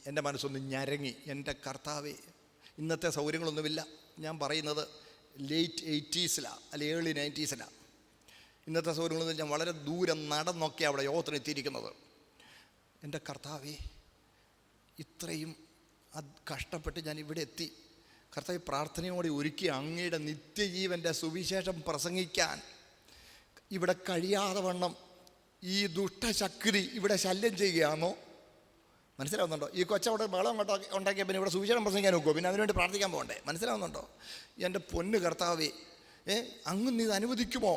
എൻ്റെ മനസ്സൊന്ന് ഞരങ്ങി. എൻ്റെ കർത്താവേ, ഇന്നത്തെ സൗകര്യങ്ങളൊന്നുമില്ല. ഞാൻ പറയുന്നത് ലേറ്റ് 80s അല്ലെ ഏർലി 90s. ഇന്നത്തെ സൗകര്യങ്ങളൊന്നും ഞാൻ വളരെ ദൂരം നടന്നൊക്കെ അവിടെ യോഗത്തിന് എത്തിയിരിക്കുന്നത്. എൻ്റെ കർത്താവേ, ഇത്രയും കഷ്ടപ്പെട്ട് ഞാൻ ഇവിടെ എത്തി. കർത്താവ് പ്രാർത്ഥനയോടെ ഒരുക്കി അങ്ങയുടെ നിത്യജീവൻ്റെ സുവിശേഷം പ്രസംഗിക്കാൻ ഇവിടെ കഴിയാതെ വണ്ണം ഈ ദുഷ്ടശക്തി ഇവിടെ ശല്യം ചെയ്യുകയാണോ? മനസ്സിലാവുന്നുണ്ടോ? ഈ കൊച്ചവിടെ വെള്ളം ഉണ്ടാക്കിയ പിന്നെ ഇവിടെ സുവിശേഷം പ്രസംഗിക്കാൻ നോക്കുമോ? പിന്നെ അതിനുവേണ്ടി പ്രാർത്ഥിക്കാൻ പോകണ്ടേ? മനസ്സിലാവുന്നുണ്ടോ? എൻ്റെ പൊന്ന് കർത്താവേ, അങ്ങ് നീ ഇത് അനുവദിക്കുമോ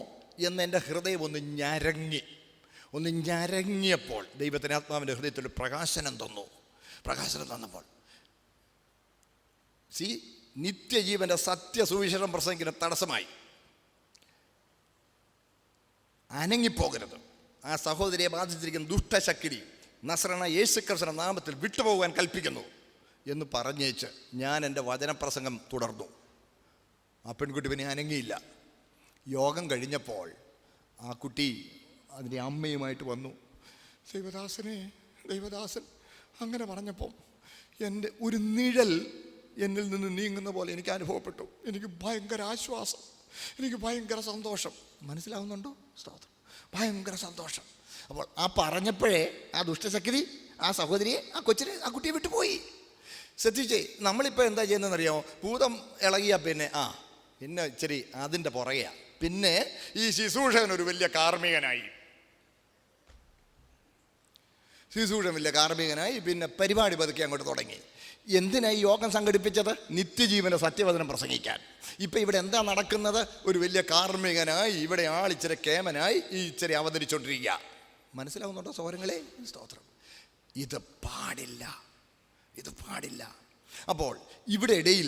എന്ന് എൻ്റെ ഹൃദയം ഒന്ന് ഞരങ്ങിയപ്പോൾ ദൈവത്തിന് ആത്മാവിൻ്റെ ഹൃദയത്തിൽ പ്രകാശനം തന്നപ്പോൾ നിത്യജീവൻ്റെ സത്യസുവിശേഷം പ്രസംഗിക്കുന്ന തടസ്സമായി. അനങ്ങിപ്പോകരുത്. ആ സഹോദരിയെ ബാധിച്ചിരിക്കുന്ന ദുഷ്ടശക്തി നസ്രനായ യേശുക്രിസ്തുവിന്റെ നാമത്തിൽ വിട്ടുപോകാൻ കൽപ്പിക്കുന്നു എന്ന് പറഞ്ഞേച്ച് ഞാൻ എൻ്റെ വചനപ്രസംഗം തുടർന്നു. ആ പെൺകുട്ടി പിന്നെ അനങ്ങിയില്ല. യോഗം കഴിഞ്ഞപ്പോൾ ആ കുട്ടി അതിൻ്റെ അമ്മയുമായിട്ട് വന്നു. ദൈവദാസൻ അങ്ങനെ പറഞ്ഞപ്പം എൻ്റെ ഒരു നിഴൽ എന്നിൽ നിന്ന് നീങ്ങുന്ന പോലെ എനിക്ക് അനുഭവപ്പെട്ടു. എനിക്ക് ഭയങ്കര ആശ്വാസം, എനിക്ക് ഭയങ്കര സന്തോഷം. മനസ്സിലാവുന്നുണ്ടോ? സ്തോത്രം. ഭയങ്കര സന്തോഷം. അപ്പോൾ ആ പറഞ്ഞപ്പോഴേ ആ ദുഷ്ടശക്തി ആ സഹോദരിയെ ആ കുട്ടിയെ വിട്ടുപോയി. ശ്രദ്ധിച്ചേ, നമ്മളിപ്പോൾ എന്താ ചെയ്യുന്നതെന്നറിയാമോ? ഭൂതം ഇളകിയ പിന്നെ ഇച്ചിരി അതിൻ്റെ പുറകെയാ. പിന്നെ ഈ ശുശ്രൂഷകൻ ഒരു വലിയ കാർമ്മികനായി, പിന്നെ പരിപാടി പതുക്കെ അങ്ങോട്ട് തുടങ്ങി. എന്തിനായി യോഗം സംഘടിപ്പിച്ചത്? നിത്യജീവൻ്റെ സത്യവചനം പ്രസംഗിക്കാൻ. ഇപ്പം ഇവിടെ എന്താ നടക്കുന്നത്? ഒരു വലിയ കാർമ്മികനായി ഇവിടെ ആളിച്ചിരി കേമനായി ഈ ഇച്ചിരി അവതരിച്ചോണ്ടിരിക്കുക. മനസ്സിലാവുന്നുണ്ടോ സഹോദരങ്ങളെ? സ്തോത്രം. ഇത് പാടില്ല. അപ്പോൾ ഇവിടെ ഇടയിൽ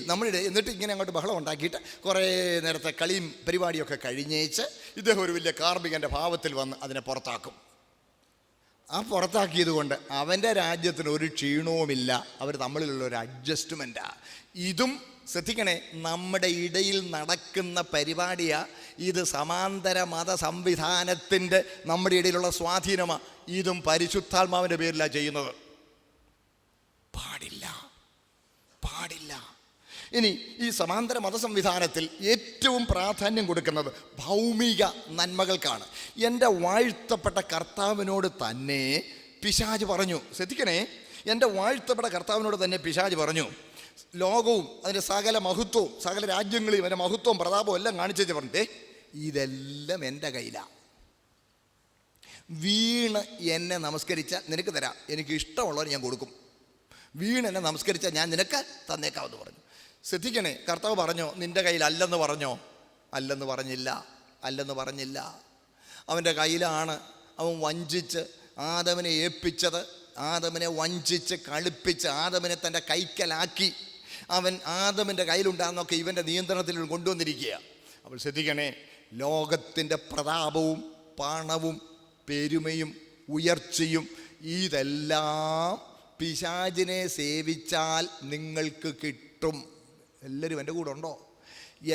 എന്നിട്ട് ഇങ്ങനെ അങ്ങോട്ട് ബഹളം ഉണ്ടാക്കിയിട്ട് കുറേ നേരത്തെ കളിയും പരിപാടിയൊക്കെ കഴിഞ്ഞേച്ച് ഇദ്ദേഹം ഒരു വലിയ കാർമ്മികൻ്റെ ഭാവത്തിൽ വന്ന് അതിനെ പുറത്താക്കും. ആ പുറത്താക്കിയത് കൊണ്ട് അവൻ്റെ രാജ്യത്തിന് ഒരു ക്ഷീണവുമില്ല. അവർ തമ്മിലുള്ള ഒരു അഡ്ജസ്റ്റ്മെൻറ്റാണ്. ഇതും ശ്രദ്ധിക്കണേ, നമ്മുടെ ഇടയിൽ നടക്കുന്ന പരിപാടിയാണ് ഇത്. സമാന്തര മത സംവിധാനത്തിൻ്റെ നമ്മുടെ ഇടയിലുള്ള സ്വാധീനമാണ്. ഇതും പരിശുദ്ധാത്മാവിൻ്റെ പേരിലാണ് ചെയ്യുന്നത്. പാടില്ല. ഇനി ഈ സമാന്തര മത സംവിധാനത്തിൽ ഏറ്റവും പ്രാധാന്യം കൊടുക്കുന്നത് ഭൗമിക നന്മകൾക്കാണ്. എൻ്റെ വാഴ്ത്തപ്പെട്ട കർത്താവിനോട് തന്നെ പിശാച് പറഞ്ഞു. ശ്രദ്ധിക്കണേ, എൻ്റെ വാഴ്ത്തപ്പെട്ട കർത്താവിനോട് തന്നെ പിശാച് പറഞ്ഞു, ലോകവും അതിൻ്റെ സകല മഹത്വവും സകല രാജ്യങ്ങളെയും അതിൻ്റെ മഹത്വവും പ്രതാപവും എല്ലാം കാണിച്ചു പറഞ്ഞേ, ഇതെല്ലാം എൻ്റെ കയ്യിലാണ്. വീണ് എന്നെ നമസ്കരിച്ചാൽ നിനക്ക് തരാം, എനിക്ക് ഇഷ്ടമുള്ളവർ ഞാൻ കൊടുക്കും. വീണ് എന്നെ നമസ്കരിച്ചാൽ ഞാൻ നിനക്ക് തന്നേക്കാമെന്ന് പറഞ്ഞു. ശ്രദ്ധിക്കണേ, കർത്താവ് പറഞ്ഞോ നിൻ്റെ കയ്യിൽ അല്ലെന്ന് പറഞ്ഞോ? അല്ലെന്ന് പറഞ്ഞില്ല. അവൻ്റെ കയ്യിലാണ്. അവൻ വഞ്ചിച്ച് ആദമിനെ ഏൽപ്പിച്ചത്. ആദമിനെ വഞ്ചിച്ച് കളിപ്പിച്ച് ആദമിനെ തൻ്റെ കൈക്കലാക്കി അവൻ ആദമിൻ്റെ കയ്യിലുണ്ടാകുന്നൊക്കെ ഇവൻ്റെ നിയന്ത്രണത്തിൽ കൊണ്ടുവന്നിരിക്കുക. അപ്പോൾ ശ്രദ്ധിക്കണേ, ലോകത്തിൻ്റെ പ്രതാപവും പണവും പെരുമയും ഉയർച്ചയും ഇതെല്ലാം പിശാചിനെ സേവിച്ചാൽ നിങ്ങൾക്ക് കിട്ടും. എല്ലാവരും എൻ്റെ കൂടെ ഉണ്ടോ?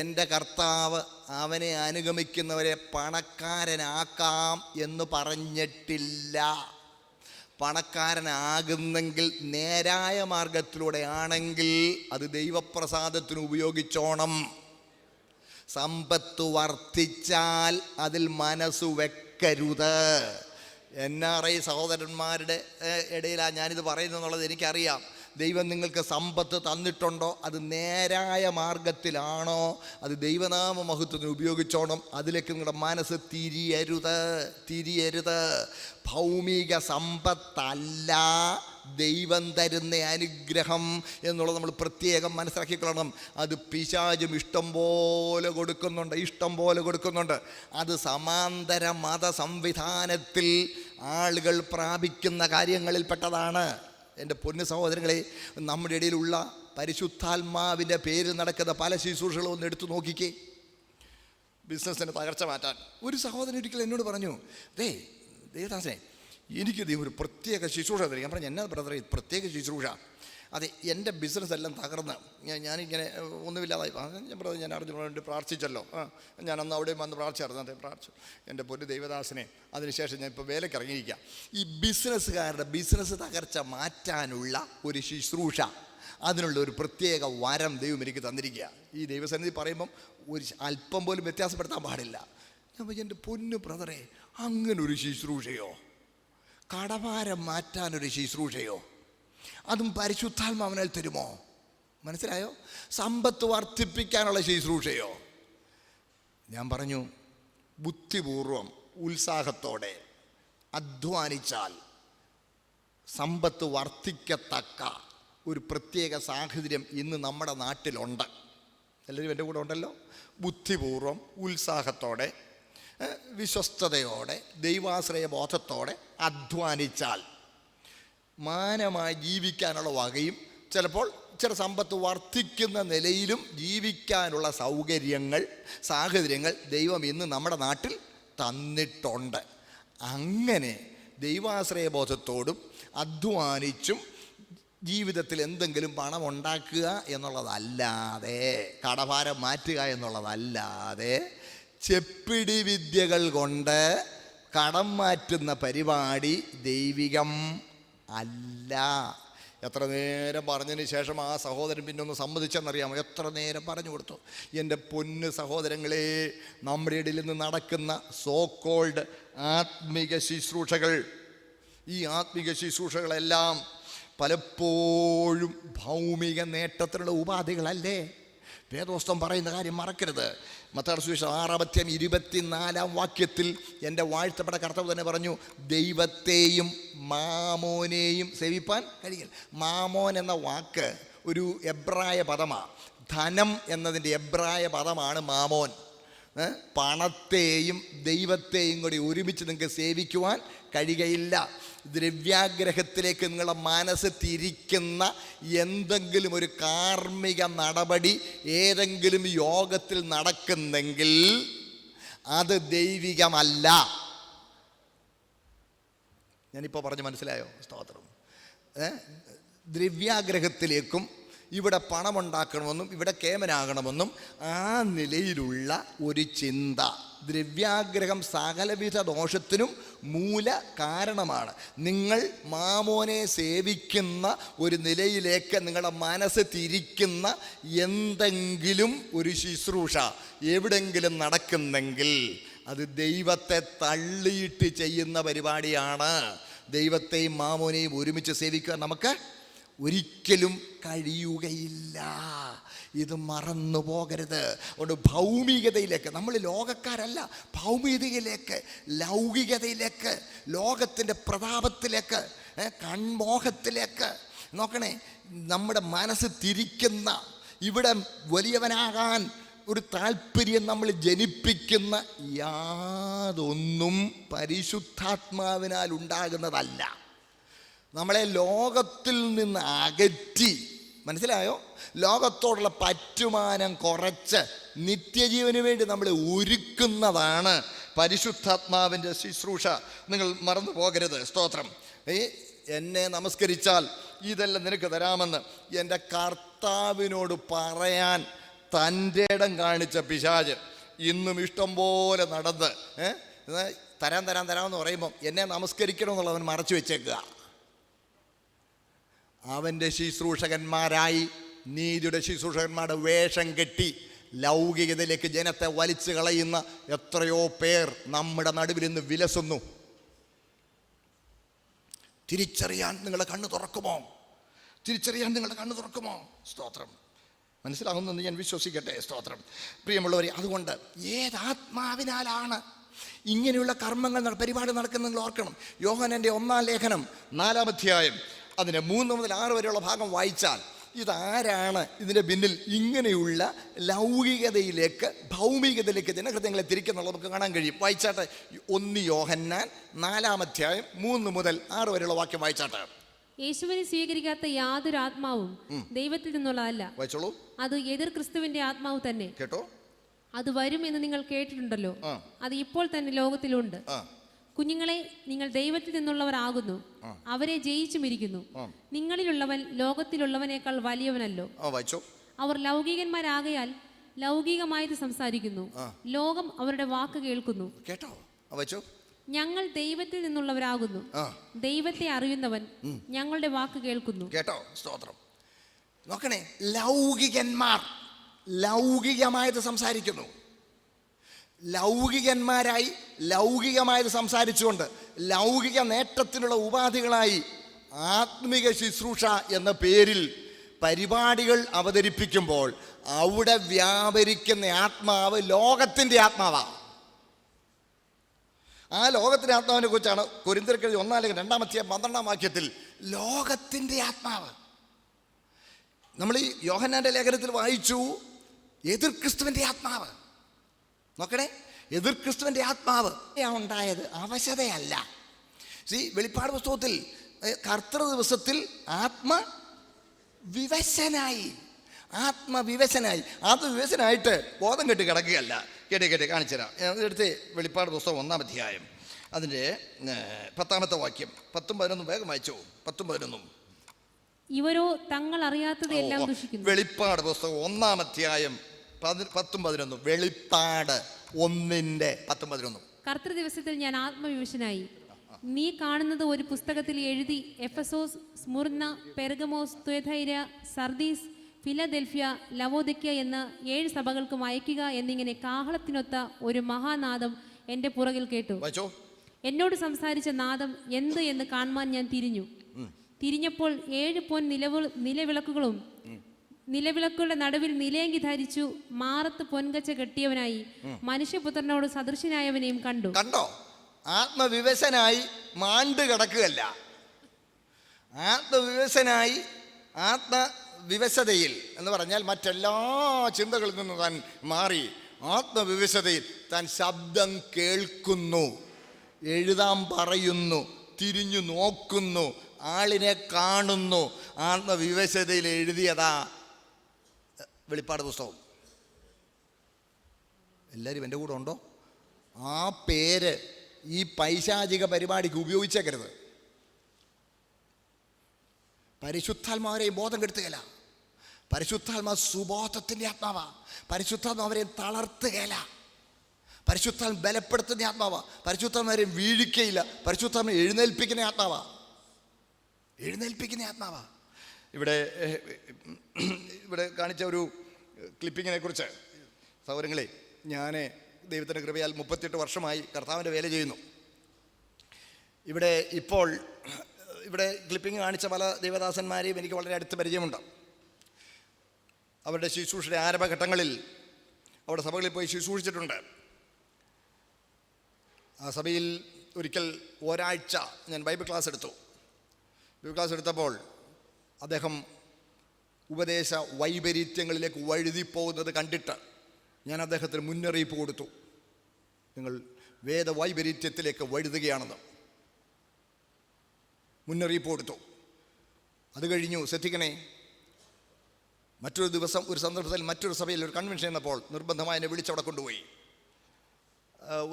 എൻ്റെ കർത്താവ് അവനെ അനുഗമിക്കുന്നവരെ പണക്കാരനാക്കാം എന്ന് പറഞ്ഞിട്ടില്ല. പണക്കാരനാകുന്നെങ്കിൽ നേരായ മാർഗത്തിലൂടെ ആണെങ്കിൽ അത് ദൈവപ്രസാദത്തിന് ഉപയോഗിച്ചോണം. സമ്പത്ത് വർദ്ധിച്ചാൽ അതിൽ മനസ്സു വെക്കരുത്. NRI സഹോദരന്മാരുടെ ഇടയിലാണ് ഞാനിത് പറയുന്നത് എന്നുള്ളത് എനിക്കറിയാം. ദൈവം നിങ്ങൾക്ക് സമ്പത്ത് തന്നിട്ടുണ്ടോ, അത് നേരായ മാർഗത്തിലാണോ, അത് ദൈവനാമ മഹത്വത്തിന് ഉപയോഗിച്ചോണം. അതിലേക്ക് നിങ്ങളുടെ മനസ്സ് തിരിയരുത്. ഭൗമിക സമ്പത്തല്ല ദൈവം തരുന്ന അനുഗ്രഹം എന്നുള്ളത് നമ്മൾ പ്രത്യേകം മനസ്സിലാക്കിക്കൊള്ളണം. അത് പിശാചും ഇഷ്ടം പോലെ കൊടുക്കുന്നുണ്ട്. അത് സമാന്തര മത സംവിധാനത്തിൽ ആളുകൾ പ്രാപിക്കുന്ന കാര്യങ്ങളിൽപ്പെട്ടതാണ്. എൻ്റെ പൊന്നു സഹോദരങ്ങളെ, നമ്മുടെ ഇടയിലുള്ള പരിശുദ്ധാത്മാവിൻ്റെ പേരിൽ നടക്കുന്ന പല ശുശ്രൂഷകളും ഒന്ന് എടുത്തു നോക്കിക്കേ. ബിസിനസ്സിന് തകർച്ച മാറ്റാൻ ഒരു സഹോദരൻ ഒരിക്കൽ എന്നോട് പറഞ്ഞു, ദേവദാസനെ, എനിക്ക് ഒരു പ്രത്യേക ശുശ്രൂഷ തരും. ഞാൻ പറഞ്ഞു, എന്നാ ബ്രദറെ പ്രത്യേക ശുശ്രൂഷ? അതെ, എൻ്റെ ബിസിനസ് എല്ലാം തകർന്ന് ഞാനിങ്ങനെ ഒന്നുമില്ലാതായി. ഞാൻ ബ്രദർ, ഞാൻ അറിഞ്ഞു വേണ്ടി പ്രാർത്ഥിച്ചല്ലോ. ഞാൻ അന്ന് അവിടെ വന്ന് പ്രാർത്ഥിച്ചായിരുന്നു. പ്രാർത്ഥിച്ചു എൻ്റെ പൊന്നു ദൈവദാസനെ. അതിനുശേഷം ഞാൻ ഇപ്പോൾ വേലയ്ക്ക് ഇറങ്ങിയിരിക്കുക. ഈ ബിസിനസ്സുകാരുടെ ബിസിനസ് തകർച്ച മാറ്റാനുള്ള ഒരു ശുശ്രൂഷ, അതിനുള്ള ഒരു പ്രത്യേക വരം ദൈവം എനിക്ക് തന്നിരിക്കുക. ഈ ദൈവസന്നിധി പറയുമ്പം ഒരു അല്പം പോലും വ്യത്യാസപ്പെടുത്താൻ പാടില്ല. ഞാൻ എൻ്റെ പൊന്നു ബ്രദറെ, അങ്ങനൊരു ശുശ്രൂഷയോ, കടഭാരം മാറ്റാനൊരു ശുശ്രൂഷയോ, അതും പരിശുദ്ധാത്മാവിനാൽ തരുമോ? മനസ്സിലായോ? സമ്പത്ത് വർദ്ധിപ്പിക്കാനുള്ള ശുശ്രൂഷയോ? ഞാൻ പറഞ്ഞു, ബുദ്ധിപൂർവം ഉത്സാഹത്തോടെ അധ്വാനിച്ചാൽ സമ്പത്ത് വർദ്ധിക്കത്തക്ക ഒരു പ്രത്യേക സാഹചര്യം ഇന്ന് നമ്മുടെ നാട്ടിലുണ്ട്. എല്ലാവരും എൻ്റെ കൂടെ ഉണ്ടല്ലോ. ബുദ്ധിപൂർവം ഉത്സാഹത്തോടെ വിശ്വസ്തയോടെ ദൈവാശ്രയ ബോധത്തോടെ അധ്വാനിച്ചാൽ മാനമായി ജീവിക്കാനുള്ള വകയും ചിലപ്പോൾ ചില സമ്പത്ത് വർദ്ധിക്കുന്ന നിലയിലും ജീവിക്കാനുള്ള സാഹചര്യങ്ങൾ ദൈവം ഇന്ന് നമ്മുടെ നാട്ടിൽ തന്നിട്ടുണ്ട്. അങ്ങനെ ദൈവാശ്രയ ബോധത്തോടും അധ്വാനിച്ചും ജീവിതത്തിൽ എന്തെങ്കിലും പണം ഉണ്ടാക്കുക എന്നുള്ളതല്ലാതെ, കടഭാരം മാറ്റുക എന്നുള്ളതല്ലാതെ, ചെപ്പിടി വിദ്യകൾ കൊണ്ട് കടം മാറ്റുന്ന പരിപാടി ദൈവികം അല്ല. എത്ര നേരം പറഞ്ഞതിന് ശേഷം ആ സഹോദരൻ പിന്നെ ഒന്ന് സമ്മതിച്ചെന്നറിയാമോ? എത്ര നേരം പറഞ്ഞു കൊടുത്തു. എൻ്റെ പൊന്ന് സഹോദരങ്ങളെ, നമ്മുടെ ഇടയിൽ നിന്ന് നടക്കുന്ന സോ കോൾഡ് ആത്മിക ശുശ്രൂഷകൾ, ഈ ആത്മിക ശുശ്രൂഷകളെല്ലാം പലപ്പോഴും ഭൗമിക നേട്ടത്തിലുള്ള ഉപാധികളല്ലേ? വേദോസ്തം പറയുന്ന കാര്യം മറക്കരുത്. മത്തായി സുവിശേഷം 6:24 എൻ്റെ വാഴ്ത്തപ്പെട്ട കർത്താവ് തന്നെ പറഞ്ഞു, ദൈവത്തെയും മാമോനെയും സേവിപ്പാൻ കഴിയില്ല. മാമോൻ എന്ന വാക്ക് ഒരു എബ്രായ പദമാണ്. ധനം എന്നതിൻ്റെ എബ്രായ പദമാണ് മാമോൻ. പണത്തെയും ദൈവത്തെയും കൂടി ഒരുമിച്ച് നിങ്ങൾക്ക് സേവിക്കുവാൻ കഴിയുകയില്ല. ദ്രവ്യാഗ്രഹത്തിലേക്ക് നിങ്ങളുടെ മനസ്സ് തിരിക്കുന്ന എന്തെങ്കിലും ഒരു കാർമ്മിക നടപടി ഏതെങ്കിലും യോഗത്തിൽ നടക്കുന്നെങ്കിൽ അത് ദൈവികമല്ല. ഞാനിപ്പോൾ പറഞ്ഞ് മനസ്സിലായോ? സ്തോത്രം. ദ്രവ്യാഗ്രഹത്തിലേക്കും ഇവിടെ പണമുണ്ടാക്കണമെന്നും ഇവിടെ കേമനാകണമെന്നും ആ നിലയിലുള്ള ഒരു ചിന്ത, ദ്രവ്യാഗ്രഹം സകലവിധ ദോഷത്തിനും മൂല കാരണമാണ്. നിങ്ങൾ മാമോനെ സേവിക്കുന്ന ഒരു നിലയിലേക്ക് നിങ്ങളുടെ മനസ്സ് തിരിക്കുന്ന എന്തെങ്കിലും ഒരു ശുശ്രൂഷ എവിടെങ്കിലും നടക്കുന്നെങ്കിൽ അത് ദൈവത്തെ തള്ളിയിട്ട് ചെയ്യുന്ന പരിപാടിയാണ്. ദൈവത്തെയും മാമോനെയും ഒരുമിച്ച് സേവിക്കാൻ നമുക്ക് ഒരിക്കലും കഴിയുകയില്ല. ഇത് മറന്നു പോകരുത്. അതുകൊണ്ട് ഭൗമികതയിലേക്ക്, നമ്മൾ ലോകക്കാരല്ല, ഭൗമികതയിലേക്ക്, ലൗകികതയിലേക്ക്, ലോകത്തിൻ്റെ പ്രതാപത്തിലേക്ക്, കൺമോഹത്തിലേക്ക് നോക്കണേ. നമ്മുടെ മനസ്സ് തിരിക്കുന്ന, ഇവിടെ വലിയവനാകാൻ ഒരു താല്പര്യം നമ്മൾ ജനിപ്പിക്കുന്ന യാതൊന്നും പരിശുദ്ധാത്മാവിനാൽ ഉണ്ടാകുന്നതല്ല. നമ്മളെ ലോകത്തിൽ നിന്ന് അകറ്റി, മനസ്സിലായോ? ലോകത്തോടുള്ള പറ്റുമാനം കുറച്ച് നിത്യജീവന് വേണ്ടി നമ്മൾ ഒരുക്കുന്നതാണ് പരിശുദ്ധാത്മാവിൻ്റെ ശുശ്രൂഷ. നിങ്ങൾ മറന്നു പോകരുത്. സ്തോത്രം. എന്നെ നമസ്കരിച്ചാൽ ഇതെല്ലാം നിനക്ക് തരാമെന്ന് എൻ്റെ കർത്താവിനോട് പറയാൻ തൻ്റെ ഇടം കാണിച്ച പിശാച് ഇന്നും ഇഷ്ടം പോലെ നടന്ന് തരാമെന്ന് പറയുമ്പം എന്നെ നമസ്കരിക്കണമെന്നുള്ളത് അവൻ മറച്ചു വെച്ചേക്കുക. അവൻ്റെ ശുശ്രൂഷകന്മാരായി, നീതിയുടെ ശുശ്രൂഷകന്മാരുടെ വേഷം കെട്ടി ലൗകികതയിലേക്ക് ജനത്തെ വലിച്ചു കളയുന്ന എത്രയോ പേർ നമ്മുടെ നടുവിൽ നിന്ന് വിലസുന്നു. തിരിച്ചറിയാൻ നിങ്ങളുടെ കണ്ണ് തുറക്കുമോ? തിരിച്ചറിയാൻ നിങ്ങളുടെ കണ്ണ് തുറക്കുമോ? സ്തോത്രം. മനസ്സിലാകുന്നെന്ന് ഞാൻ വിശ്വസിക്കട്ടെ. സ്തോത്രം. പ്രിയമുള്ളവരെ, അതുകൊണ്ട് ഏതാത്മാവിനാലാണ് ഇങ്ങനെയുള്ള കർമ്മങ്ങൾ പരിപാടി നടക്കുന്നത് നിങ്ങൾ ഓർക്കണം. യോഹന്നാന്റെ 1-ാം ലേഖനം 4-ാം അധ്യായം അതിന് 3 മുതൽ 6 വരെയുള്ള ഭാഗം വായിച്ചാൽ ഇതാരാണ് ഇതിൻ്റെ പിന്നിൽ ഇങ്ങനെയുള്ള ലൗകികതയിലേക്ക് ഭൗമികതയിലേക്ക് ജനഹൃദയങ്ങളെ തിരിക്കുന്നുള്ളത് നമുക്ക് കാണാൻ കഴിയും. വായിച്ചാട്ടെ, 1 യോഹന്നാൻ 4-ാം അധ്യായം 3 മുതൽ 6 വരെയുള്ള വാക്യം വായിച്ചാട്ടെ. യേശുവിനെ സ്വീകരിക്കാത്ത യാതൊരു ആത്മാവും ദൈവത്തിൽ നിന്നുള്ളതല്ല. വായിച്ചോളൂ. അത് എതിർ ക്രിസ്തുവിന്റെ ആത്മാവ് തന്നെ. കേട്ടോ? അത് വരും എന്ന് നിങ്ങൾ കേട്ടിട്ടുണ്ടല്ലോ. അത് ഇപ്പോൾ തന്നെ ലോകത്തിലുണ്ട്. കുഞ്ഞുങ്ങളെ, നിങ്ങൾ ദൈവത്തിൽ നിന്നുള്ളവരാകുന്നു, അവരെ ജയിച്ചുമിരിക്കുന്നു. നിങ്ങളിലുള്ളവൻ ലോകത്തിലുള്ളവനേക്കാൾ വലിയവനല്ലോ. അവർ ലൗകികന്മാരാകയാൽ ലൗകികമായത് സംസാരിക്കുന്നു, ലോകം അവരുടെ വാക്ക് കേൾക്കുന്നു. കേട്ടോ? ഞങ്ങൾ ദൈവത്തിൽ നിന്നുള്ളവരാകുന്നു, ദൈവത്തെ അറിയുന്നവൻ ഞങ്ങളുടെ വാക്ക് കേൾക്കുന്നു. കേട്ടോ? സ്തോത്രം. നോക്കണേ, ലൗകികന്മാർ ലൗകികമായത് സംസാരിക്കുന്നു. ലൗകികന്മാരായി ലൗകികമായത് സംസാരിച്ചുകൊണ്ട് ലൗകിക നേട്ടത്തിനുള്ള ഉപാധികളായി ആത്മിക ശുശ്രൂഷ എന്ന പേരിൽ പരിപാടികൾ അവതരിപ്പിക്കുമ്പോൾ അവിടെ വ്യാപരിക്കുന്ന ആത്മാവ് ലോകത്തിൻ്റെ ആത്മാവാണ്. ആ ലോകത്തിൻ്റെ ആത്മാവിനെ കുറിച്ചാണ് കൊരിന്ത്യർക്ക് 1-ാം ലേഖനം 2-ാം അധ്യായം 12-ാം വാക്യത്തിൽ ലോകത്തിൻ്റെ ആത്മാവ്. നമ്മൾ ഈ യോഹന്നാന്റെ ലേഖനത്തിൽ വായിച്ചു എതിർ ക്രിസ്തുവിൻ്റെ ആത്മാവ്. നോക്കണേ, എതിർ ക്രിസ്തുവിൻ്റെ ആത്മാവ് ഉണ്ടായത് അവശതയല്ല. വെളിപ്പാട് പുസ്തകത്തിൽ കർത്തൃ ദിവസത്തിൽ ആത്മവിവശനായി ആത്മവിവശനായിട്ട് ബോധം കെട്ടി കിടക്കുകയല്ല. കേട്ടെ കാണിച്ചു തരാം. എടുത്ത് വെളിപ്പാട് പുസ്തകം 1-ാം അധ്യായം അതിൻ്റെ 10-ാമത്തെ വാക്യം 10ഉം 11ഉം വേഗം വായിച്ചോ. 10ഉം 11ഉം. ഇവരോ തങ്ങൾ അറിയാത്തത് എല്ലാം ദുഷിക്കുന്നു. വെളിപ്പാട് പുസ്തകം 1-ാം അധ്യായം 10ഉം 11ഉം. വെളിപ്പാട് 1-ന്റെ 10ഉം 11ഉം. കർത്തൃ ദിവസത്തിൽ ഞാൻ ആത്മവിവശനായി. നീ കാണുന്നത് ഒരു പുസ്തകത്തിൽ എഴുതി എഫെസോസ്, സ്മുർന്ന, പെർഗമോസ്, തുയഥൈര, സർദീസ്, ഫിലദെൽഫിയ, ലവോദിക്യ എന്ന 7 സഭകൾക്കും അയക്കുക എന്നിങ്ങനെ കാഹളത്തിനൊത്ത ഒരു മഹാനാദം എൻ്റെ പുറകിൽ കേട്ടു. എന്നോട് സംസാരിച്ച നാദം എന്ത് എന്ന് കാണുവാൻ ഞാൻ തിരിഞ്ഞപ്പോൾ 7 പൊൻ നിലവിളക്കുകളും നിലവിളക്കുകളുടെ നടുവിൽ നിലയങ്കി ധരിച്ചു മാറത്ത് പൊൻകച്ച കെട്ടിയവനായി മനുഷ്യപുത്രനോട് സദൃശനായവനെയും കണ്ടു. കണ്ടോ? ആത്മവിവശനായി മാണ്ട് കിടക്കുകയല്ല. ആത്മവിവശനായി ആത്മവിവശതയിൽ എന്ന് പറഞ്ഞാൽ മറ്റെല്ലാ ചിന്തകളിൽ നിന്നും താൻ മാറി ആത്മവിവശതയിൽ താൻ ശബ്ദം കേൾക്കുന്നു, എഴുതാൻ പറയുന്നു, തിരിഞ്ഞു നോക്കുന്നു, ആളിനെ കാണുന്നു. ആത്മവിവശതയിൽ എഴുതിയതാ വെളിപ്പാട് പുസ്തകം. എല്ലാവരും എൻ്റെ കൂടെ ഉണ്ടോ? ആ പേര് ഈ പൈശാചിക പരിപാടിക്ക് ഉപയോഗിച്ചേക്കരുത്. പരിശുദ്ധാത്മാവരെയും ബോധം കെടുത്തുകയില്ല. പരിശുദ്ധാത്മാ സുബോധത്തിൻ്റെ ആത്മാവാ. പരിശുദ്ധാത്മാവരെയും തളർത്തുകയില്ല. പരിശുദ്ധാത്മ ബലപ്പെടുത്തുന്ന ആത്മാവാ. പരിശുദ്ധാത്മാവരെയും വീഴിക്കയില്ല. പരിശുദ്ധാത്മ എഴുന്നേൽപ്പിക്കുന്ന ആത്മാവാ. ഇവിടെ കാണിച്ച ഒരു ക്ലിപ്പിങ്ങിനെ കുറിച്ച് സഹോദരങ്ങളെ, ഞാൻ ദൈവത്തിൻ്റെ കൃപയാൽ 38 വർഷമായി കർത്താവിൻ്റെ വേല ചെയ്യുന്നു. ഇപ്പോൾ ക്ലിപ്പിംഗ് കാണിച്ച പല ദേവദാസന്മാരെയും എനിക്ക് വളരെ അടുത്ത് പരിചയമുണ്ട്. അവരുടെ ശുശ്രൂഷയുടെ ആരംഭഘട്ടങ്ങളിൽ അവിടെ സഭകളിൽ പോയി ശുശ്രൂഷിച്ചിട്ടുണ്ട്. ആ സഭയിൽ ഒരിക്കൽ ഒരാഴ്ച ഞാൻ ബൈബിൾ ക്ലാസ് എടുത്തപ്പോൾ അദ്ദേഹം ഉപദേശ വൈപരീത്യങ്ങളിലേക്ക് വഴുതിപ്പോകുന്നത് കണ്ടിട്ട് ഞാൻ അദ്ദേഹത്തിന് മുന്നറിയിപ്പ് കൊടുത്തു. നിങ്ങൾ വേദവൈപരീത്യത്തിലേക്ക് വഴുതുകയാണെന്ന് മുന്നറിയിപ്പ് കൊടുത്തു. അത് കഴിഞ്ഞു. ശ്രദ്ധിക്കണേ, മറ്റൊരു ദിവസം ഒരു സന്ദർഭത്തിൽ മറ്റൊരു സഭയിൽ ഒരു കൺവെൻഷൻ എന്നപ്പോൾ നിർബന്ധമായി എന്നെ വിളിച്ചവിടെ കൊണ്ടുപോയി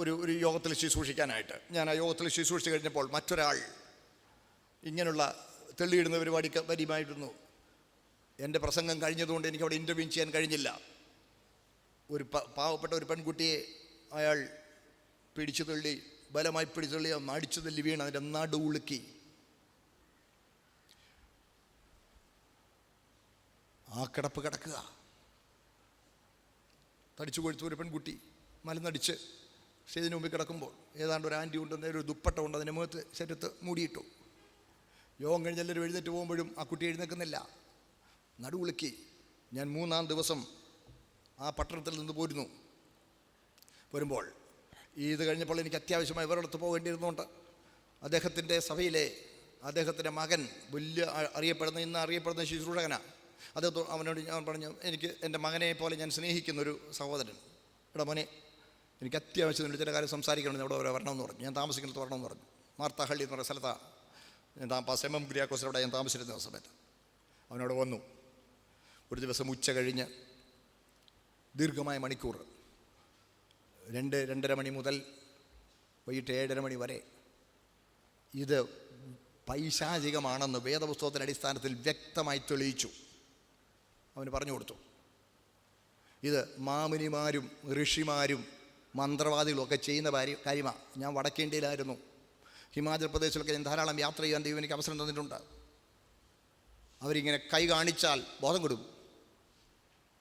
ഒരു യോഗത്തിൽ ശുശ്രൂഷിക്കാനായിട്ട്. ഞാൻ ആ യോഗത്തിൽ ശുശ്രൂഷിച്ച് കഴിഞ്ഞപ്പോൾ മറ്റൊരാൾ ഇങ്ങനെയുള്ള തെളിയിടുന്ന പരിപാടിക്ക് പരിമായിരുന്നു. എൻ്റെ പ്രസംഗം കഴിഞ്ഞതുകൊണ്ട് എനിക്ക് അവിടെ ഇൻ്റർവ്യൂ ചെയ്യാൻ കഴിഞ്ഞില്ല. ഒരു പാവപ്പെട്ട ഒരു പെൺകുട്ടിയെ അയാൾ ബലമായി പിടിച്ചു തള്ളി അടിച്ചു തല്ലി വീണ് അതിൻ്റെ നടുവുളുക്കി. ആ കിടപ്പ് കിടക്കുക. തടിച്ചു കൊഴുത്തു ഒരു പെൺകുട്ടി മലന്നടിച്ച് സ്റ്റേജിന് മുമ്പിൽ കിടക്കുമ്പോൾ ഏതാണ്ട് ഒരു ആൻറ്റി കൊണ്ട് ഒരു ദുപ്പട്ട കൊണ്ട് അതിൻ്റെ മുഖത്ത് ശരീരത്ത് മൂടിയിട്ടു. യോഗം കഴിഞ്ഞ് എല്ലാവരും എഴുന്നേറ്റ് പോകുമ്പോഴും ആ കുട്ടി എഴുന്നേൽക്കുന്നില്ല. നടുവിളുക്കി. ഞാൻ 3-ാം ദിവസം ആ പട്ടണത്തിൽ നിന്ന് പോരുമ്പോൾ ഇത് കഴിഞ്ഞപ്പോൾ എനിക്ക് അത്യാവശ്യമായി ഇവരടുത്ത് പോകേണ്ടിയിരുന്നുകൊണ്ട് അദ്ദേഹത്തിൻ്റെ സഭയിലെ അദ്ദേഹത്തിൻ്റെ മകൻ വലിയ ഇന്ന് അറിയപ്പെടുന്ന ശുശ്രൂഷകനാണ്. അവനോട് ഞാൻ പറഞ്ഞു, എനിക്ക് എൻ്റെ മകനെ പോലെ ഞാൻ സ്നേഹിക്കുന്നൊരു സഹോദരൻ, എടാ മോനെ എനിക്ക് അത്യാവശ്യം ചില കാര്യം സംസാരിക്കണമെന്ന് അവിടെ വരണമെന്ന് പറഞ്ഞു. ഞാൻ താമസിക്കുന്നത് വരണമെന്ന് പറഞ്ഞു. മാർത്താഹള്ളി എന്ന് പറയുന്ന സ്ഥലത്താണ് ഞാൻ സെമം കുര്യാക്കോസിലവിടെ ഞാൻ താമസിച്ചിരുന്ന സമയത്ത് അവനോട് വന്നു. ഒരു ദിവസം ഉച്ച കഴിഞ്ഞ് ദീർഘമായ മണിക്കൂർ 2-2:30 മണി മുതൽ വൈകിട്ട് 7:30 മണി വരെ ഇത് പൈശാചികമാണെന്ന് വേദപുസ്തകത്തിൻ്റെ അടിസ്ഥാനത്തിൽ വ്യക്തമായി തെളിയിച്ചു. അവന് പറഞ്ഞു കൊടുത്തു. ഇത് മാമുനിമാരും ഋഷിമാരും മന്ത്രവാദികളും ഒക്കെ ചെയ്യുന്ന കാര്യമാണ്. ഞാൻ വടക്കേ ഇന്ത്യയിലായിരുന്നു. ഹിമാചൽ പ്രദേശിലൊക്കെ ഞാൻ ധാരാളം യാത്ര ചെയ്യാൻ ദൈവം എനിക്ക് അവസരം തന്നിട്ടുണ്ട്. അവരിങ്ങനെ കൈ കാണിച്ചാൽ ബോധം കൊടുക്കും.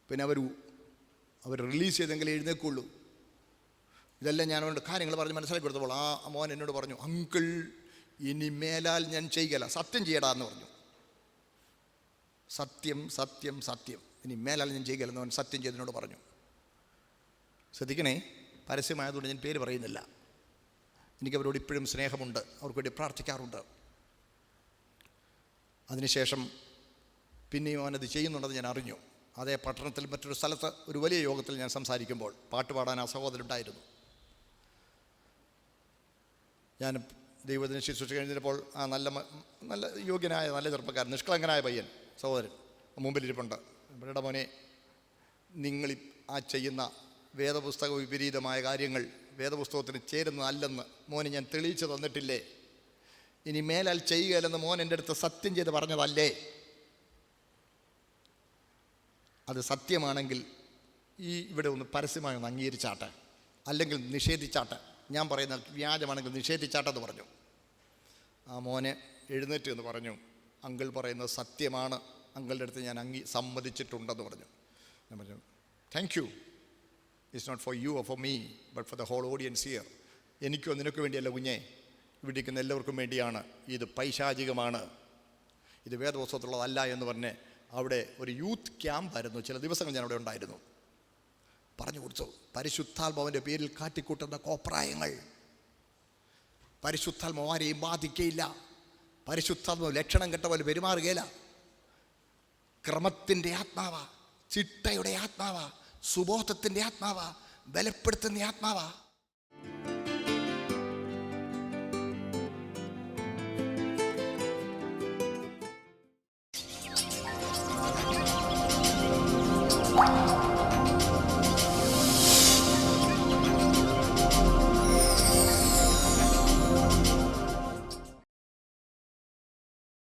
പിന്നെ അവർ റിലീസ് ചെയ്തെങ്കിലേ എഴുന്നേക്കുള്ളൂ. ഇതെല്ലാം ഞാൻ അവനോട് കാര്യങ്ങൾ പറഞ്ഞ് മനസ്സിലാക്കി കൊടുത്തപ്പോൾ ആ മോൻ എന്നോട് പറഞ്ഞു, അങ്കിൾ ഇനി മേലാൽ ഞാൻ ചെയ്യല, സത്യം ചെയ്യടാ എന്ന് പറഞ്ഞു. സത്യം സത്യം സത്യം, ഇനി മേലാൽ ഞാൻ ചെയ്യലെന്ന് അവൻ സത്യം ചെയ്തതിനോട് പറഞ്ഞു. ശ്രദ്ധിക്കണേ, പരസ്യമായതുകൊണ്ട് ഞാൻ പേര് പറയുന്നില്ല. എനിക്കവരോട് ഇപ്പോഴും സ്നേഹമുണ്ട്, അവർക്ക് വേണ്ടി പ്രാർത്ഥിക്കാറുണ്ട്. അതിനുശേഷം പിന്നെയും അവനത് ചെയ്യുന്നുണ്ടെന്ന് ഞാൻ അറിഞ്ഞു. അതേ പട്ടണത്തിൽ മറ്റൊരു സ്ഥലത്ത് ഒരു വലിയ യോഗത്തിൽ ഞാൻ സംസാരിക്കുമ്പോൾ പാട്ടുപാടാൻ ആ സഹോദരനുണ്ടായിരുന്നു. ഞാൻ ദൈവത്തിന് ശുശ്രൂഷ കഴിഞ്ഞപ്പോൾ ആ നല്ല യോഗ്യനായ നല്ല ചെറുപ്പക്കാരൻ, നിഷ്കളങ്കനായ പയ്യൻ സഹോദരൻ മുമ്പിലിരിപ്പുണ്ട്. ഇവരുടെ മോനെ, നിങ്ങൾ ആ ചെയ്യുന്ന വേദപുസ്തക വിപരീതമായ കാര്യങ്ങൾ വേദപുസ്തകത്തിന് ചേരുന്നതല്ലെന്ന് മോനെ ഞാൻ തെളിയിച്ചു തന്നിട്ടില്ലേ? ഇനി മേലാൽ ചെയ്യുകയല്ലെന്ന് മോൻ എൻ്റെ അടുത്ത് സത്യം ചെയ്ത് പറഞ്ഞതല്ലേ? അത് സത്യമാണെങ്കിൽ ഇവിടെ ഒന്ന് പരസ്യമായി ഒന്ന് അംഗീകരിച്ചാട്ടെ, അല്ലെങ്കിൽ നിഷേധിച്ചാട്ടെ. ഞാൻ പറയുന്ന വ്യാജമാണെങ്കിൽ നിഷേധിച്ചാട്ടെന്ന് പറഞ്ഞു. ആ മോനെ എഴുന്നേറ്റ് എന്ന് പറഞ്ഞു, അങ്കിൾ പറയുന്നത് സത്യമാണ്, അങ്കിളുടെ അടുത്ത് ഞാൻ സമ്മതിച്ചിട്ടുണ്ടെന്ന് പറഞ്ഞു. ഞാൻ പറഞ്ഞു, thank you, it's not for you or for me but for the whole audience here. എനിക്കോ നിനക്ക് വേണ്ടിയല്ല കുഞ്ഞെ, ഇവിടെ ഇരിക്കുന്ന എല്ലാവർക്കും വേണ്ടിയാണ്. ഇത് പൈശാചികമാണ്, ഇത് വേദപുസ്തകത്തിലുള്ളതല്ല എന്ന് പറഞ്ഞ് അവിടെ ഒരു യൂത്ത് ക്യാമ്പ് ആയിരുന്നു. ചില ദിവസങ്ങൾ ഞാൻ അവിടെ ഉണ്ടായിരുന്നു. പറഞ്ഞു കൊടുത്തു, പരിശുദ്ധാത്മാവിൻ്റെ പേരിൽ കാട്ടിക്കൂട്ടുന്ന കോപ്രായങ്ങൾ പരിശുദ്ധാത്മാവ് ആരെയും ബാധിക്കയില്ല. പരിശുദ്ധാത്മാവ് ലക്ഷണം കെട്ട പോലെ പെരുമാറുകയില്ല. ക്രമത്തിൻ്റെ ആത്മാവാ, ചിട്ടയുടെ ആത്മാവാ, സുബോധത്തിൻ്റെ ആത്മാവാ, ബലപ്പെടുത്തുന്ന ആത്മാവാ.